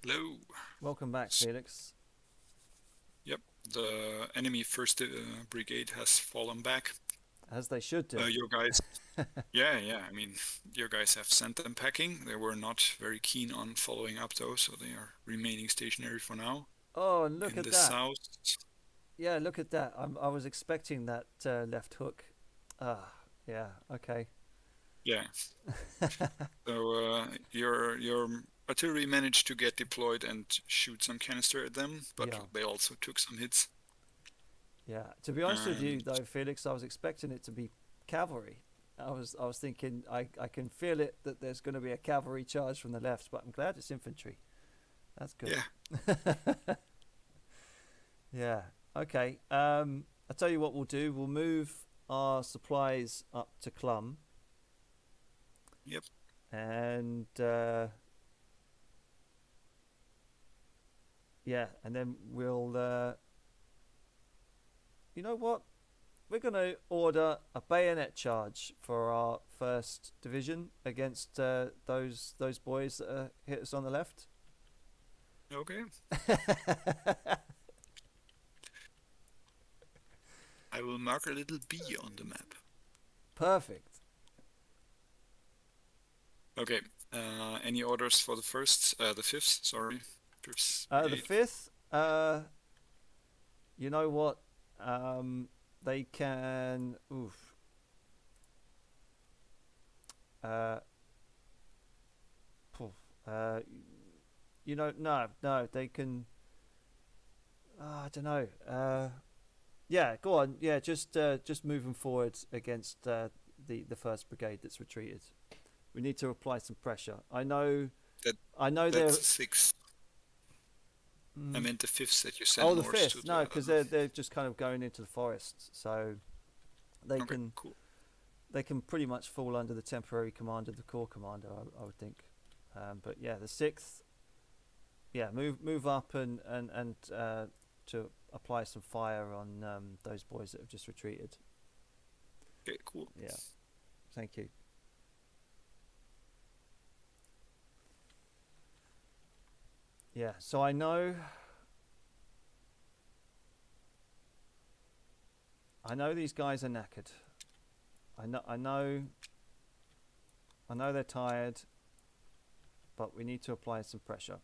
Hello. Welcome back, Felix. Yep, the enemy first brigade has fallen back. As they should do. Your guys, yeah. I mean, your guys have sent them packing. They were not very keen on following up though, so they are remaining stationary for now. Oh, and look in at the that. south. Yeah, look at that. I was expecting that left hook. Ah, yeah, okay. Yeah. So your artillery managed to get deployed and shoot some canister at them, but Yeah. they also took some hits. Yeah, to be honest with you though, Felix, I was expecting it to be cavalry. I was thinking I can feel it that there's going to be a cavalry charge from the left, but I'm glad it's infantry. That's good. Yeah. Yeah. Okay. I'll tell you what we'll do. We'll move our supplies up to Clum. Yep. And yeah, and then we'll. You know what? We're going to order a bayonet charge for our first division against those boys that hit us on the left. Okay. I will mark a little B on the map. Perfect. Okay. Any orders for the fifth? Sorry, fifth. The brigade? fifth. You know what? They can. Oof. Poof. You know, no, they can. I don't know. Yeah, go on. Yeah, just moving forward against the first brigade that's retreated. We need to apply some pressure. I know That's they're. the sixth. I meant the fifth that you sent. Oh, the Morse fifth. to No, the- because they're just kind of going into the forest, so they Okay, can cool. they can pretty much fall under the temporary command of the corps commander, I would think. But yeah, the sixth. Yeah, move up and to apply some fire on those boys that have just retreated. Okay, cool. Yeah, thank you. Yeah, so I know these guys are knackered. I know they're tired, but we need to apply some pressure.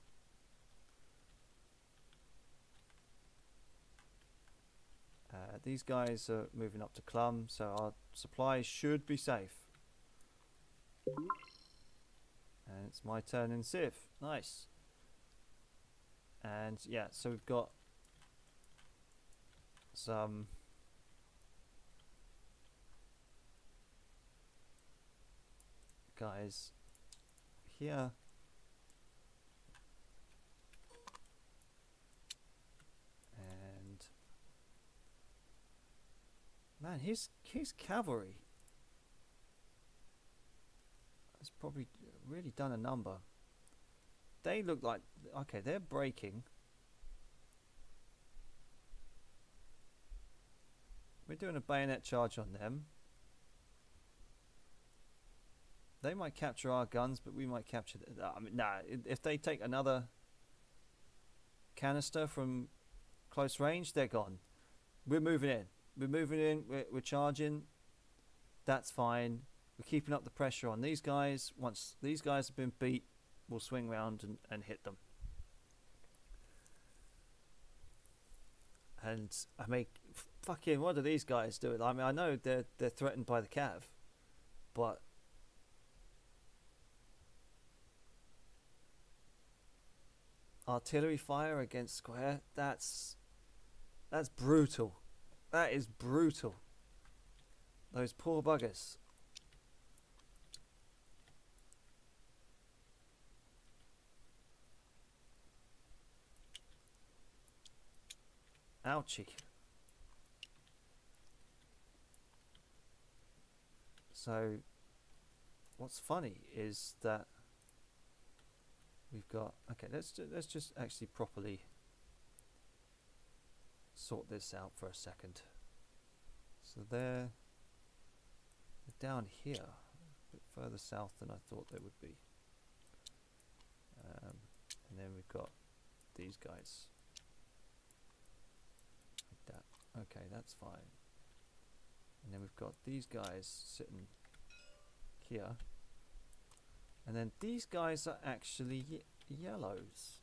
These guys are moving up to Clum, so our supplies should be safe. And it's my turn in Civ. Nice. And yeah, so we've got some guys here. And man, his cavalry has probably really done a number. They look like, okay, they're breaking. We're doing a bayonet charge on them. They might capture our guns, but we might capture I mean, nah, if they take another canister from close range, they're gone. We're moving in. We're charging. That's fine. We're keeping up the pressure on these guys. Once these guys have been beat, we'll swing round and hit them. And I mean, fucking, what are these guys doing? I mean, I know they're threatened by the Cav, but artillery fire against square, that's brutal. That is brutal. Those poor buggers. Ouchie. So what's funny is that we've got, okay, let's just actually properly sort this out for a second. So they're down here, a bit further south than I thought they would be. And then we've got these guys. Like that. Okay, that's fine. And then we've got these guys sitting here. And then these guys are actually yellows.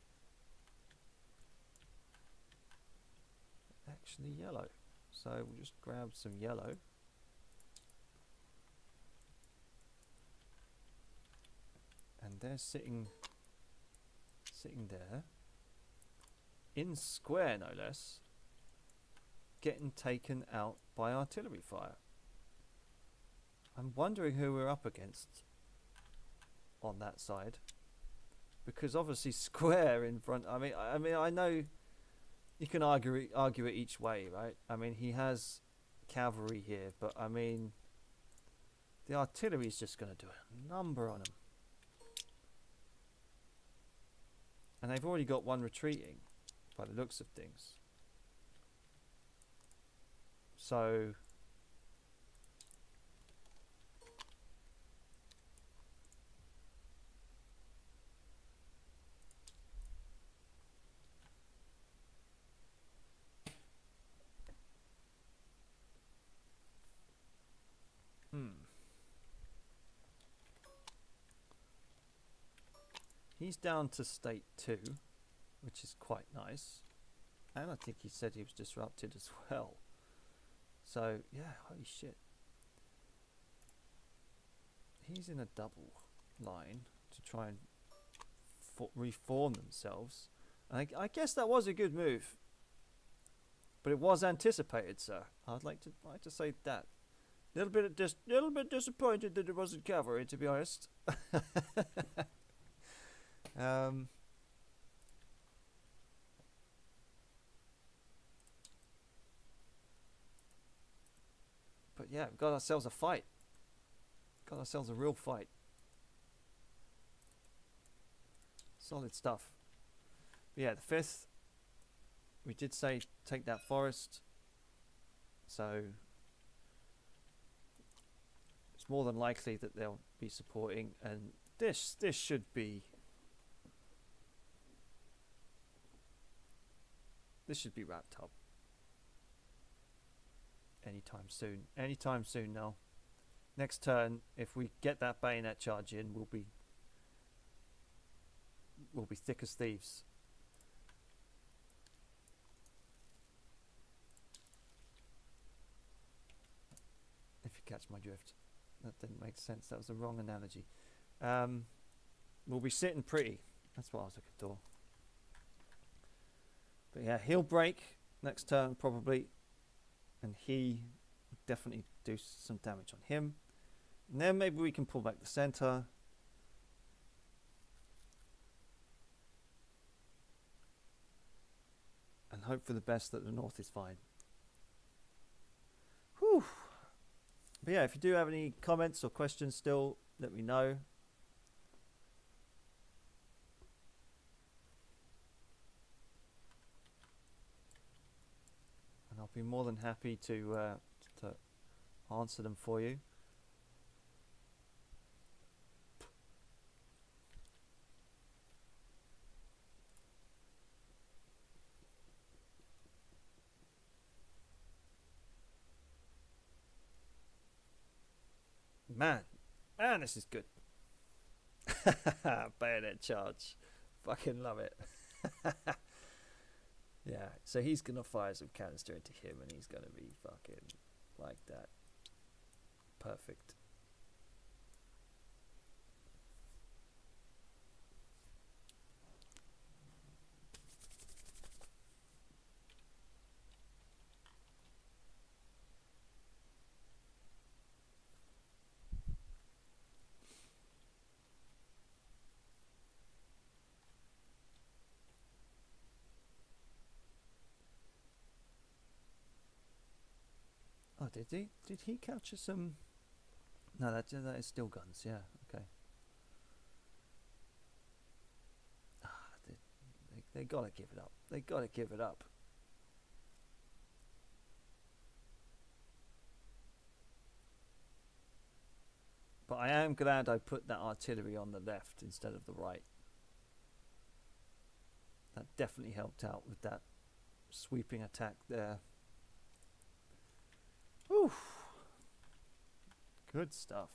Actually yellow. So we'll just grab some yellow. And they're sitting there. In square, no less. Getting taken out by artillery fire. I'm wondering who we're up against on that side, because obviously square in front. I mean, I know you can argue it each way, right? I mean, he has cavalry here, but I mean, the artillery is just going to do a number on him, and they've already got one retreating, by the looks of things. So. He's down to state 2, which is quite nice. And I think he said he was disrupted as well. So, yeah, holy shit. He's in a double line to try and reform themselves. And I guess that was a good move. But it was anticipated, sir. I'd like to say that. Little bit disappointed that it wasn't cavalry, to be honest. But yeah, we've got ourselves a fight. Got ourselves a real fight. Solid stuff. But yeah, the 5th, we did say take that forest. So it's more than likely that they'll be supporting, and this should be wrapped up anytime soon now. Next turn, if we get that bayonet charge in, we'll be thick as thieves. If you catch my drift. That didn't make sense. That was the wrong analogy. We'll be sitting pretty. That's what I was looking for. But yeah, he'll break next turn probably, and he will definitely do some damage on him. And then maybe we can pull back the center. And hope for the best that the north is fine. Whew. But yeah, if you do have any comments or questions still, let me know. And I'll be more than happy to answer them for you. Man, this is good. Bayonet charge. Fucking love it. Yeah, so he's going to fire some canister into him, and he's going to be fucking like that. Perfect. Oh, did he capture some? No, that is still guns. Yeah, okay. They gotta give it up. They gotta give it up. But I am glad I put that artillery on the left instead of the right. That definitely helped out with that sweeping attack there. Whew. Good stuff.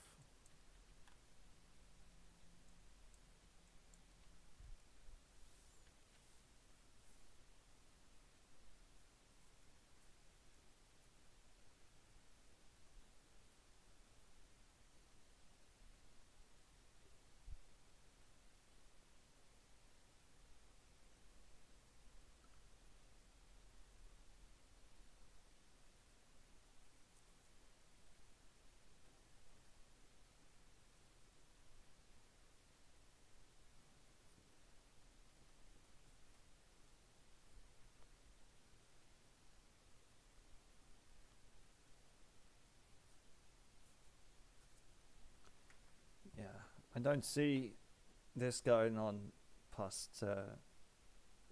I don't see this going on past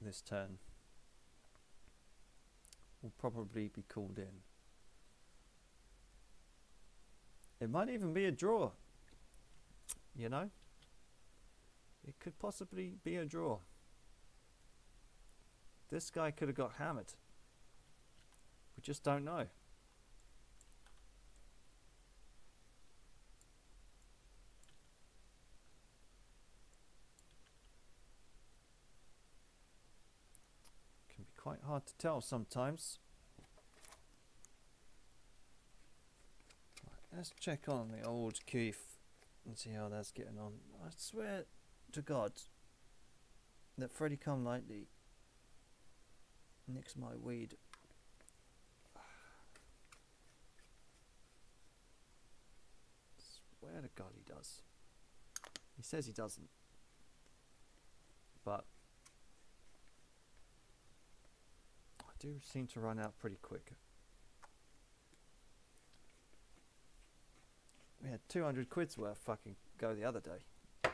this turn. Will probably be called in. It might even be a draw. You know? It could possibly be a draw. This guy could have got hammered. We just don't know. Can be quite hard to tell sometimes. Right, let's check on the old Keith and see how that's getting on. I swear to God that Freddie Come Lightly nicks my weed. Swear to God he does. He says he doesn't, but I do seem to run out pretty quick. We had 200 quid's worth fucking go the other day. I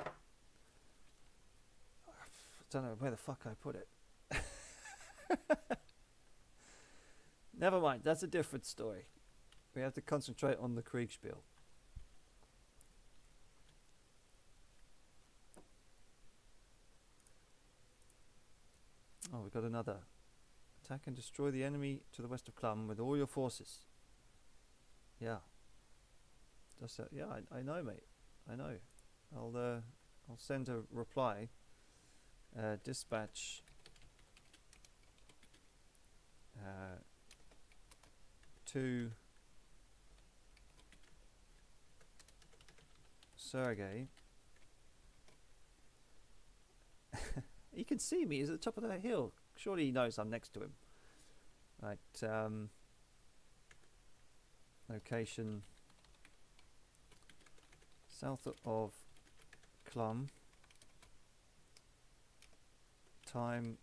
don't know where the fuck I put it. Never mind, that's a different story. We have to concentrate on the Kriegsspiel. Oh, we've got another. Attack and destroy the enemy to the west of Clum with all your forces. Yeah. Just yeah, I know, mate. I know. I'll send a reply. Dispatch to Sergey. He can see me. He's at the top of that hill. Surely he knows I'm next to him. Right. Location south of Clum. Time.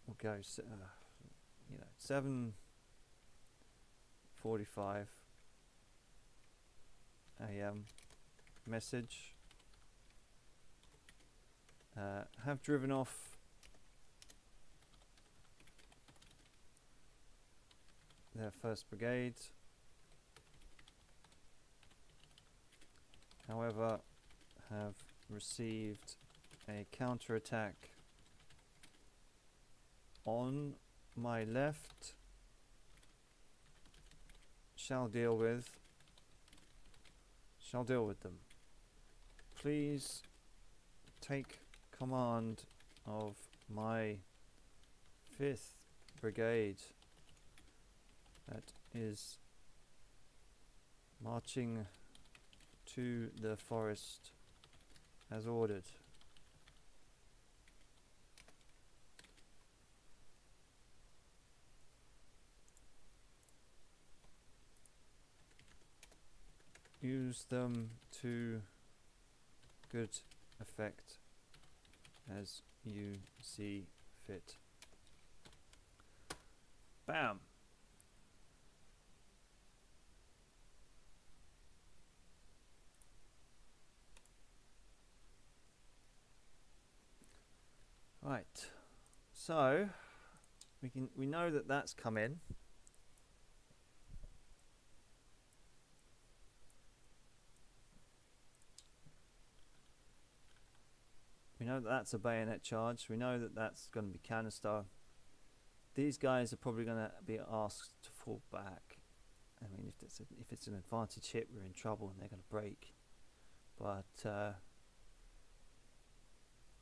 We'll go. 7:45 a.m. Message. Have driven off their first brigade. However, have received a counterattack on my left. Shall deal with them. Please take command of my 5th brigade that is marching to the forest as ordered. Use them to good effect as you see fit. Bam. Right. So we know that that's come in. We know that that's a bayonet charge. We know that that's going to be canister. These guys are probably going to be asked to fall back. I mean, if it's an advantage hit, we're in trouble and they're going to break. But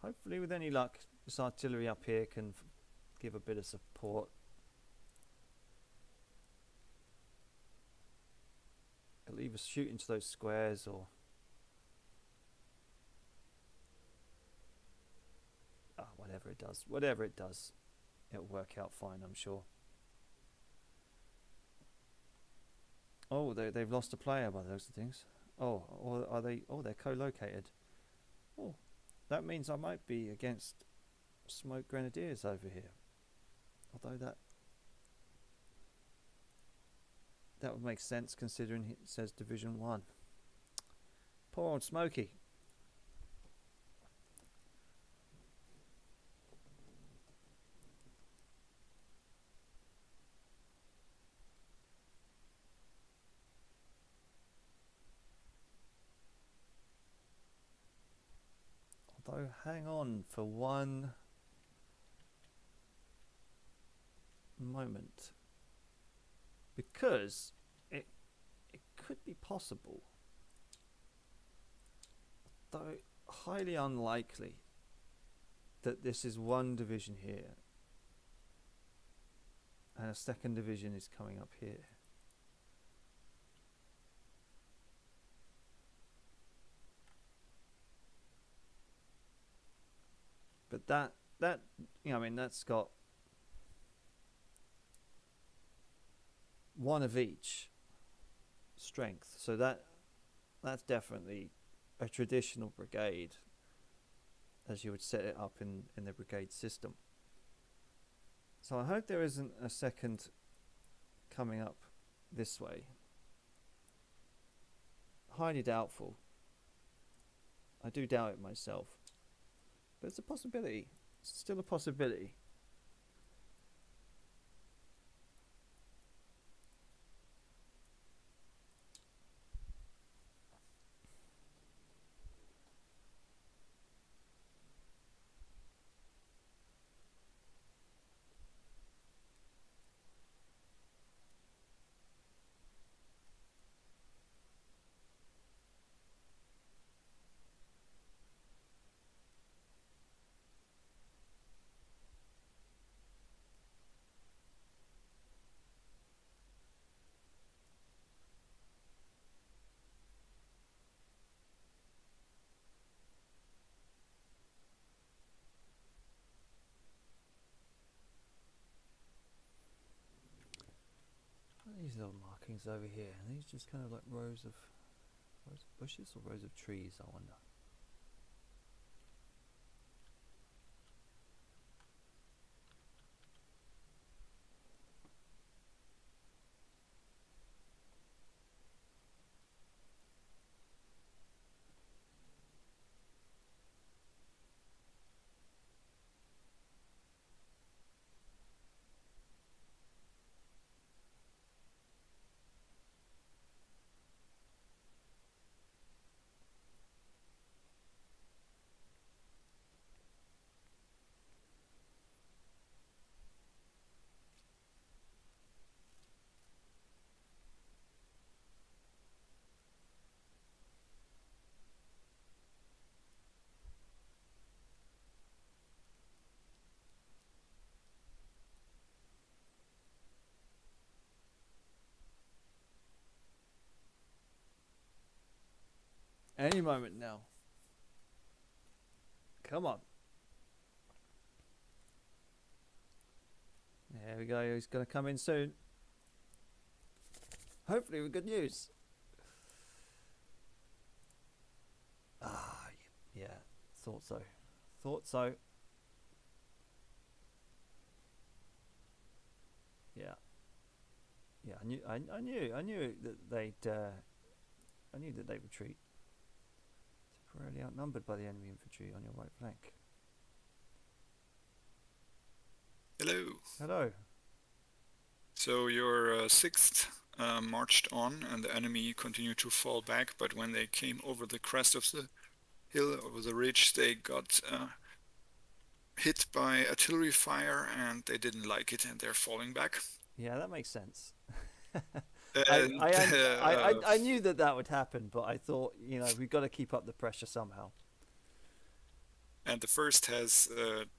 hopefully, with any luck, this artillery up here can give a bit of support. It'll either shoot into those squares or whatever it does, it'll work out fine, I'm sure. Oh, they've lost a player by those things. Oh, or are they? Oh, they're co-located. Oh, that means I might be against smoke grenadiers over here. Although that would make sense considering it says Division 1. Poor old Smokey. Although, hang on for one moment, because it could be possible, though highly unlikely, that this is one division here and a second division is coming up here. But that you know, I mean, that's got one of each strength, so that's definitely a traditional brigade as you would set it up in the brigade system. So I hope there isn't a second coming up this way. Highly doubtful. I do doubt it myself, but it's a possibility. It's still a possibility. These little markings over here, and these just kind of like rows of bushes or rows of trees, I wonder. Any moment now. Come on. There we go. He's going to come in soon. Hopefully with good news. Ah, yeah. Thought so. Thought so. Yeah. Yeah. I knew that they'd. I knew that they'd retreat. Temporarily outnumbered by the enemy infantry on your right flank. Hello. Hello. So your 6th marched on, and the enemy continued to fall back. But when they came over the crest of the hill, over the ridge, they got hit by artillery fire, and they didn't like it, and they're falling back. Yeah, that makes sense. And, I knew that would happen, but I thought, you know, we've got to keep up the pressure somehow. And the 1st has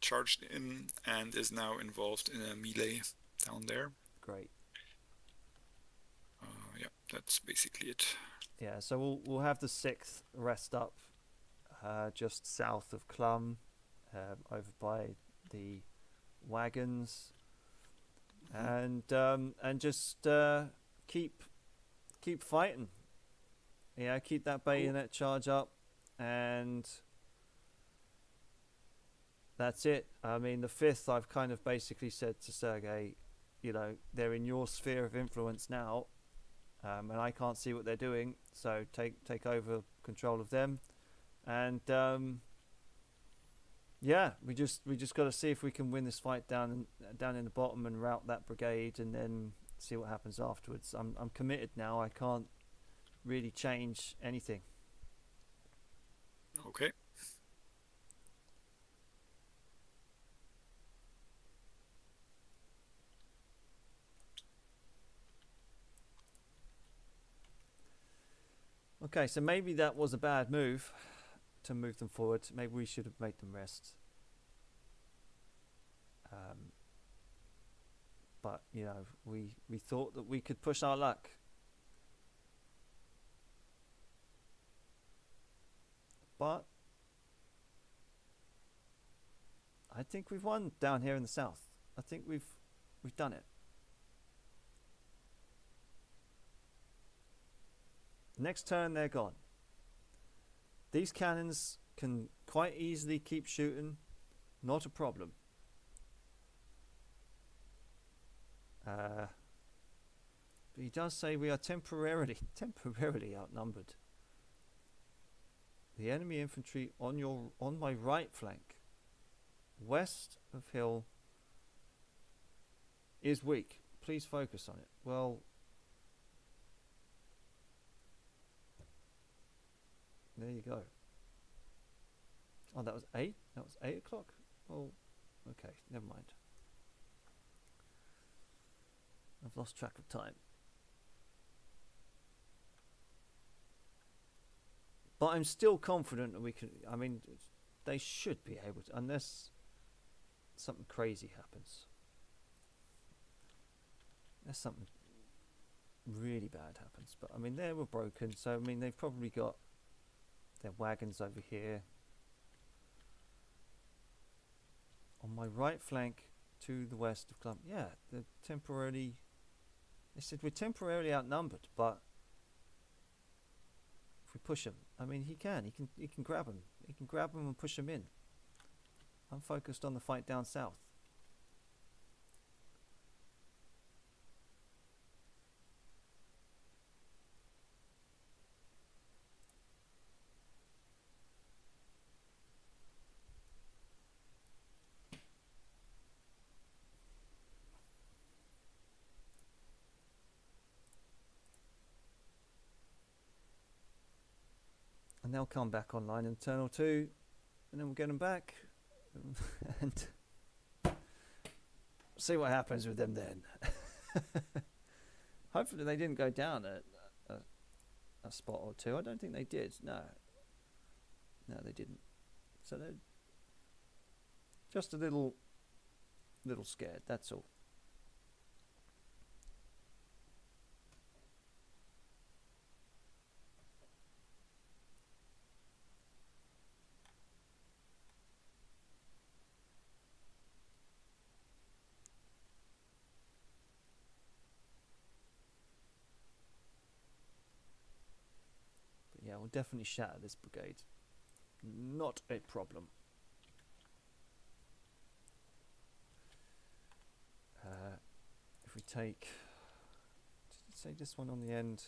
charged in and is now involved in a melee down there. Great. Yeah, that's basically it. Yeah, so we'll have the 6th rest up just south of Clum, over by the wagons, and just keep fighting. Yeah, keep that bayonet charge up, and that's it. I mean, the 5th, I've kind of basically said to Sergei, you know, they're in your sphere of influence now, and I can't see what they're doing, so take over control of them, and yeah, we just got to see if we can win this fight down in the bottom and rout that brigade, and then see what happens afterwards. I'm committed now. I can't really change anything. Okay. Okay, so maybe that was a bad move to move them forward. Maybe we should have made them rest. But, you know, we thought that we could push our luck. But I think we've won down here in the south. I think we've done it. Next turn, they're gone. These cannons can quite easily keep shooting. Not a problem. But he does say we are temporarily outnumbered. The enemy infantry on my right flank, west of hill, is weak. Please focus on it. Well, there you go. Oh, that was 8? That was 8 o'clock? Oh, okay, never mind. I've lost track of time. But I'm still confident that we can. I mean, they should be able to, unless something crazy happens. Unless something really bad happens. But I mean, they were broken, so I mean, they've probably got their wagons over here. On my right flank to the west of Clump. Yeah, they're temporarily. They said we're temporarily outnumbered, but if we push him, I mean, he can grab him. He can grab him and push him in. I'm focused on the fight down south. And they'll come back online in a turn or two, and then we'll get them back and see what happens with them then. Hopefully they didn't go down a spot or two. I don't think they did. No, they didn't. So they're just a little scared. That's all. Yeah, we'll definitely shatter this brigade. Not a problem. If we take, did it say this one on the end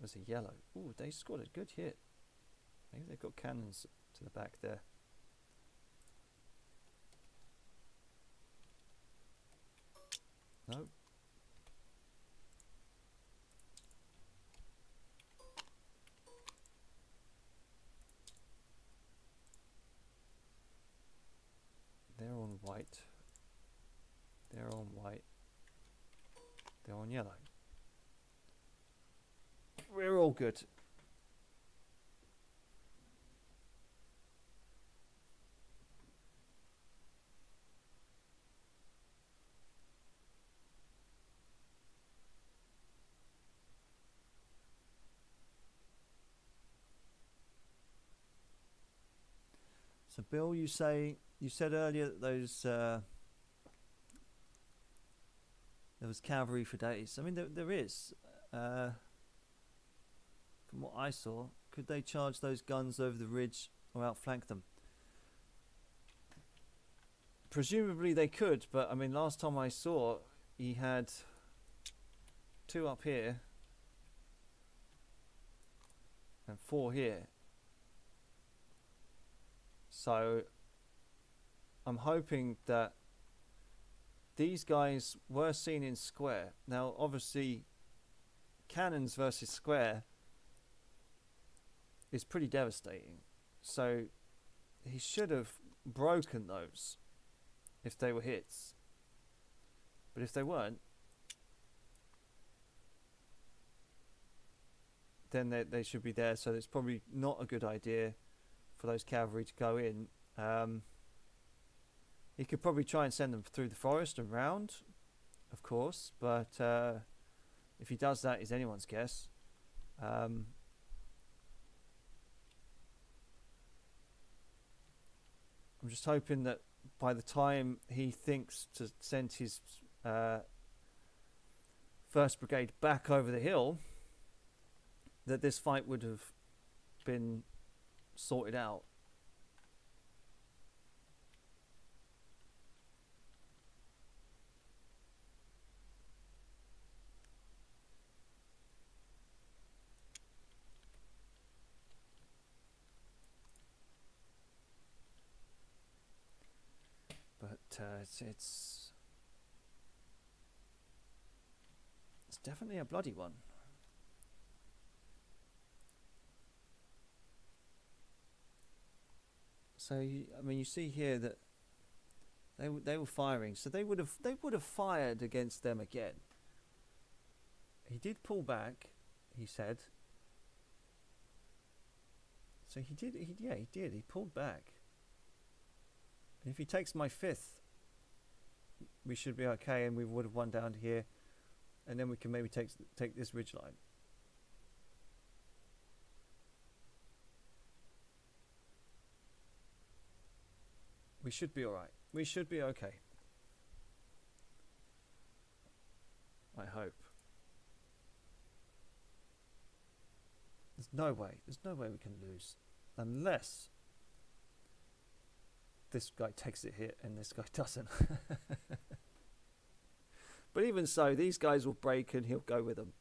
was a yellow? Ooh, they scored a good hit. Maybe they've got cannons to the back there. No. They're on white. They're on white. They're on yellow. We're all good. So Bill, you said earlier that there was cavalry for days. I mean, there is. From what I saw, could they charge those guns over the ridge or outflank them? Presumably they could, but I mean, last time I saw, he had 2 up here. and 4 here. So I'm hoping that these guys were seen in square. Now, obviously, cannons versus square is pretty devastating. So he should have broken those if they were hits. But if they weren't, then they should be there. So it's probably not a good idea for those cavalry to go in. He could probably try and send them through the forest and round, of course, but if he does that, is anyone's guess. I'm just hoping that by the time he thinks to send his first brigade back over the hill, that this fight would have been sorted out. But it's definitely a bloody one. So I mean, you see here that they were firing, so they would have fired against them again. He did pull back, he said. So he did. He pulled back. And if he takes my 5th, we should be okay, and we would have won down here, and then we can maybe take this ridgeline. We should be alright. We should be okay. I hope. There's no way we can lose. Unless this guy takes it here and this guy doesn't. But even so, these guys will break and he'll go with them.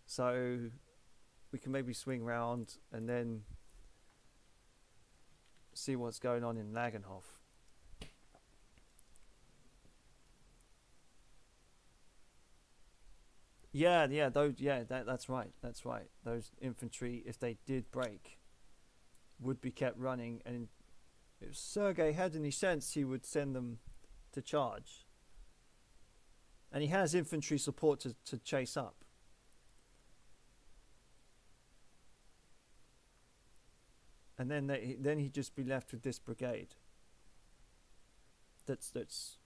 So we can maybe swing round and then see what's going on in Lagenhof. That's right. Those infantry, if they did break, would be kept running, and if Sergei had any sense, he would send them to charge. And he has infantry support to chase up. And then he'd just be left with this brigade. That's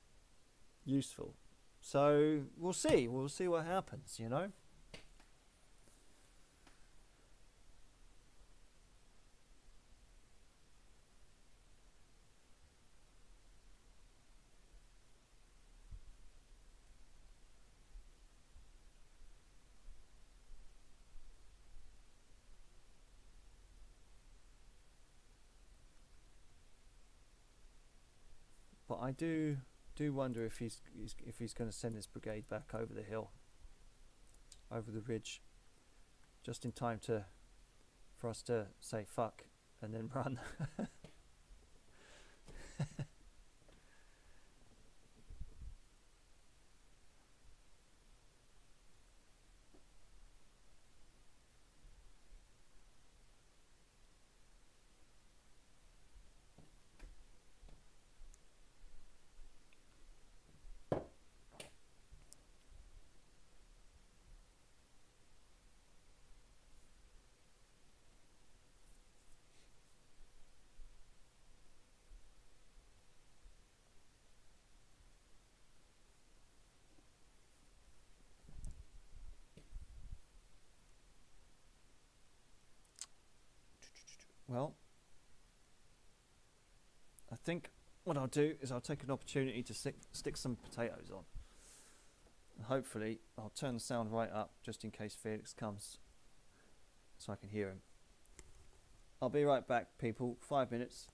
useful. So we'll see what happens, you know. But I do wonder if he's going to send his brigade back over the hill, over the ridge, just in time for us to say fuck and then run. Well, I think what I'll do is I'll take an opportunity to stick some potatoes on. And hopefully I'll turn the sound right up just in case Felix comes so I can hear him. I'll be right back, people. 5 minutes.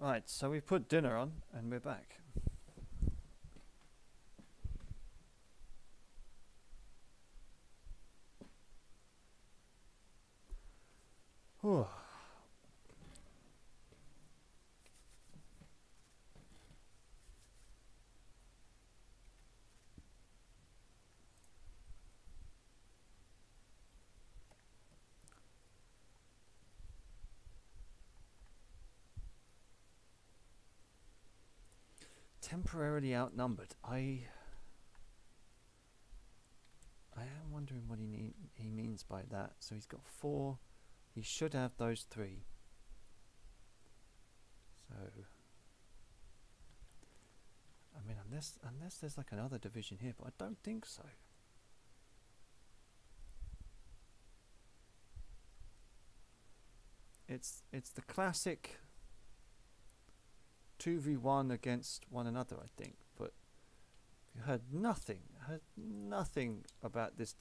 Right, so we've put dinner on and we're back. Whew. Temporarily outnumbered. I am wondering what he means by that. So he's got 4. He should have those 3. So I mean, unless there's like another division here, but I don't think so. It's the classic 2v1 against one another, I think. But I heard nothing about this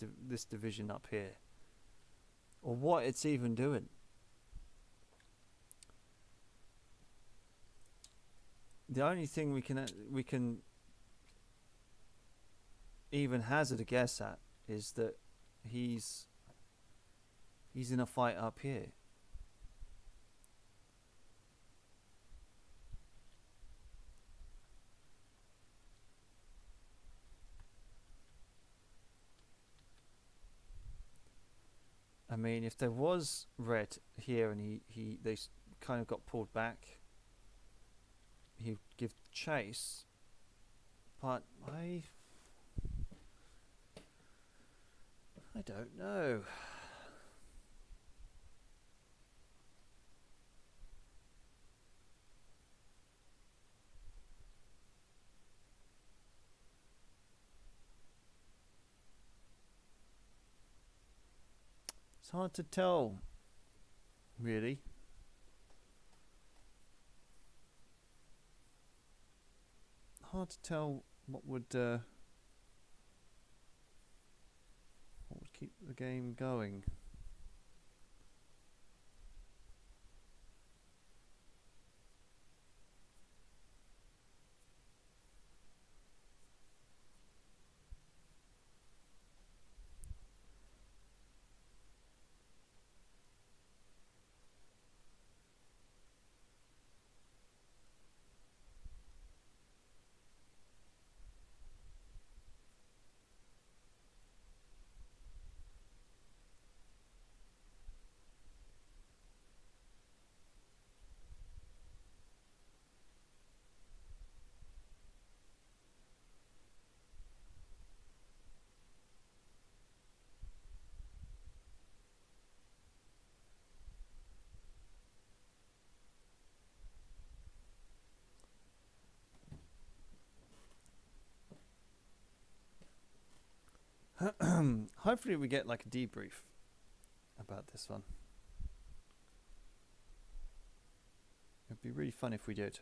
division up here, or what it's even doing. The only thing we can even hazard a guess at is that he's in a fight up here. I mean, if there was red here and they kind of got pulled back, he'd give chase. But I don't know. It's hard to tell, really. Hard to tell what would keep the game going. Hopefully we get like a debrief about this one. It'd be really fun if we did.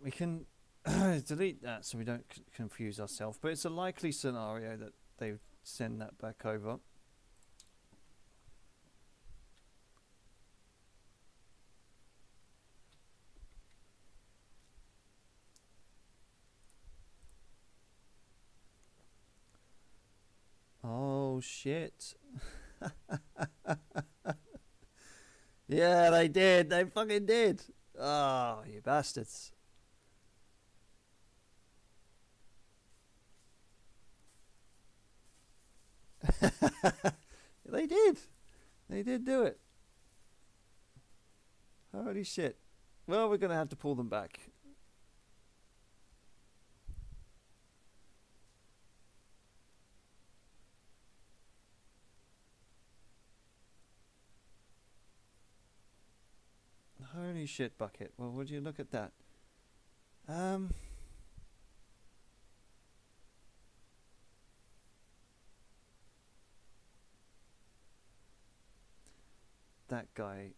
We can delete that so we don't confuse ourselves, but it's a likely scenario that they would send that back over. Oh shit. Yeah, they did. They fucking did. Oh, you bastards. They did. They did do it. Holy shit. Well, we're going to have to pull them back. Holy shit bucket. Well, would you look at that? that guy.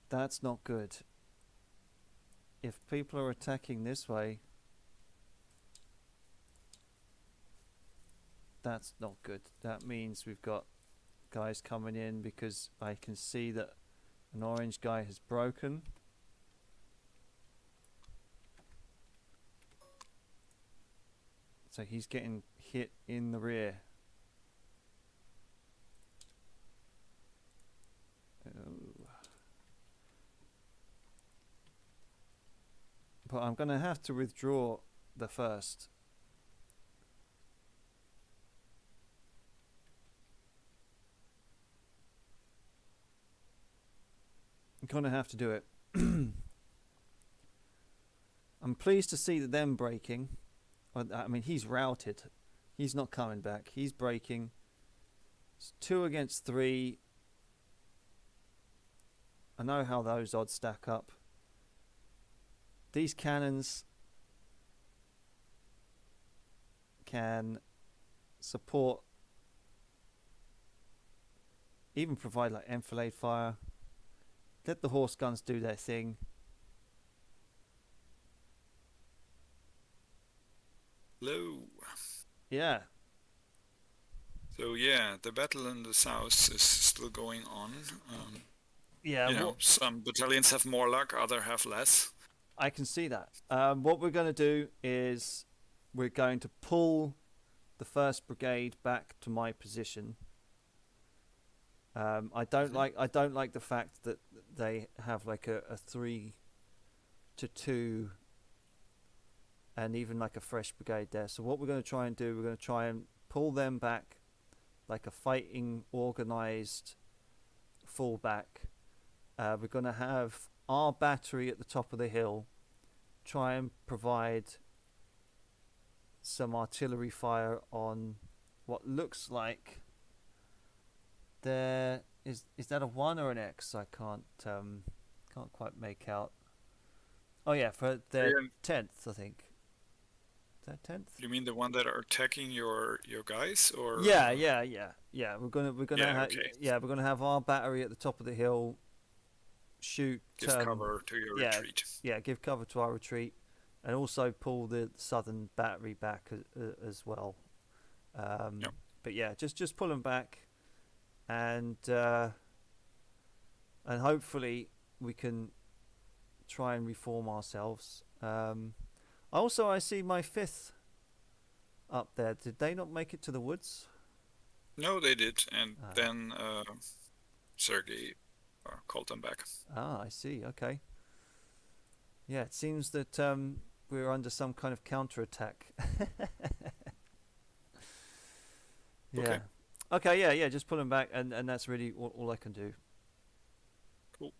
That's not good. If people are attacking this way, that's not good. That means we've got guys coming in because I can see that an orange guy has broken. So he's getting hit in the rear. Oh. But I'm going to have to withdraw the first. I'm going to have to do it. I'm pleased to see that them breaking. I mean, he's routed. He's not coming back. He's breaking. It's 2 against 3. I know how those odds stack up. These cannons can support, even provide like enfilade fire. Let the horse guns do their thing. Hello. Yeah. So yeah, the battle in the south is still going on. Yeah. You know, some battalions have more luck, others have less. I can see that. What we're going to do is we're going to pull the 1st Brigade back to my position. I don't like the fact that they have like a 3-2 and even like a fresh brigade there. So what we're going to try and do, we're going to try and pull them back like a fighting organized fallback. We're going to have our battery at the top of the hill try and provide some artillery fire on what looks like there is that a 1 or an X? I can't quite make out. Oh yeah, for the 10th, I think. Is that 10th? You mean the one that are attacking your guys, or? Yeah. We're gonna okay. we're gonna have our battery at the top of the hill. Shoot. Give cover to your retreat. Yeah, give cover to our retreat, and also pull the southern battery back as well. But yeah, just pull them back, and hopefully we can try and reform ourselves. Also, I see my 5th up there. Did they not make it to the woods? No, they did, and then Sergei called them back. I see. Okay. Yeah, it seems that we're under some kind of counterattack. Yeah. Okay. Yeah. Just pull them back, and that's really all I can do. Cool.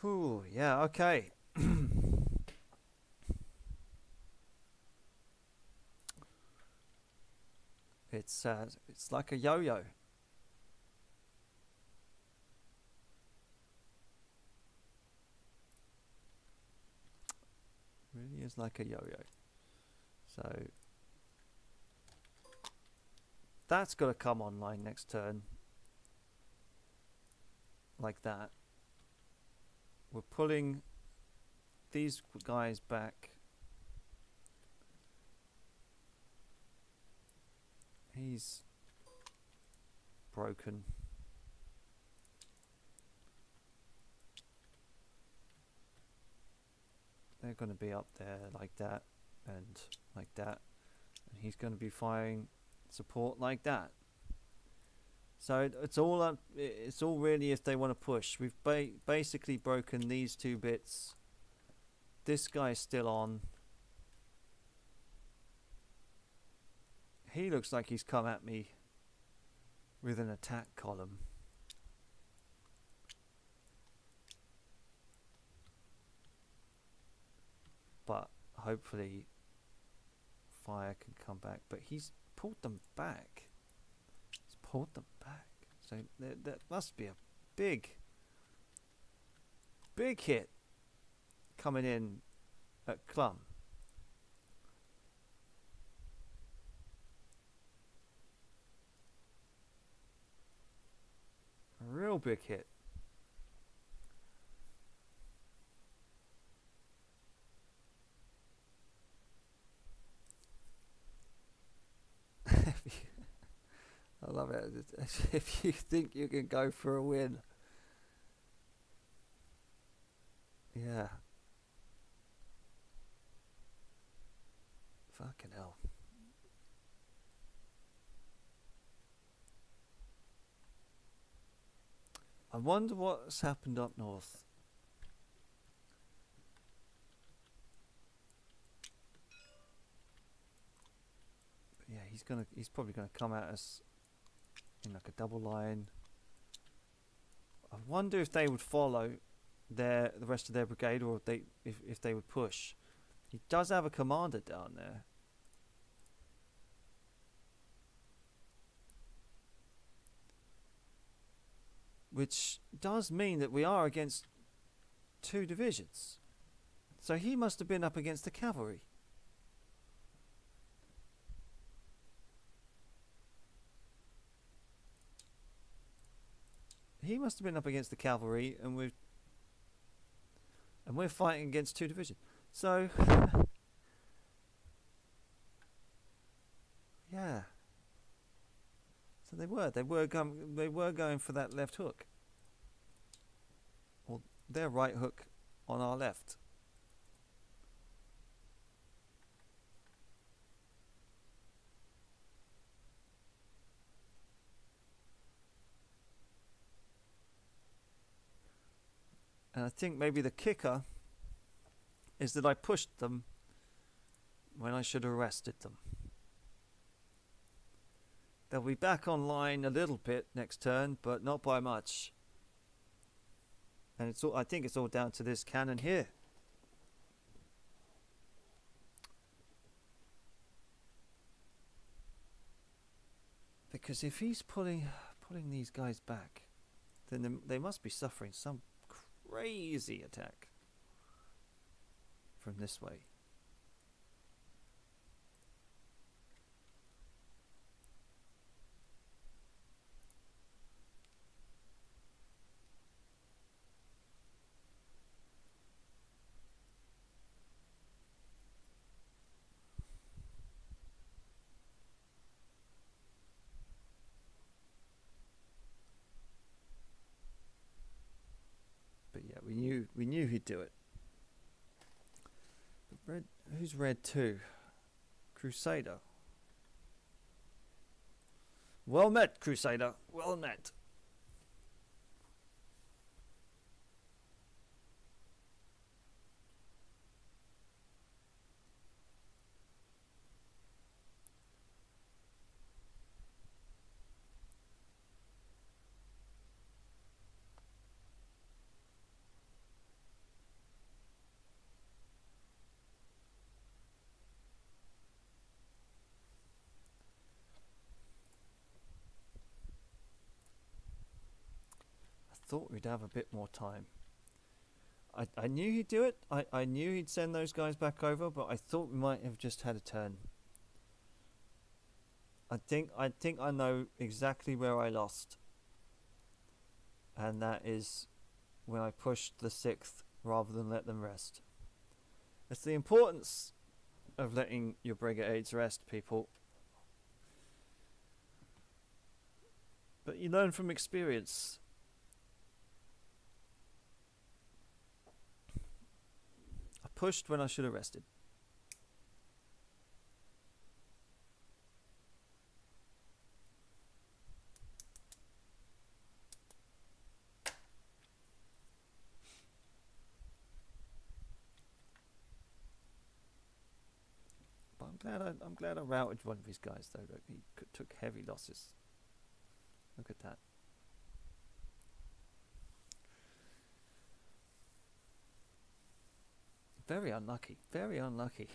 Ooh, yeah, okay. It's like a yo-yo. Really is like a yo-yo. So that's got to come online next turn. Like that. We're pulling these guys back. He's broken. They're going to be up there like that and like that. And he's going to be firing support like that. So it's all up. It's all really if they want to push. We've basically broken these 2 bits. This guy's still on. He looks like he's come at me with an attack column. But hopefully fire can come back, but he's pulled them back. He's pulled them back. So that must be a big hit coming in at Clum. A real big hit. I love it. If you think you can go for a win. Yeah. Fucking hell. I wonder what's happened up north. But yeah, he's probably gonna come at us in like a double line. I wonder if they would follow the rest of their brigade, or if they would push. He does have a commander down there. Which does mean that we are against 2 divisions. So he must have been up against the cavalry. He must have been up against the cavalry, and we're fighting against 2 divisions. So yeah. So they were going for that left hook, or their right hook on our left. And I think maybe the kicker is that I pushed them when I should have arrested them. They'll be back online a little bit next turn, but not by much. And I think it's all down to this cannon here. Because if he's pulling these guys back, then they must be suffering some crazy attack from this way. But yeah, we knew he'd do it. But who's red 2? Crusader. Well met, Crusader. Well met. Thought we'd have a bit more time. I knew he'd do it. I knew he'd send those guys back over, but I thought we might have just had a turn. I think I know exactly where I lost. And that is when I pushed the 6th rather than let them rest. It's the importance of letting your brigades rest, people. But you learn from experience. Pushed when I should have rested. But I'm glad I routed one of his guys, though. He took heavy losses. Look at that. Very unlucky. Very unlucky.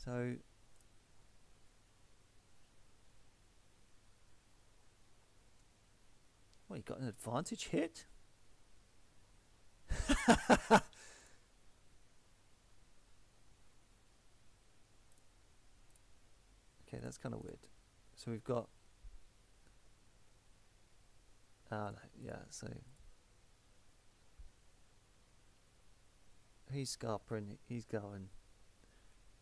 So what, you got an advantage hit? Okay, that's kind of weird. So we've got no, yeah, so he's scarpering, he's going,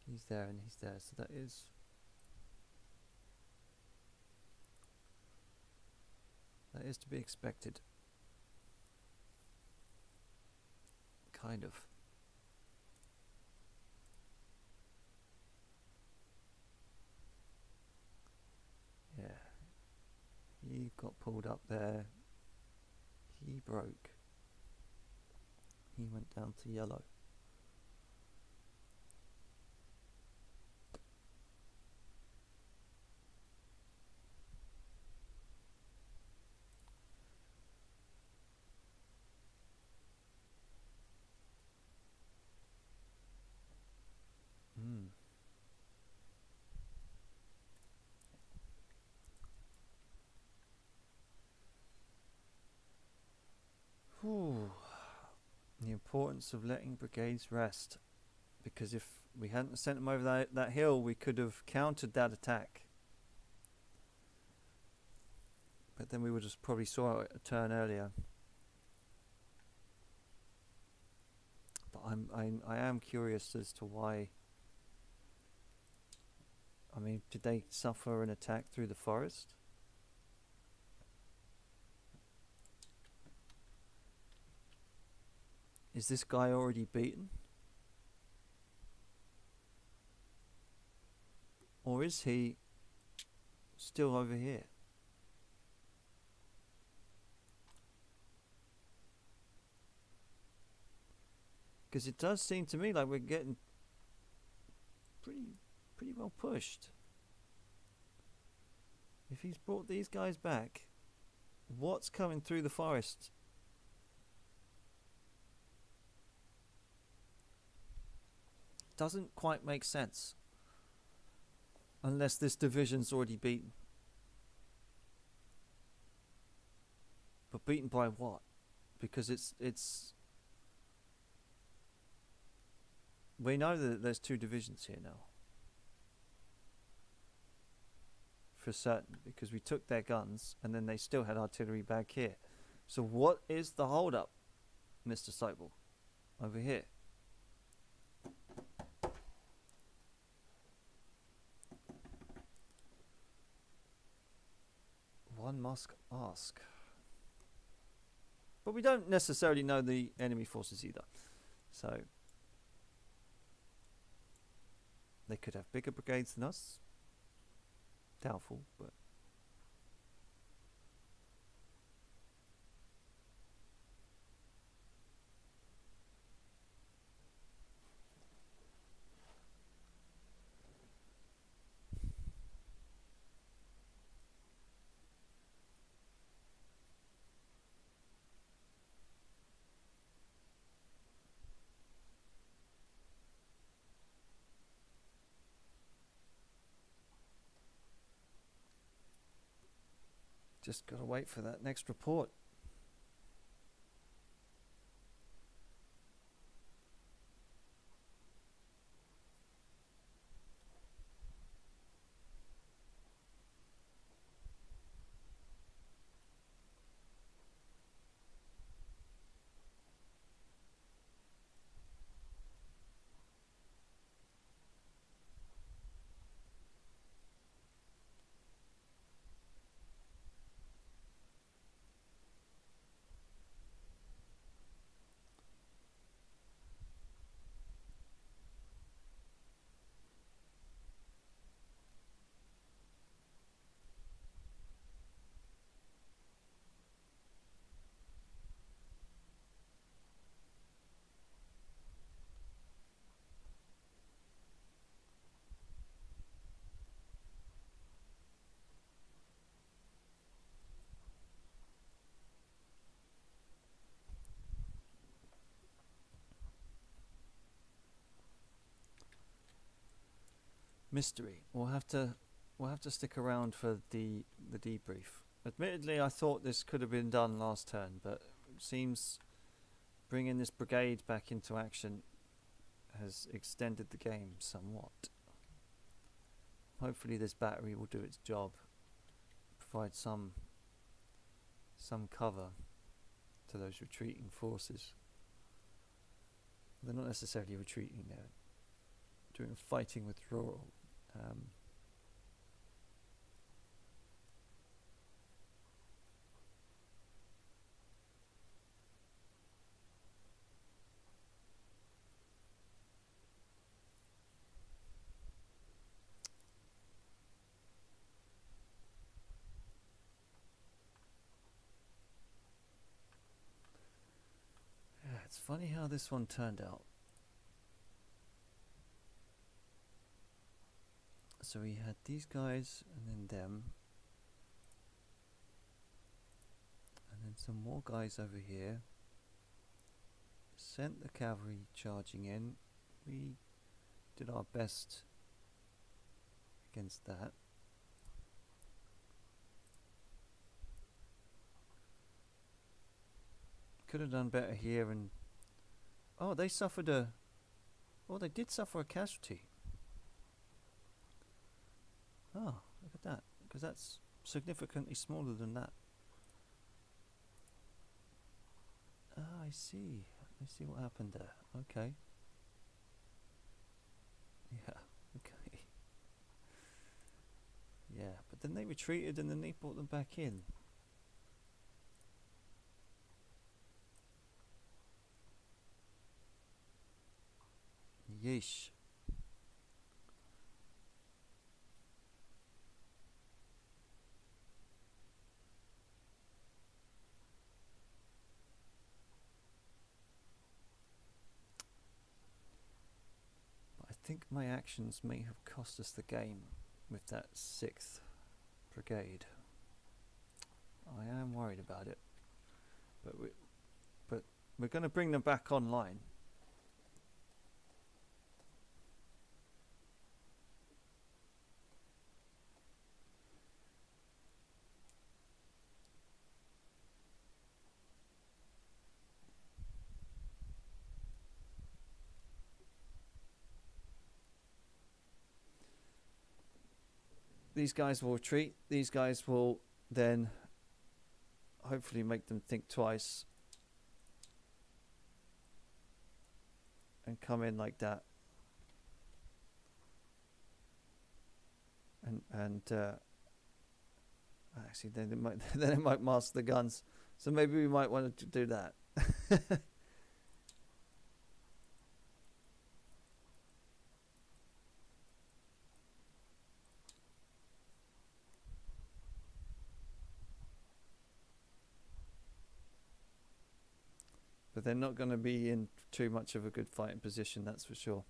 he's there and he's there, so that is to be expected. Kind of. Yeah. He got pulled up there. He broke. He went down to yellow. The importance of letting brigades rest, because if we hadn't sent them over that hill, we could have countered that attack. But then we would have probably saw it a turn earlier. But I am curious as to why. I mean, did they suffer an attack through the forest? Is this guy already beaten? Or is he still over here? Because it does seem to me like we're getting pretty well pushed. If he's brought these guys back, what's coming through the forest? Doesn't quite make sense. Unless this division's already beaten. But beaten by what? Because it's we know that there's two divisions here now. For certain, because we took their guns and then they still had artillery back here. So what is the hold up, Mr. Sobel? Over here. One must ask. But we don't necessarily know the enemy forces either. So they could have bigger brigades than us. Doubtful, but just gotta wait for that next report. mystery. We'll have to stick around for the debrief. Admittedly, I thought this could have been done last turn, but it seems bringing this brigade back into action has extended the game somewhat. Hopefully this battery will do its job, provide some cover to those retreating forces. They're not necessarily retreating, they're doing a fighting withdrawal. It's funny how this one turned out. So we had these guys and then them. And then some more guys over here. Sent the cavalry charging in. We did our best against that. Could have done better here, and oh, they suffered they did suffer a casualty. Oh, look at that, because that's significantly smaller than that. Ah, I see what happened there. Okay. Yeah, okay. Yeah, but then they retreated and then they brought them back in. Yeesh. I think my actions may have cost us the game with that 6th Brigade. I am worried about it, but we're going to bring them back online. These guys will retreat. These guys will then hopefully make them think twice and come in like that. And actually, then it might mask the guns. So maybe we might want to do that. But they're not going to be in too much of a good fighting position, that's for sure.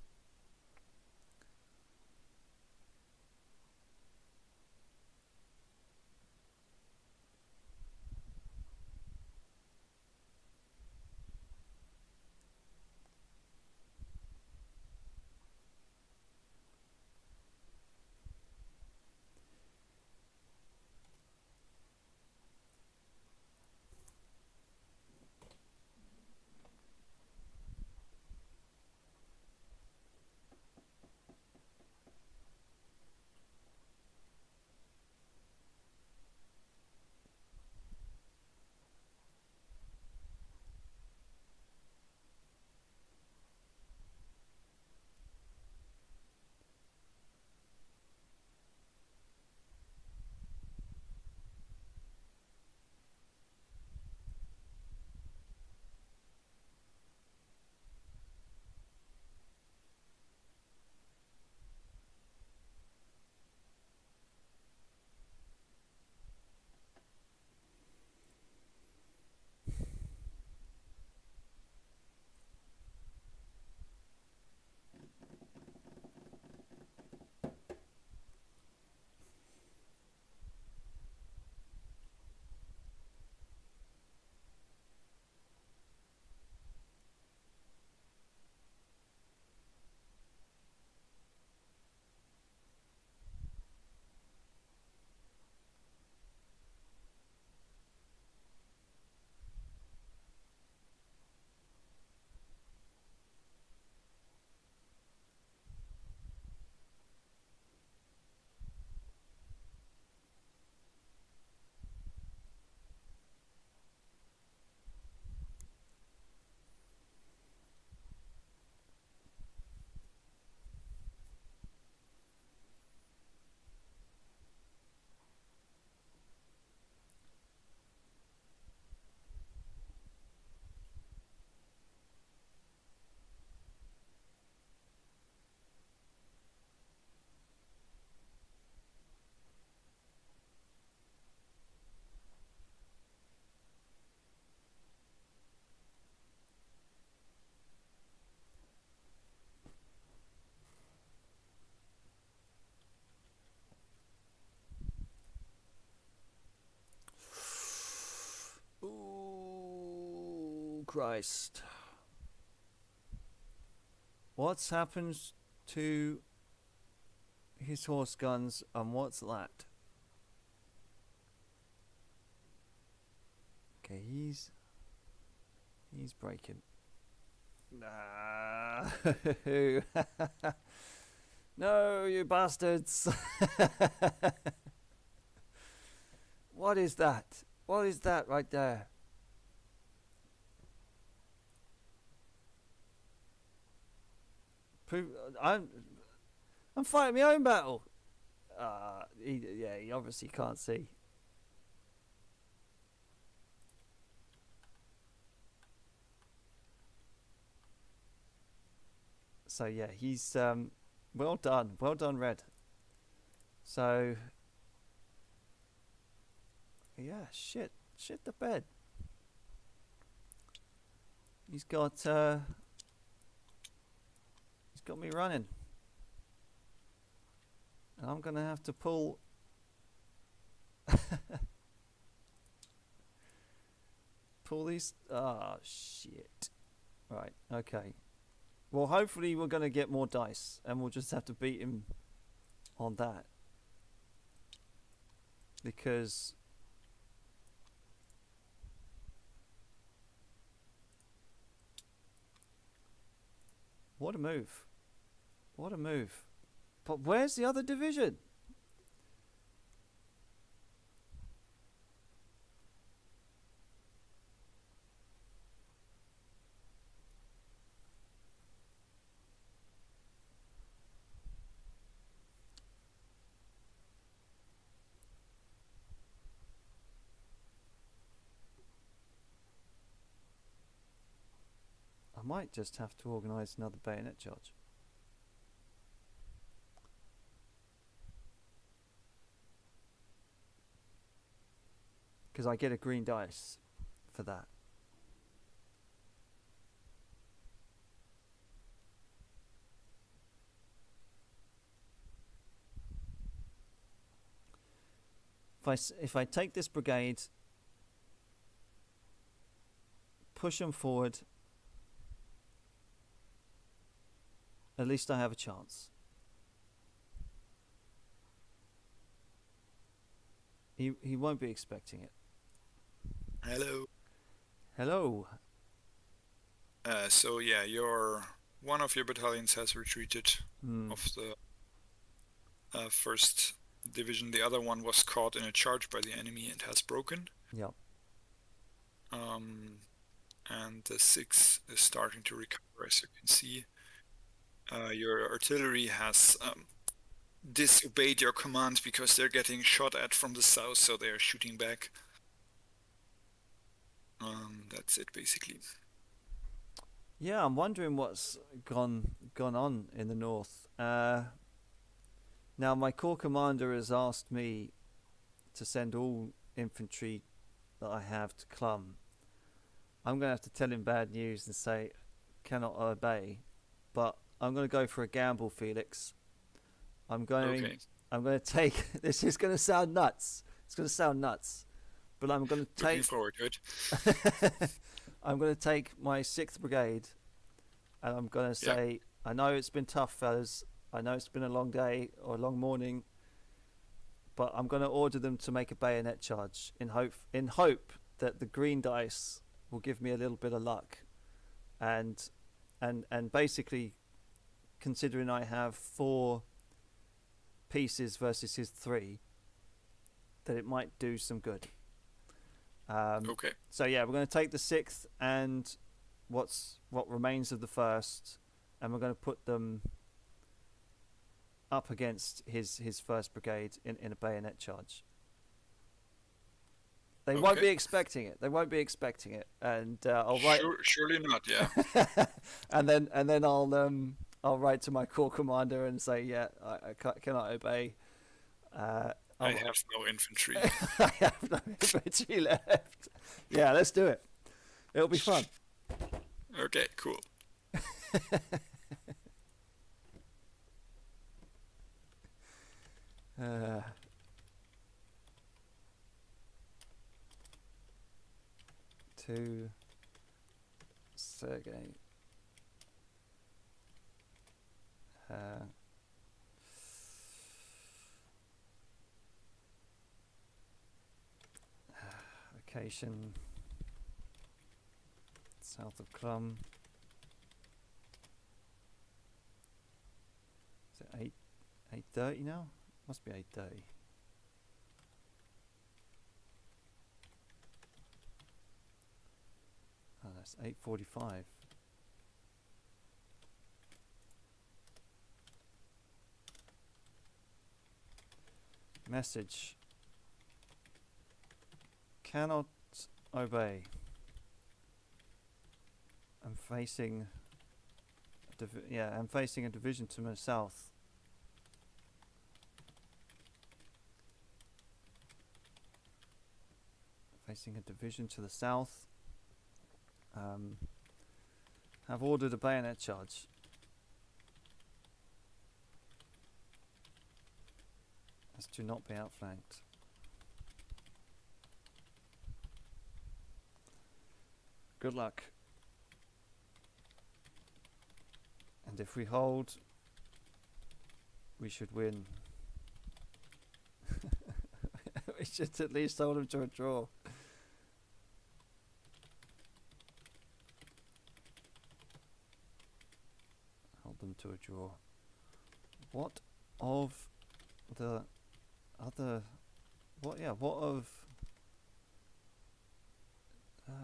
Christ. What's happened to his horse guns and what's that? Okay, he's breaking. Nah. No, you bastards. What is that? What is that right there? I'm fighting my own battle. He obviously can't see. So yeah, he's well done, Red. So yeah, shit the bed. He's got me running, and I'm gonna have to pull. Pull these. Ah, shit. Right. Okay. Well, hopefully we're gonna get more dice, and we'll just have to beat him on that, because what a move. What a move. But where's the other division? I might just have to organise another bayonet charge. Because I get a green dice for that. If I take this brigade, push them forward, at least I have a chance. He won't be expecting it. Hello. Hello. So yeah, one of your battalions has retreated of the first division. The other one was caught in a charge by the enemy and has broken. Yep. And the 6 is starting to recover, as you can see. Your artillery has disobeyed your commands because they're getting shot at from the south, so they are shooting back. That's it, basically. Yeah, I'm wondering what's gone on in the north. Now, my corps commander has asked me to send all infantry that I have to Clum. I'm going to have to tell him bad news and say, cannot obey. But I'm going to go for a gamble, Felix. I'm going to take... This is going to sound nuts. It's going to sound nuts. But I'm going to take... Looking forward to it. I'm going to take my 6th Brigade, and I'm going to say, I know it's been tough, fellas. I know it's been a long day or a long morning, but I'm going to order them to make a bayonet charge in hope that the green dice will give me a little bit of luck, and basically, considering I have 4 pieces versus his 3, that it might do some good. Okay. So yeah, we're going to take the 6th and what remains of the 1st, and we're going to put them up against his 1st Brigade in a bayonet charge. They won't be expecting it. And I'll write. Surely not. Yeah. and then I'll write to my corps commander and say, yeah, I cannot obey. I have no infantry. I have no infantry left. Yeah, let's do it. It'll be fun. Okay, cool. Sergei. Location south of Clum. Is it 8:30 now? Must be 8:30. Oh, that's 8:45. Message. Cannot obey. I'm facing I'm facing a division to my south. Facing a division to the south. Have ordered a bayonet charge. As to not be outflanked. Good luck. And if we hold, we should win. We should at least hold them to a draw. Hold them to a draw. What of the other... What of...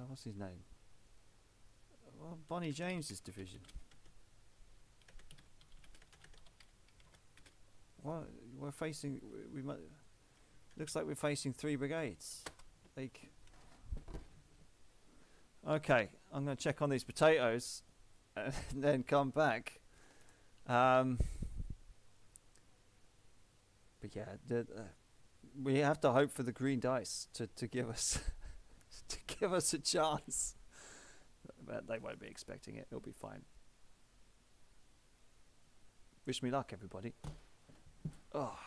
what's his name? Well, Bonnie James's division. Well, we're facing... looks like we're facing 3 brigades. Like... Okay, I'm going to check on these potatoes and then come back. But yeah, we have to hope for the green dice to give us to give us a chance. But they won't be expecting it. It'll be fine. Wish me luck, everybody. Oh.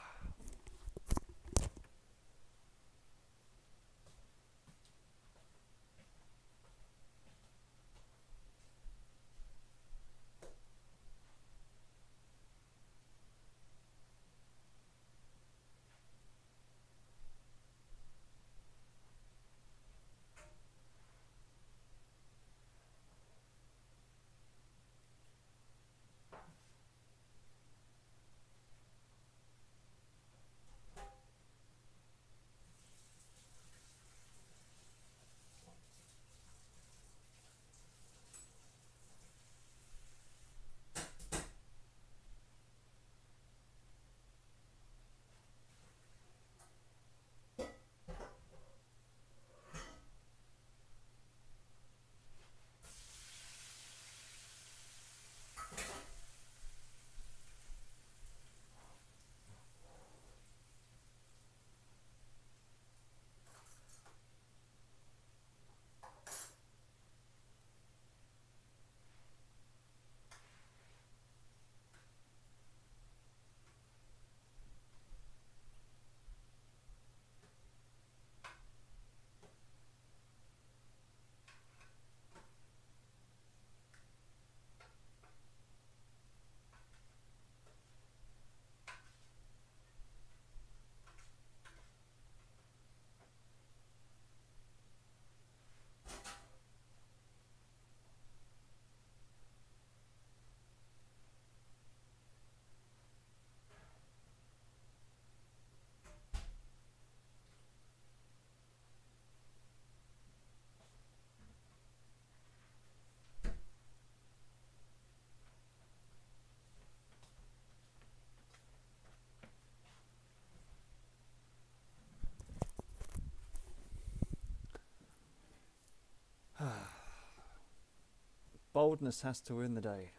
Boldness has to win the day.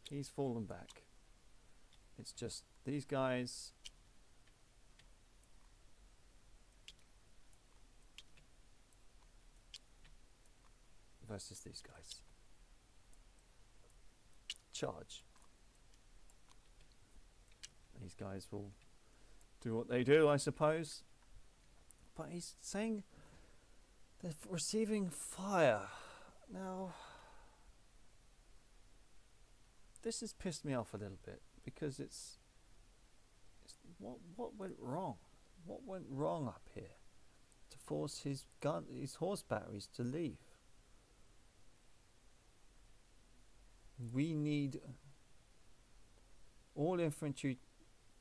He's fallen back. It's just these guys. Versus these guys. Charge. These guys will do what they do, I suppose. But he's saying they're receiving fire. Now, this has pissed me off a little bit because it's what went wrong? What went wrong up here to force his horse batteries to leave? We need all infantry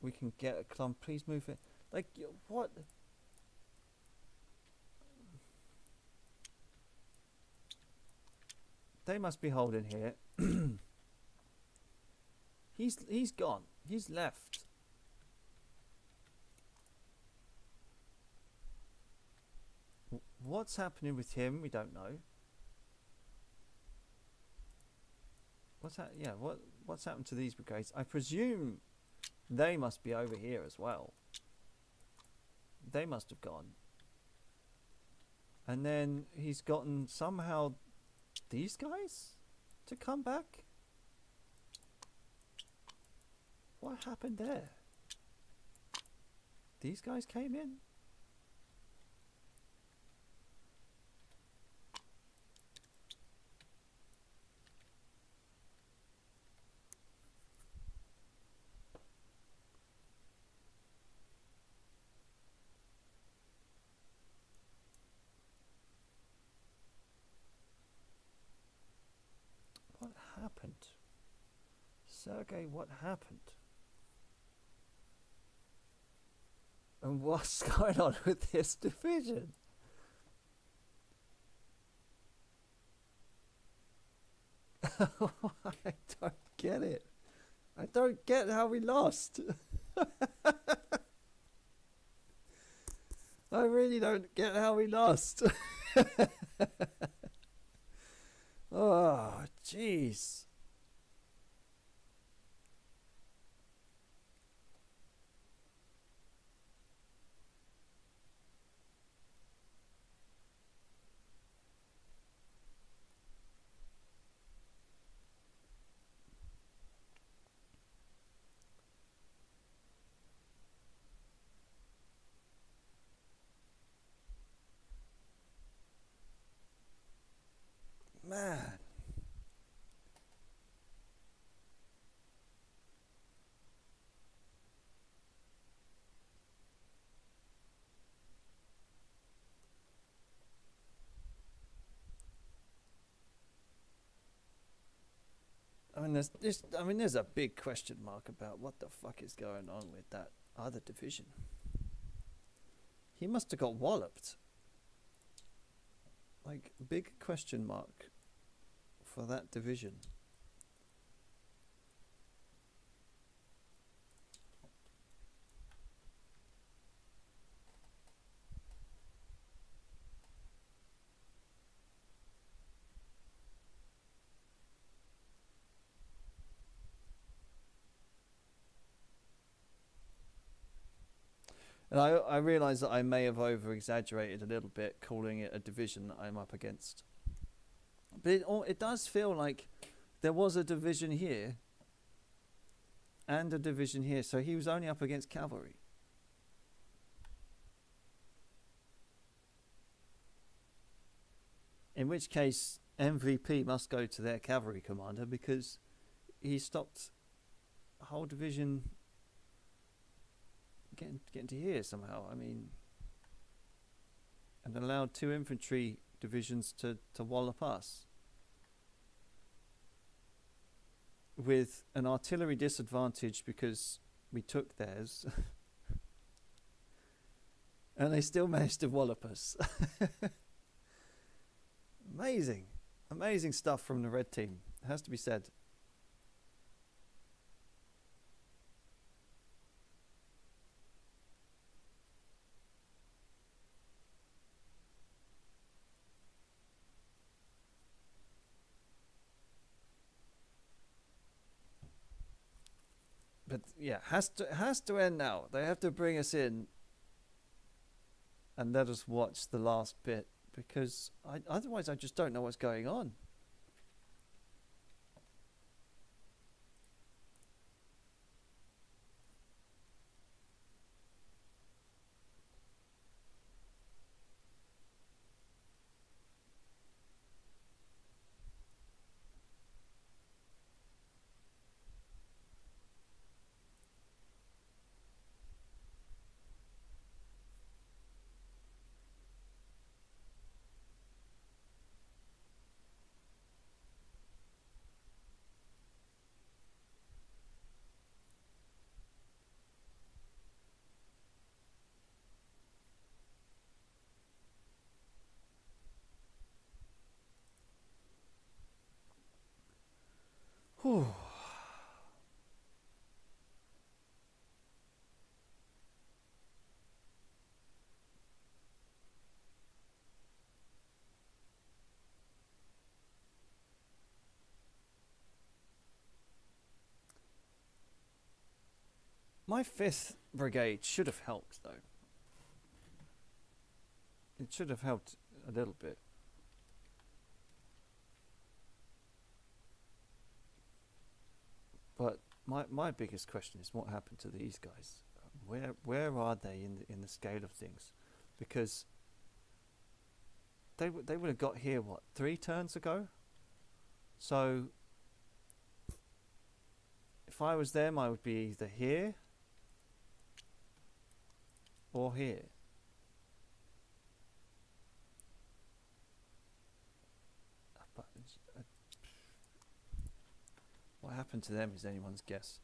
we can get a clump. Please move it. Like, what? They must be holding here. He's gone. He's left. What's happening with him? We don't know. What's happened to these brigades? I presume they must be over here as well. They must have gone. And then he's gotten somehow these guys to come back? What happened there? These guys came in? What happened? Sergey, what happened? And what's going on with this division? I don't get it. I don't get how we lost. I really don't get how we lost. Oh, jeez. Man. There's a big question mark about what the fuck is going on with that other division. He must have got walloped. Like, big question mark for that division. And I realise that I may have over-exaggerated a little bit, calling it a division that I'm up against. But it does feel like there was a division here and a division here, so he was only up against cavalry. In which case, MVP must go to their cavalry commander because he stopped a whole division getting to here somehow. I mean, and allowed 2 infantry divisions to wallop us with an artillery disadvantage because we took theirs. And they still managed to wallop us. Amazing stuff from the red team, it has to be said. But yeah, has to end now. They have to bring us in and let us watch the last bit because otherwise I just don't know what's going on. Whew. My 5th Brigade should have helped, though. It should have helped a little bit. But my biggest question is what happened to these guys? Where are they in the scale of things? Because they would have got here, what, 3 turns ago? So if I was them, I would be either here or here. But what happened to them is anyone's guess.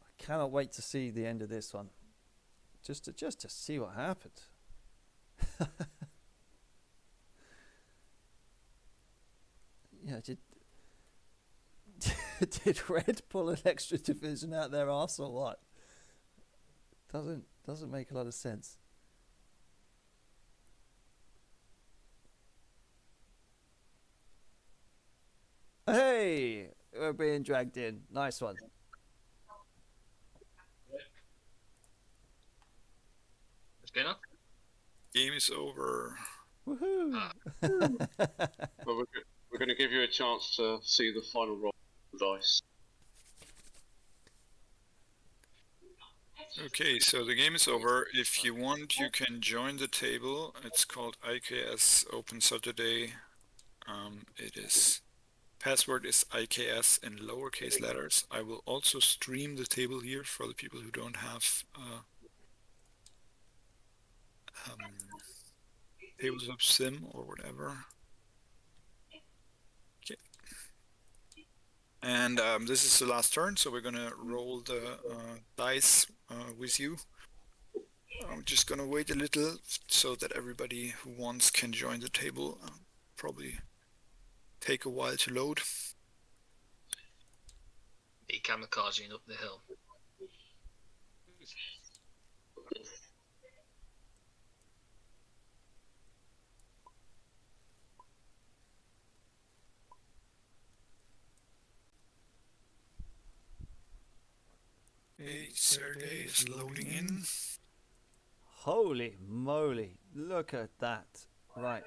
I cannot wait to see the end of this one. Just to see what happened. Yeah, did Red pull an extra division out their arse or what? Doesn't make a lot of sense. Hey, we're being dragged in. Nice one. Spinner? Game is over. Woohoo! Well, we're going to give you a chance to see the final roll of the dice. Okay, so the game is over. If you want, you can join the table. It's called IKS Open Saturday. It is password is IKS in lowercase letters. I will also stream the table here for the people who don't have Tabletop Sim or whatever. Okay. And this is the last turn, so we're gonna roll the dice with you. I'm just gonna wait a little so that everybody who wants can join the table. Probably take a while to load. The kamikazing up the hill. Okay, Sergey is loading in. Holy moly, look at that. Right.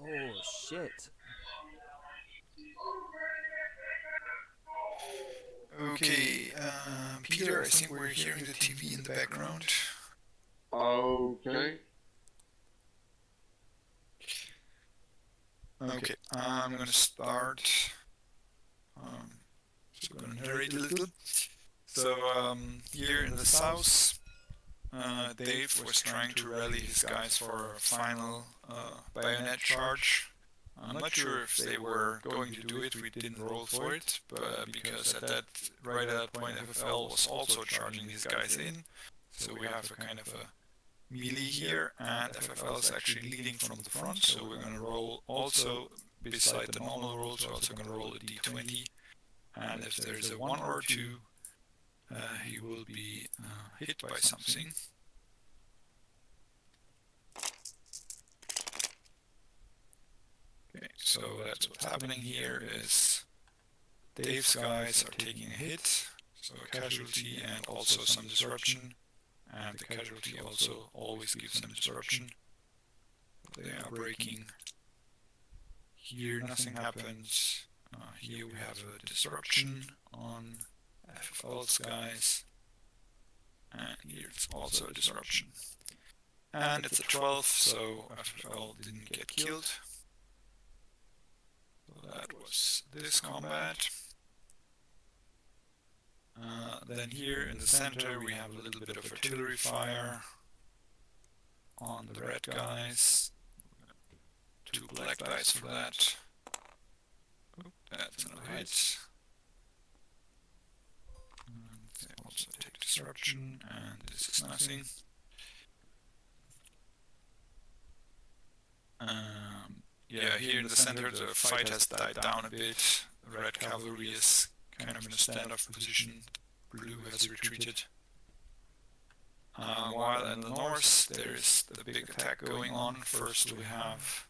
Oh, shit. Okay, Peter, I think we're hearing the TV in the background. Okay. Okay, I'm gonna start. So I'm gonna narrate a little. So here in the south, Dave was trying to rally his guys for a final bayonet charge. I'm not sure if they were going to do it. We didn't roll for it, but because at that point FFL was also charging these guys in, so we have a kind of a melee here, and FFL is actually leading from the front. So we're gonna roll also beside the normal rolls. We're also gonna roll a d20, and if there's a 1 or 2, he will be hit by something. Okay, so that's what's happening here is Dave's guys are taking a hit, so a casualty and also some disruption, and the casualty also always gives them disruption. They are breaking. Here nothing happens. Here we have a disruption on FFL's guys, and here it's also a disruption. And it's a 12, so FFL didn't get killed. So that was this combat. Then here in the center we have a little bit of artillery fire on the red guys. 2 black dice for that. Oh, that's no hit. And they also take disruption, and this is nothing. yeah, here in the center the fight has died down a bit. Red cavalry is kind of in a standoff position. Blue has retreated. While in the north there is the big attack going on. First we have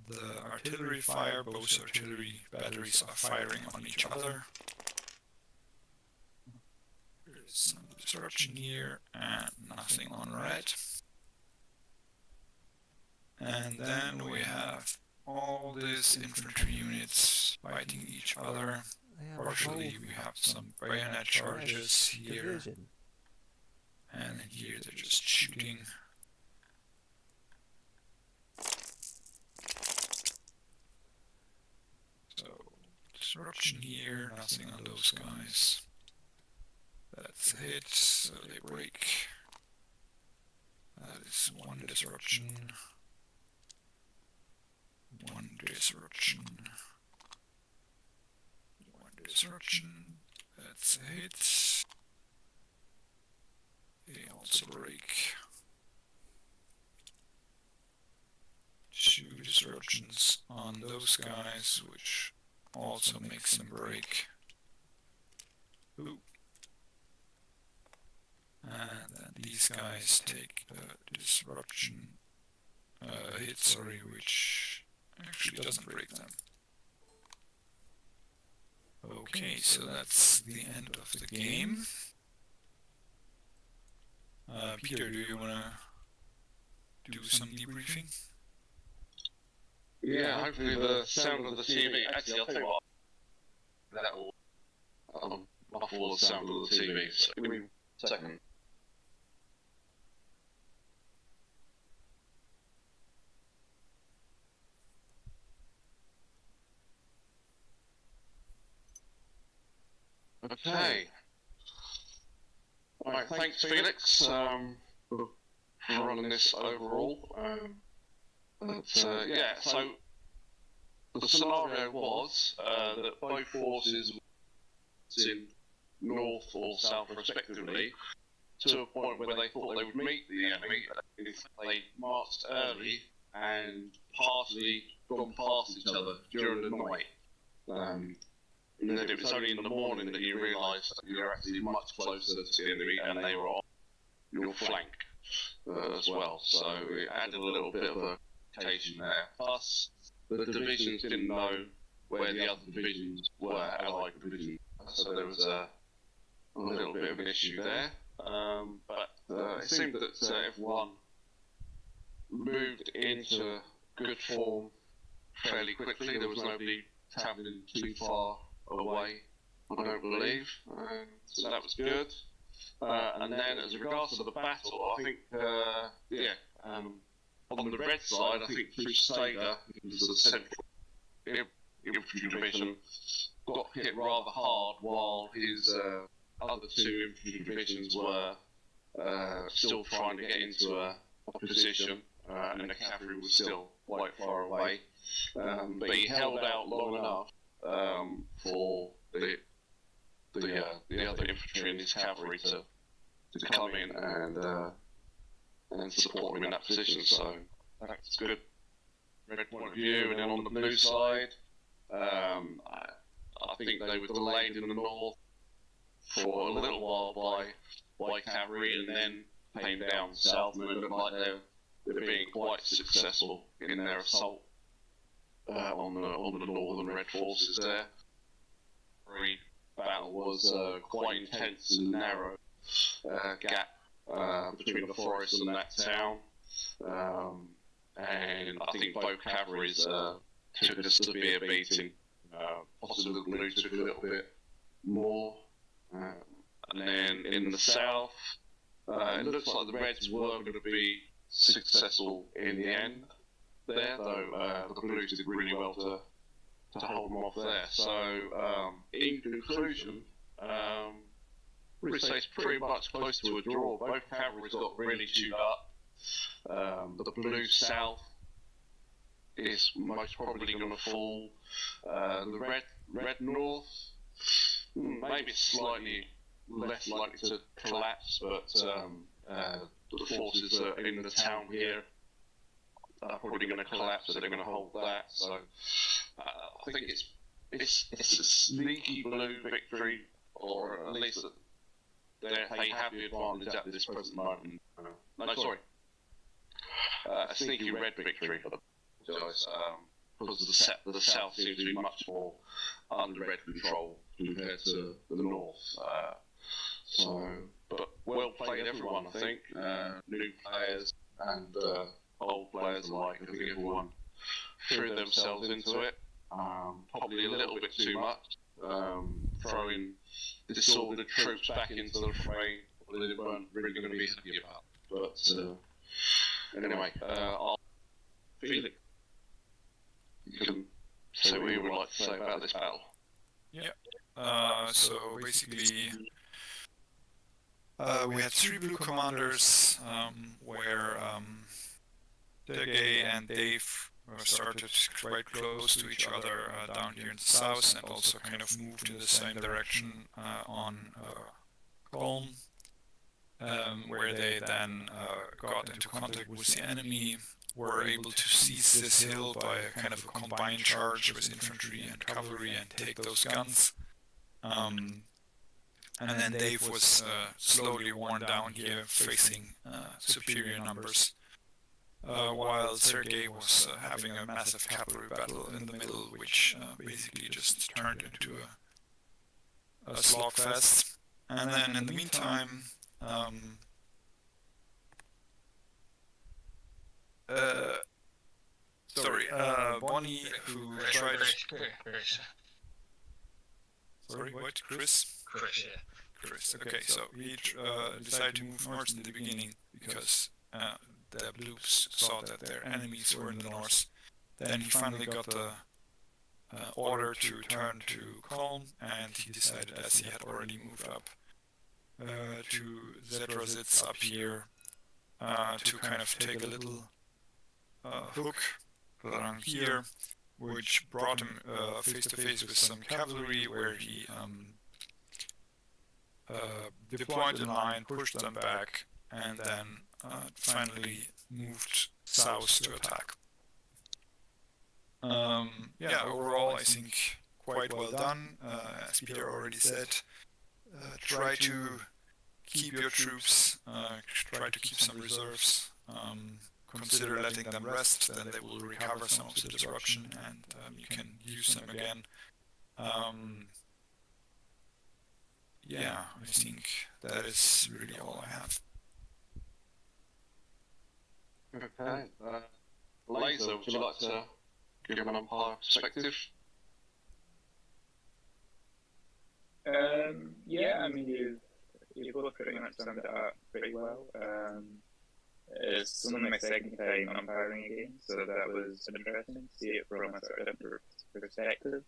the artillery fire. Both artillery batteries are firing on each other. There's some disruption here and nothing on red. And then we have all these infantry units fighting each other. Partially we have some bayonet charges here. And here they're just shooting. So, disruption here, nothing on those guys. That's a hit, so they break. That is one disruption. One disruption. One disruption. That's a hit. They also break. Two disruptions on those guys, which also makes them break. Ooh. And then these guys take a disruption hit, which actually doesn't break them. Okay, so that's the end of the game. Peter, do you want to do some debriefing? Yeah, hopefully the sound of the TV. Actually, I'll tell you what. That will muffle the sound of the TV. So give me a second. Okay. Right, thanks Felix for running this overall. Yeah, so the scenario was that both forces were in north or south respectively to a point where they thought they would meet the enemy if they marched early and partially gone past each other during the night. And then it was only in the morning that you realised that you were actually much closer to the enemy and they were on your flank as well. So it added a little bit of a complication there. Plus, the divisions didn't know where the other divisions were, allied divisions. So there was a little bit of an issue there. But it seemed that everyone moved into good form fairly quickly. There was nobody travelling too far away, I don't believe, so that was good. And then as regards to the battle, I think, on the red side, I think Crusader, who's the central infantry division, got hit rather hard, while his other two infantry divisions were still trying to get into a position, and the cavalry was still quite far away. But he held out long enough for the other infantry and his cavalry to come in and support him in that position. So that's good. Red point of view, and then on the blue side, I think they were delayed in the north for a little while by cavalry, and then came down south, and it looked like they were being quite successful in their assault on the northern red forces there. The battle was quite intense and narrow gap between the forest and that town, and I think both cavalries took a severe beating. Possibly the blue took a little bit more, and then in the south, it looks like the Reds were going to be successful in the end there, though the Blues did really well to hold them off there. So, in conclusion, we'd say it's pretty much close to a draw. Both cavalries got really chewed up. The Blue South is most probably going to fall. The Red North, maybe slightly less likely to collapse, but the forces in the town here are probably going to collapse, so they're going to hold that. So I think it's a sneaky blue victory, or at least they have the advantage at this present moment. No, sorry, a sneaky red victory for them, guys, because the south seems to be much more under red control compared to the north. But well played, everyone. I think new players and old players alike. I think everyone threw themselves into it. Probably a little bit too much. Throwing disordered troops back into the fray, they weren't really going to be happy about. But anyway, I'll feel it. You can say what you would like to say about this battle. Yeah. So basically, we had 3 blue commanders, where Sergey and Dave started quite close to each other down here in the south, and also kind of moved in the same direction on Kolm, where they then got into contact with the enemy, were able to seize this hill by a kind of a combined charge with infantry and cavalry and take those guns. And then Dave was slowly worn down here, facing superior numbers, while Sergei was having a massive cavalry battle in the middle, which basically just turned into a slogfest. And then in the meantime, Bonnie, who tried... Sorry, what? Chris? Chris, yeah. Chris. Okay, so he decided to move north in the beginning because the Blues saw that their enemies were in the north. Then he finally got the order to turn to Kolm, and he decided, as he had already moved up to Zedrozitz up here, to kind of take a little hook along here, which brought him face to face with some cavalry, where he deployed in line, pushed them back, and then finally moved south to attack. Overall, I think quite well done. As Peter already said, try to keep your troops, try to keep some reserves, consider letting them rest, then they will recover some of the disruption, and you can use them again. I think that is really all I have. Okay. Laser, would you like to give an umpire perspective? Yeah, I mean, you both pretty much summed it up pretty well. It's only my second time umpiring a game, so that was interesting to see it from a sort of different perspective.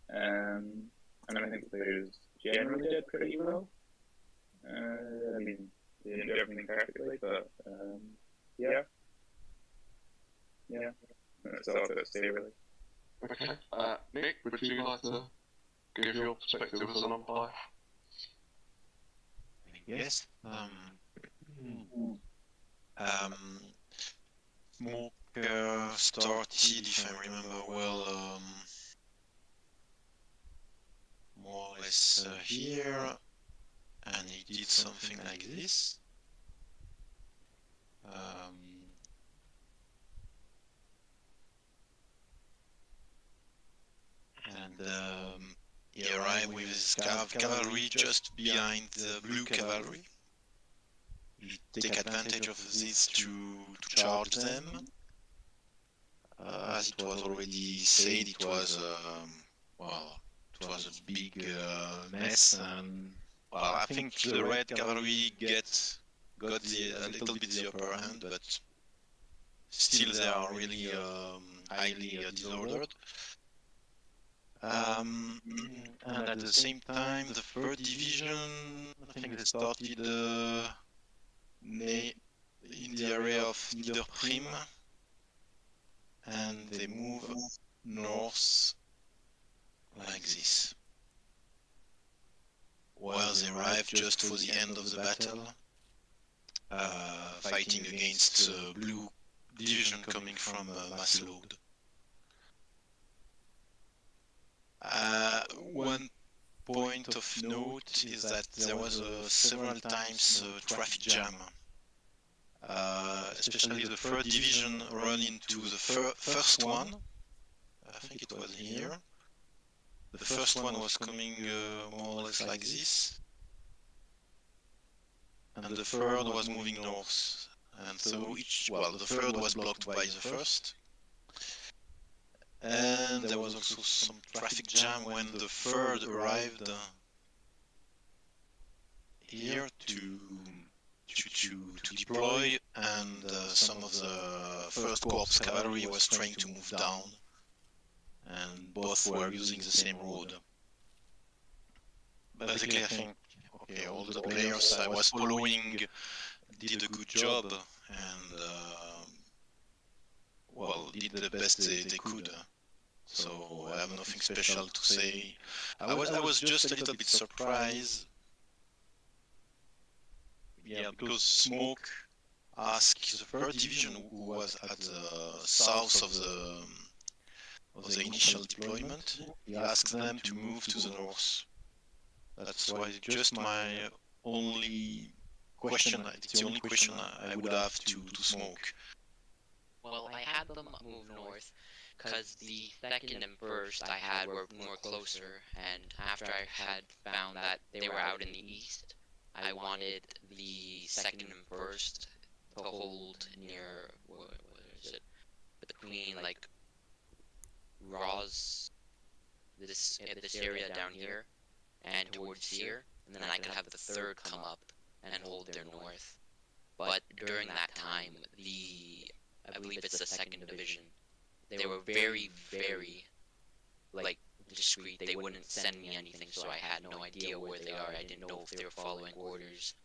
And I think the players generally did pretty well. I mean, they didn't do everything perfectly, but that's all I've got to say, really. Okay. Nick, would you like to give your perspective as an umpire? Yes. Smoke started, if I remember well, more or less here, and he did something like this. He arrived with his cavalry just behind the blue cavalry. He take advantage of this to charge them. As it was already said, it was it was a big mess, and I think the red cavalry got a little bit the upper hand, but still they are really highly disordered. And at the same time, the 3rd Division, I think they started in the area of Niederprim, and they move north like this. Well, they arrived just for the end of the battle, fighting against division coming from Masloud. One point of note is that there was several times traffic jam, especially the third division run into the first one. I think it was here. The first one was coming more or less like this, and the third was moving north. And so the third was blocked by the first. And there was also some traffic jam when the third arrived here to deploy, and some of the first corps cavalry was trying to move down, and both were using the same road. Basically, I think all the players I was following did a good job, and did the best they could. So I have nothing special to say. I was just a little bit surprised. Yeah, because Smoke asked the third division, who was at the south of the initial deployment, he asked them to move to the north. That's why just my only question. It's the only question I would have to Smoke. Well, I had them move north because the second and first I had were more closer, and after I had found that they were out in the east, I wanted the second and first to hold near, what is it, between like Roz, this area down here, and towards here, and then I could have the third come up and hold their north. But during that time, I believe it's the second division, they were very, very, discreet. They wouldn't send me anything, so I had no idea where they are. I didn't know if they were following orders.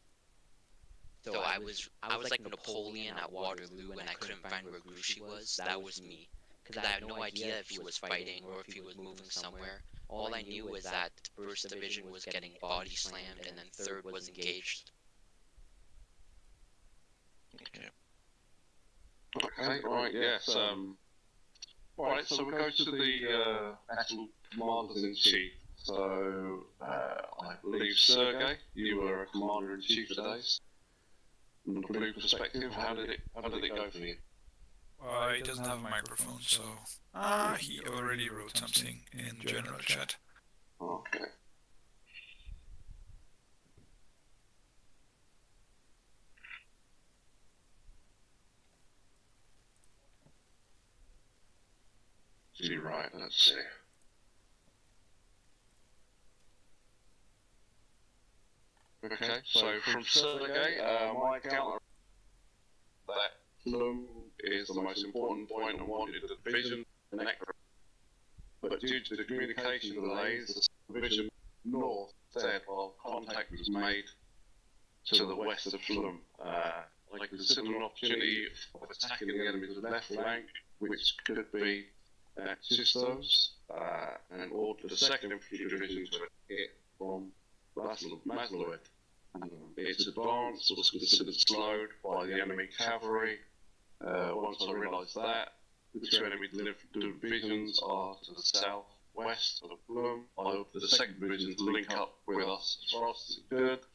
So I was like Napoleon at Waterloo, and I couldn't find where Grouchy was. That was me, because I had no idea if he was fighting or if he was moving somewhere. All I knew was that 1st Division was getting body slammed, and then 3rd was engaged. Okay, right, yes. Right, so we'll go to the actual commanders-in-chief. So, I believe, Sergei, you were a commander-in-chief today. From the blue perspective, how did it go for you? He doesn't have a microphone, so he already wrote something in the general chat. Okay. Right, let's see. Okay, so from Sergei, my account that Plum is the most important point and wanted the division connect. But due to the communication delays, the division north said while contact was made to the west of Plum, they considered an opportunity of attacking the enemy's left flank, which could be Sistos, and ordered the 2nd Infantry Division to hit from Maslow. Its advance was considered slowed by the enemy cavalry. Once I realised that, the 2 enemy divisions are to the south-west of Plum, I ordered the 2nd Division to link up with us as fast as it could.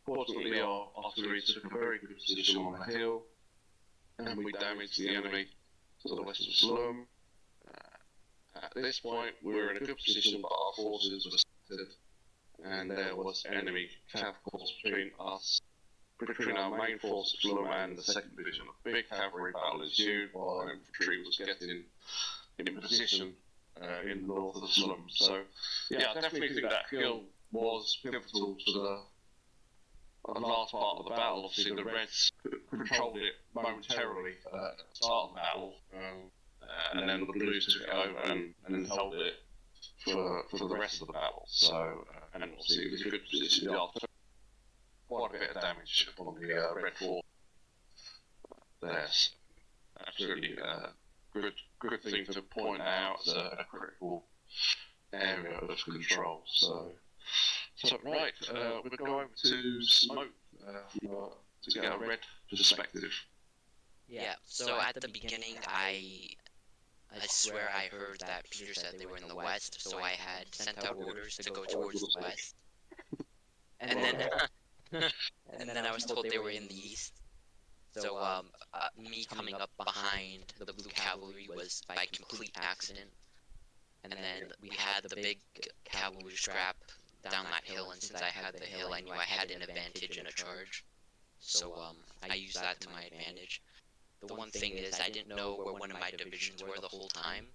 Fortunately, our artillery took a very good position on the hill, and we damaged the enemy to the west of Slum. At this point, we were in a good position, but our forces were scattered, and there was enemy cav force between our main force of Slum and the 2nd Division. A big cavalry battle ensued while our infantry was getting in position in the north of the Slum. So, yeah, I definitely think that hill was pivotal to the last part of the battle. Obviously, the Reds controlled it momentarily at the start of the battle. And then the Blues took it over and held it for the rest of the battle. So, and obviously it was a good position. The artillery, quite a bit of damage on the Red Fort. There's absolutely good thing to point out as a critical area of control. So right, we'll go over to Smoke to get a Red perspective. Yeah. So at the beginning, I swear I heard that Peter said they were in the west, so I had sent out orders to go towards the west, and then and then I was told they were in the east. So me coming up behind the blue cavalry was by complete accident, and then we had the big cavalry scrap down that hill, and since I had the hill, I knew I had an advantage in a charge. So I used that to my advantage. The one thing is, I didn't know where one of my divisions were the whole time.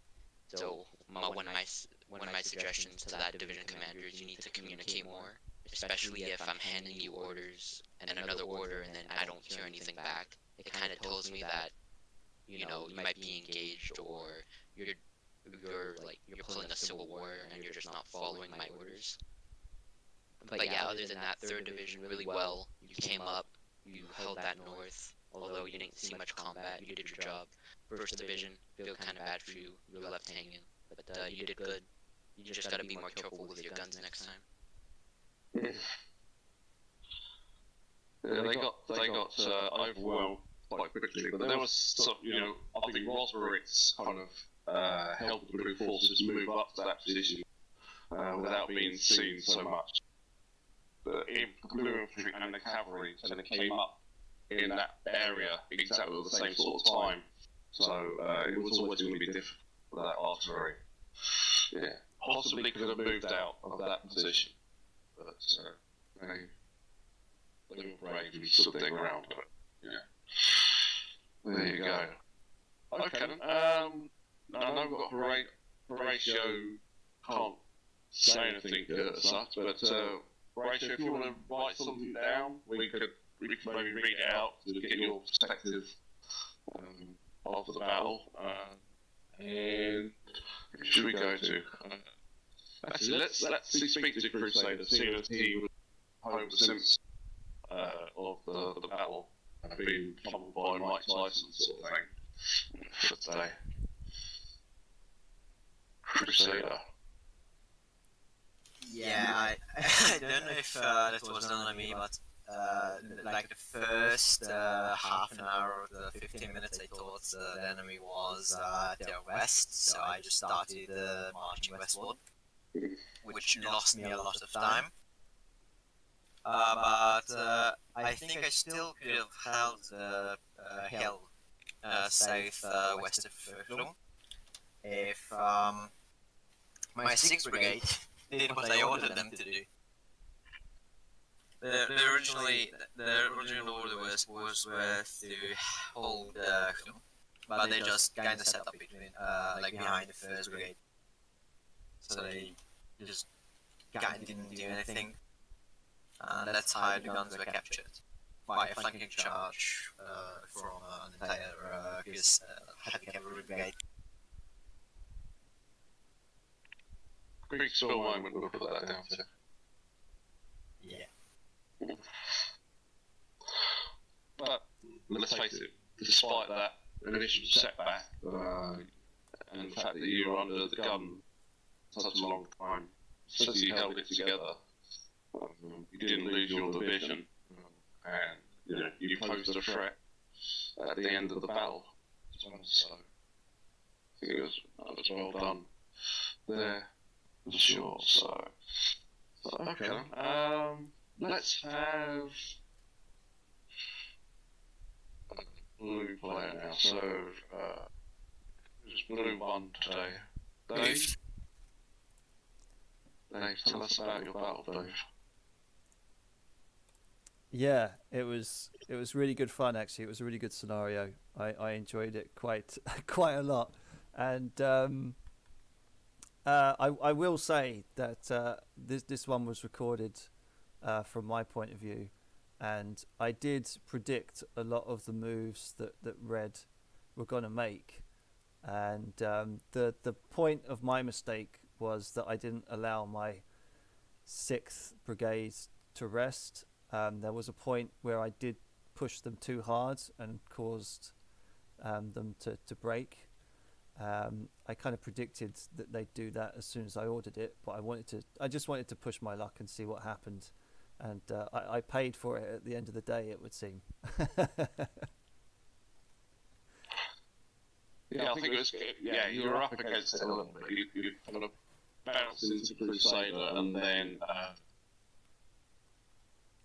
So one of my suggestions to that division commander is you need to communicate more, especially if I'm handing you orders and another order and then I don't hear anything back. It kind of tells me that you might be engaged, or you're pulling a civil war and you're just not following my orders. But yeah, other than that, third division really well. You came up, you held that north. Although you didn't see much combat, you did your job. First division, feel kind of bad for you. You were left hanging, but you did good. You just gotta be more careful with your guns next time. Yeah, they got overwhelmed quite quickly, but there was some, I think Rosberg's kind of helped the blue forces move up to that position without being seen so much. The blue infantry and the cavalry kind of came up in that area exactly at the same sort of time, so it was always going to be difficult for that artillery. Yeah, possibly could have moved out of that position, but they were brave and stood their ground. But yeah, there you go. Okay then. I know we've got Horatio can't say anything as such, but Horatio, if you want to write something down, we could maybe read it out to get your perspective of the battle. And who should we go to? Actually, let's speak to the Crusader, seeing as he was home since of the battle, being troubled by Mike Tyson sort of thing for today. Crusader. Yeah, I don't know if that was done on me, but like the first half an hour of the 15 minutes, I thought the enemy was their west, so I just started marching westward, which lost me a lot of time. But I think I still could have held the hill south west of Flo if my 6th Brigade did what I ordered them to do. The original order was to hold Flo, but they just kind of set up between, behind the 1st Brigade. So they just kind of didn't do anything. And that's how the guns were captured, by a flanking charge from an entire heavy cavalry brigade. Kriegsspiel moment, we'll put that down to. Yeah. But let's face it, despite that initial setback and the fact that you were under the gun for such a long time, since you held it together, you didn't lose your division, and you posed a threat at the end of the battle. So I think it was well done there, for sure. So okay then. Let's have a blue player now. So who's blue one today? Dave? Dave, tell us about your battle, Dave. Yeah, it was really good fun actually. It was a really good scenario. I enjoyed it quite a lot, and I will say that this one was recorded from my point of view, and I did predict a lot of the moves that Red were going to make, and the point of my mistake was that I didn't allow my 6th Brigade to rest. There was a point where I did push them too hard and caused them to break. I kind of predicted that they'd do that as soon as I ordered it, but I just wanted to push my luck and see what happened, and I paid for it at the end of the day, it would seem. Yeah, I think it was. Yeah, you were up against it a little bit. You kind of bounced into Crusader, and then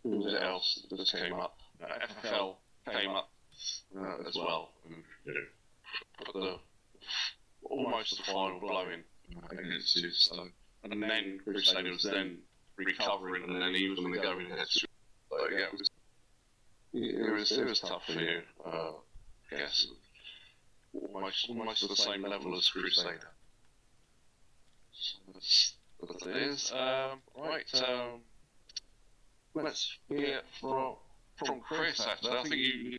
who was it else that just came up? FFL came up as well, and put almost the final blow in against you. So, and then Crusader was then recovering, and then he was going to go in against you. So yeah, it was tough for you. I guess almost at the same level as Crusader. So that's what it is. Right. Let's hear from Chris. Actually, I think you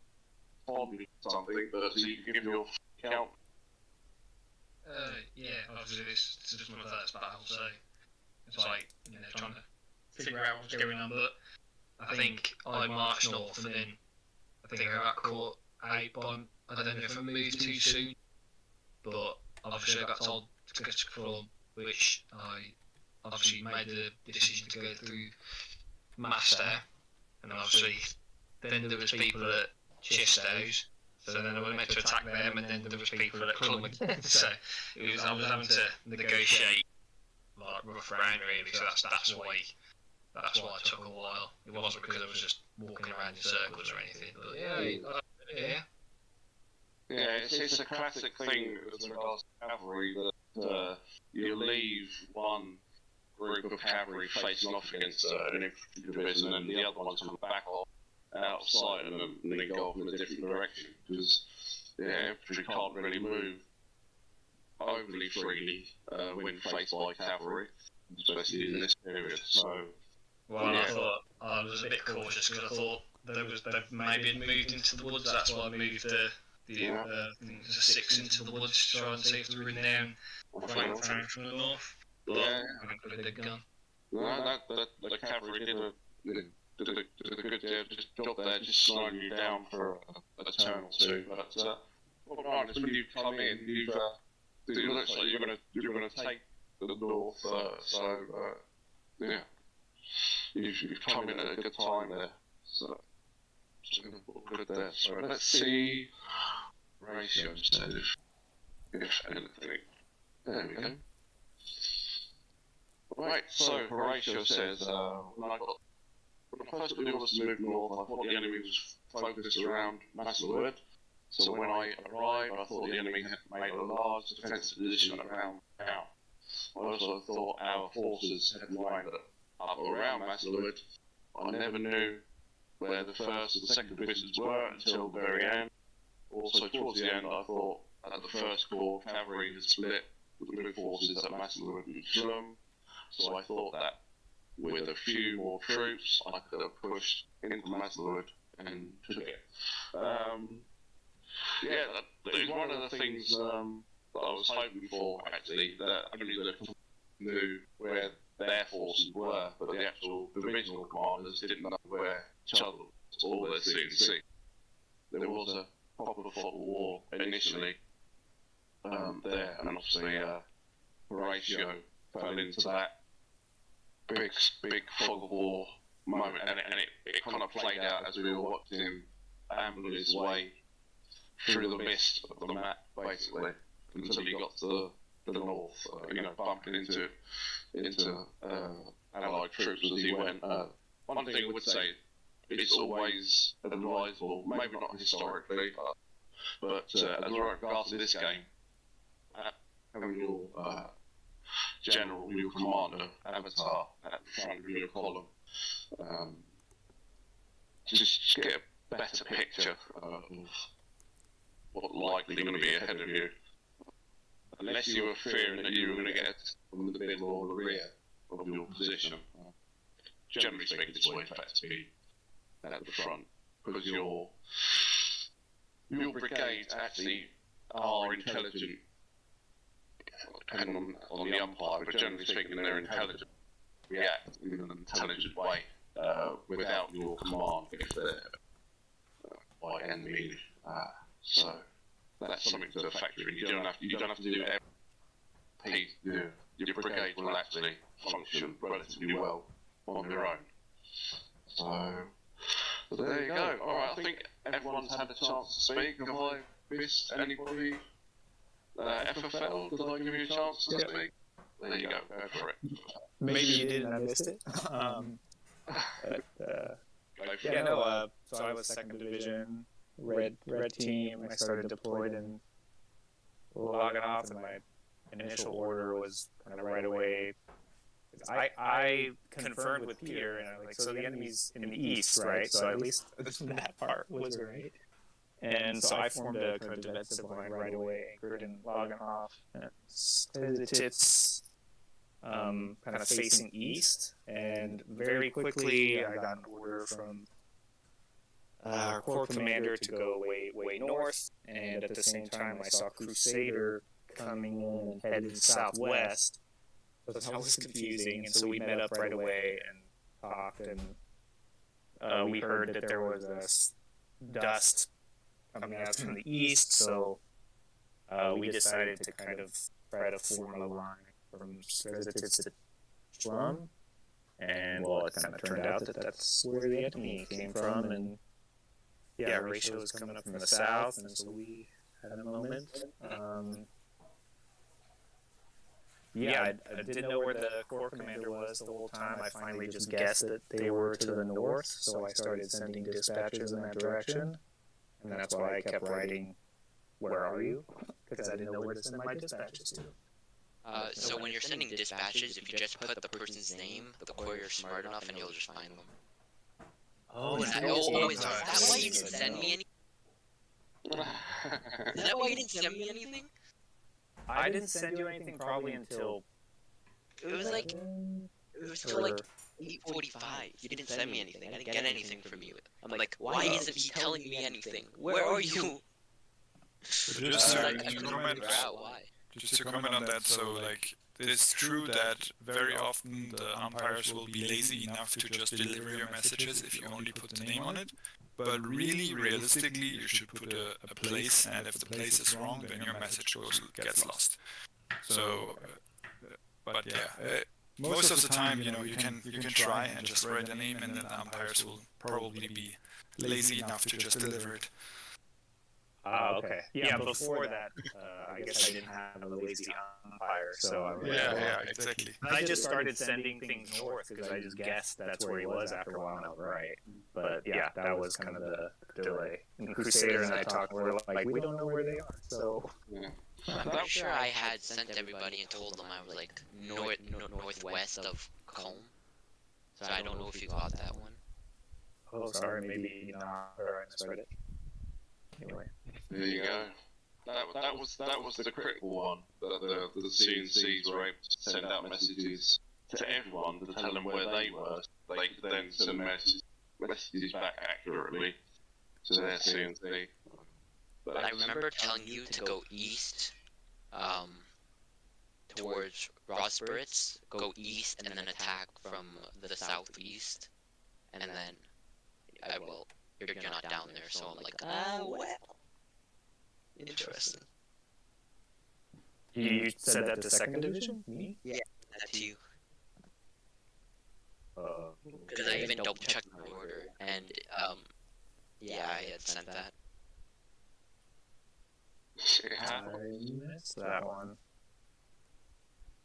told me something, but you can give your count. Yeah, obviously this is my first battle, so it's like, trying to figure out what's going on, but I think I marched north and then I think I got caught out by, I don't know if I moved too soon, but obviously I got told to go to Crawlham, which I obviously made the decision to go through Master, and obviously then there was people at Chistow's, so then I was meant to attack them, and then there was people at Clum again, so I was having to negotiate like rough around really, so that's why it took a while. It wasn't because I was just walking around in circles or anything, but yeah. Yeah, it's a classic thing as regards to cavalry that you leave one group of cavalry facing off against an infantry division, and the other ones come back off outside and then go off in a different direction, because infantry can't really move overly freely when faced by cavalry, especially in this period. So, I thought I was a bit cautious because I thought they maybe had moved into the woods. That's why I moved the 6 into the woods to try and see if they were down from the north. But I got a big gun. No, the cavalry did a good job there, just slowing you down for a turn or two. But regardless, when you come in, it looks like you're gonna take the north. So yeah, you've come in at a good time there. So good there. So let's see ratios if anything. There we go. Right, so Horatio says, when I first got the orders to move north, I thought the enemy was focused around Massaluard. So when I arrived, I thought the enemy had made a large defensive position around town. I also thought our forces had lined up around Massaluard. I never knew where the first and second divisions were until the very end. Also, towards the end, I thought that the first corps cavalry had split with the forces at Massaluard and Clum. So I thought that with a few more troops, I could have pushed into Massaluard and took it. That is one of the things that I was hoping for, actually, that only the knew where their forces were, but the actual divisional commanders didn't know where each other was, all their CNC. There was a proper fought war initially there, and obviously Horatio fell into that big fog of war moment, and it kind of played out as we were watching him amble his way through the mist of the map, basically, until he got to the north, bumping into Allied troops as he went. One thing I would say, it's always advisable, maybe not historically, but as regards to this game, having your general, your commander, avatar at the front of your column, just get a better picture of what's likely going to be ahead of you. Unless you were fearing that you were going to get from the middle or the rear of your position. Generally speaking, it's always better to be at the front, because your brigades actually are intelligent, depending on the umpire, but generally speaking, they're intelligent, react in an intelligent way without your command if they're by enemy. So that's something to factor in. You don't have to do every piece. Your brigade will actually function relatively well on their own. So there you go. Alright, I think everyone's had a chance to speak. Have I missed anybody? FFL? Did I give you a chance to speak? There you go for it. Maybe you did and I missed it. So I was second division, red team. I started deployed in Loganoff, and my initial order was kind of right away. I confirmed with Peter, and I'm like, so the enemy's in the east, right? So at least that part was right. And so I formed a kind of defensive line right away, anchored in Loganoff, and it's kind of facing east. And very quickly, I got an order from our corps commander to go way north. And at the same time, I saw Crusader coming in and headed southwest. So that was confusing, and so we met up right away and talked, and we heard that there was a dust coming out from the east, so we decided to kind of try to form a line from Strezitz to Schlum, and well, it kind of turned out that that's where the enemy came from, and yeah, Ratio was coming up from the south, and so we had a moment. I didn't know where the corps commander was the whole time. I finally just guessed that they were to the north, so I started sending dispatches in that direction. And that's why I kept writing, "Where are you?" Because I didn't know where to send my dispatches to. So when you're sending dispatches, if you just put the person's name, the courier's smart enough and you'll just find them. Is that why you didn't send me anything? Is that why you didn't send me anything? I didn't send you anything probably until... It was till like 8:45. You didn't send me anything. I didn't get anything from you. I'm like, why isn't he telling me anything? Where are you? Just to comment on that, so like it's true that very often the umpires will be lazy enough to just deliver your messages if you only put the name on it. But really, realistically, you should put a place, and if the place is wrong, then your message gets lost. So, but yeah, most of the time, you can try and just write a name, and then the umpires will probably be lazy enough to just deliver it. Okay. Yeah, before that, I guess I didn't have a lazy umpire, so... Yeah, exactly. I just started sending things north, because I just guessed that's where he was after a while, and I was right. But yeah, that was kind of the delay. And Crusader and I talked, we're like, we don't know where they are, so... I'm pretty sure I had sent everybody and told them I was like northwest of Culm. So I don't know if you got that one. Oh, sorry, maybe not, or I misread it. Anyway. There you go. That was the critical one, that the CNCs were able to send out messages to everyone to tell them where they were. They could then send messages back accurately to their CNC. But I remember telling you to go east, towards Rosberitz, go east and then attack from the southeast, and then you're not down there, so I'm like, well, interesting. You said that to second division? Me? Yeah, that to you. Because I even double checked my order, and yeah, I had sent that. I missed that one.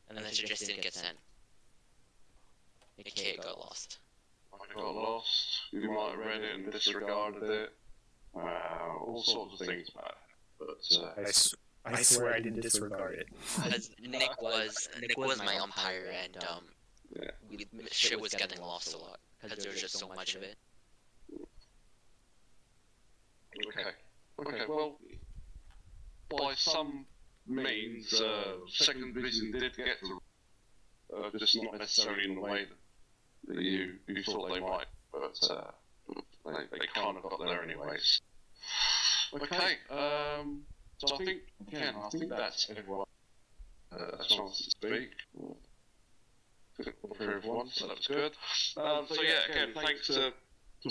And then it just didn't get sent. It got lost. I got lost. You might have read it and disregarded it. All sorts of things, man. But I swear I didn't disregard it. Because Nick was my umpire, and shit was getting lost a lot because there was just so much of it. Okay. Well, by some means, second division did get to, just not necessarily in the way that you thought they might, but they kind of got there anyways. Okay, so I think that's everyone. A chance to speak. For everyone, so that was good. So yeah, again, thanks to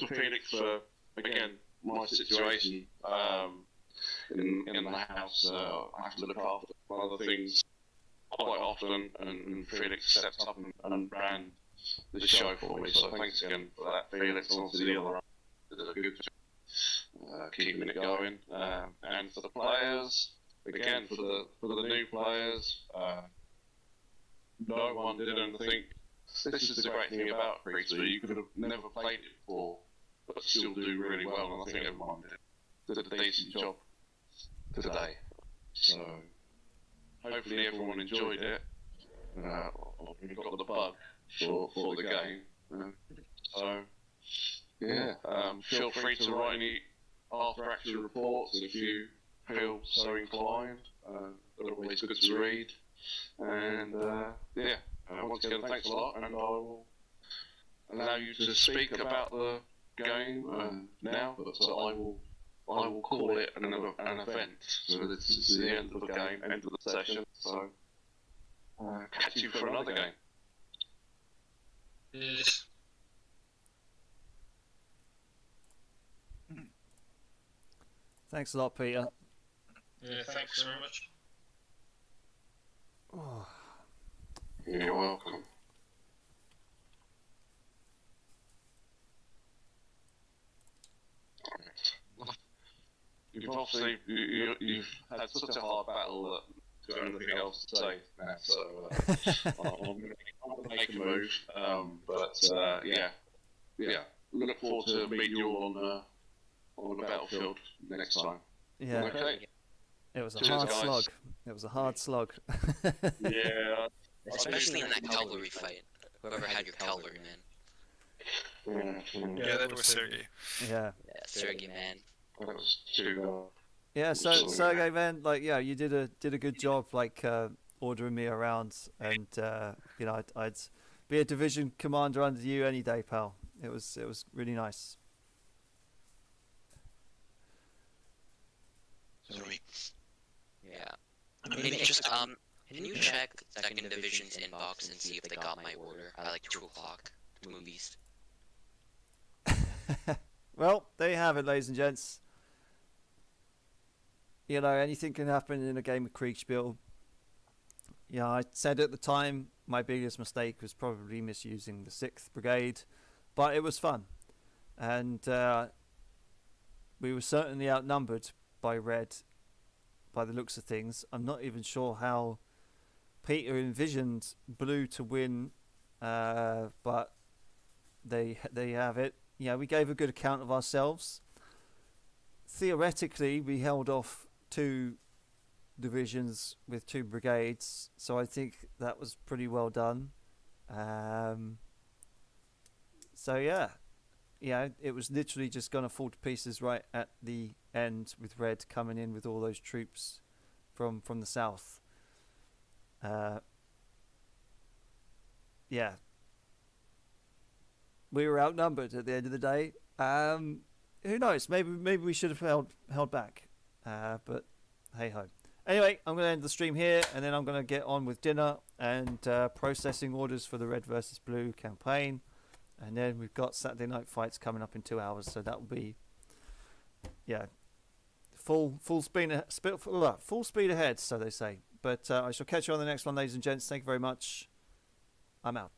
Phoenix for, again, my situation in the house. I have to look after other things quite often, and Felix stepped up and ran the show for me, so thanks again for that, Felix. And obviously the other did a good job keeping it going. And for the players, again for the new players, no one did anything. This is the great thing about Kriegsspiel. You could have never played it before, but still do really well, and I think everyone did a decent job today. So hopefully everyone enjoyed it. We got the bug for the game. So yeah, feel free to write any after action reports if you feel so inclined. They're always good to read. And yeah, once again, thanks a lot, and I will allow you to speak about the game now, but I will call it an event. So this is the end of the game, end of the session. So catch you for another game. Yes. Thanks a lot, Peter. Yeah, thanks very much. Oh. You're welcome. You've obviously you've had such a hard battle that got anything else to say now, so I'm going to make a move. But yeah, look forward to meeting you all on the battlefield next time. Yeah. Okay. It was a Cheers, hard guys. slog. It was a hard slog. Yeah. Especially in that cavalry fight. Whoever had your cavalry, man. Yeah, that was Sergey. Yeah. Yeah, Sergey, man. That was too. Yeah, so Sergey, man, like, yeah, you did a good job, like ordering me around, and you know, I'd be a division commander under you any day, pal. It was really nice. Sorry. Yeah. Maybe just can you check second division's inbox and see if they got my order at like 2 o'clock to move east? Well, there you have it, ladies and gents. You know, anything can happen in a game of Kriegsspiel. Yeah, I said at the time my biggest mistake was probably misusing the 6th Brigade, but it was fun. And we were certainly outnumbered by Red, by the looks of things. I'm not even sure how Peter envisioned Blue to win, but they have it. Yeah, we gave a good account of ourselves. Theoretically, we held off 2 divisions with 2 brigades, so I think that was pretty well done. So yeah, it was literally just going to fall to pieces right at the end with Red coming in with all those troops from the south. Yeah, we were outnumbered at the end of the day. Who knows? Maybe we should have held back. But hey ho. Anyway, I'm going to end the stream here, and then I'm going to get on with dinner and processing orders for the Red versus Blue campaign, and then we've got Saturday night fights coming up in 2 hours, so that will be full speed ahead, so they say. But I shall catch you on the next one, ladies and gents. Thank you very much. I'm out.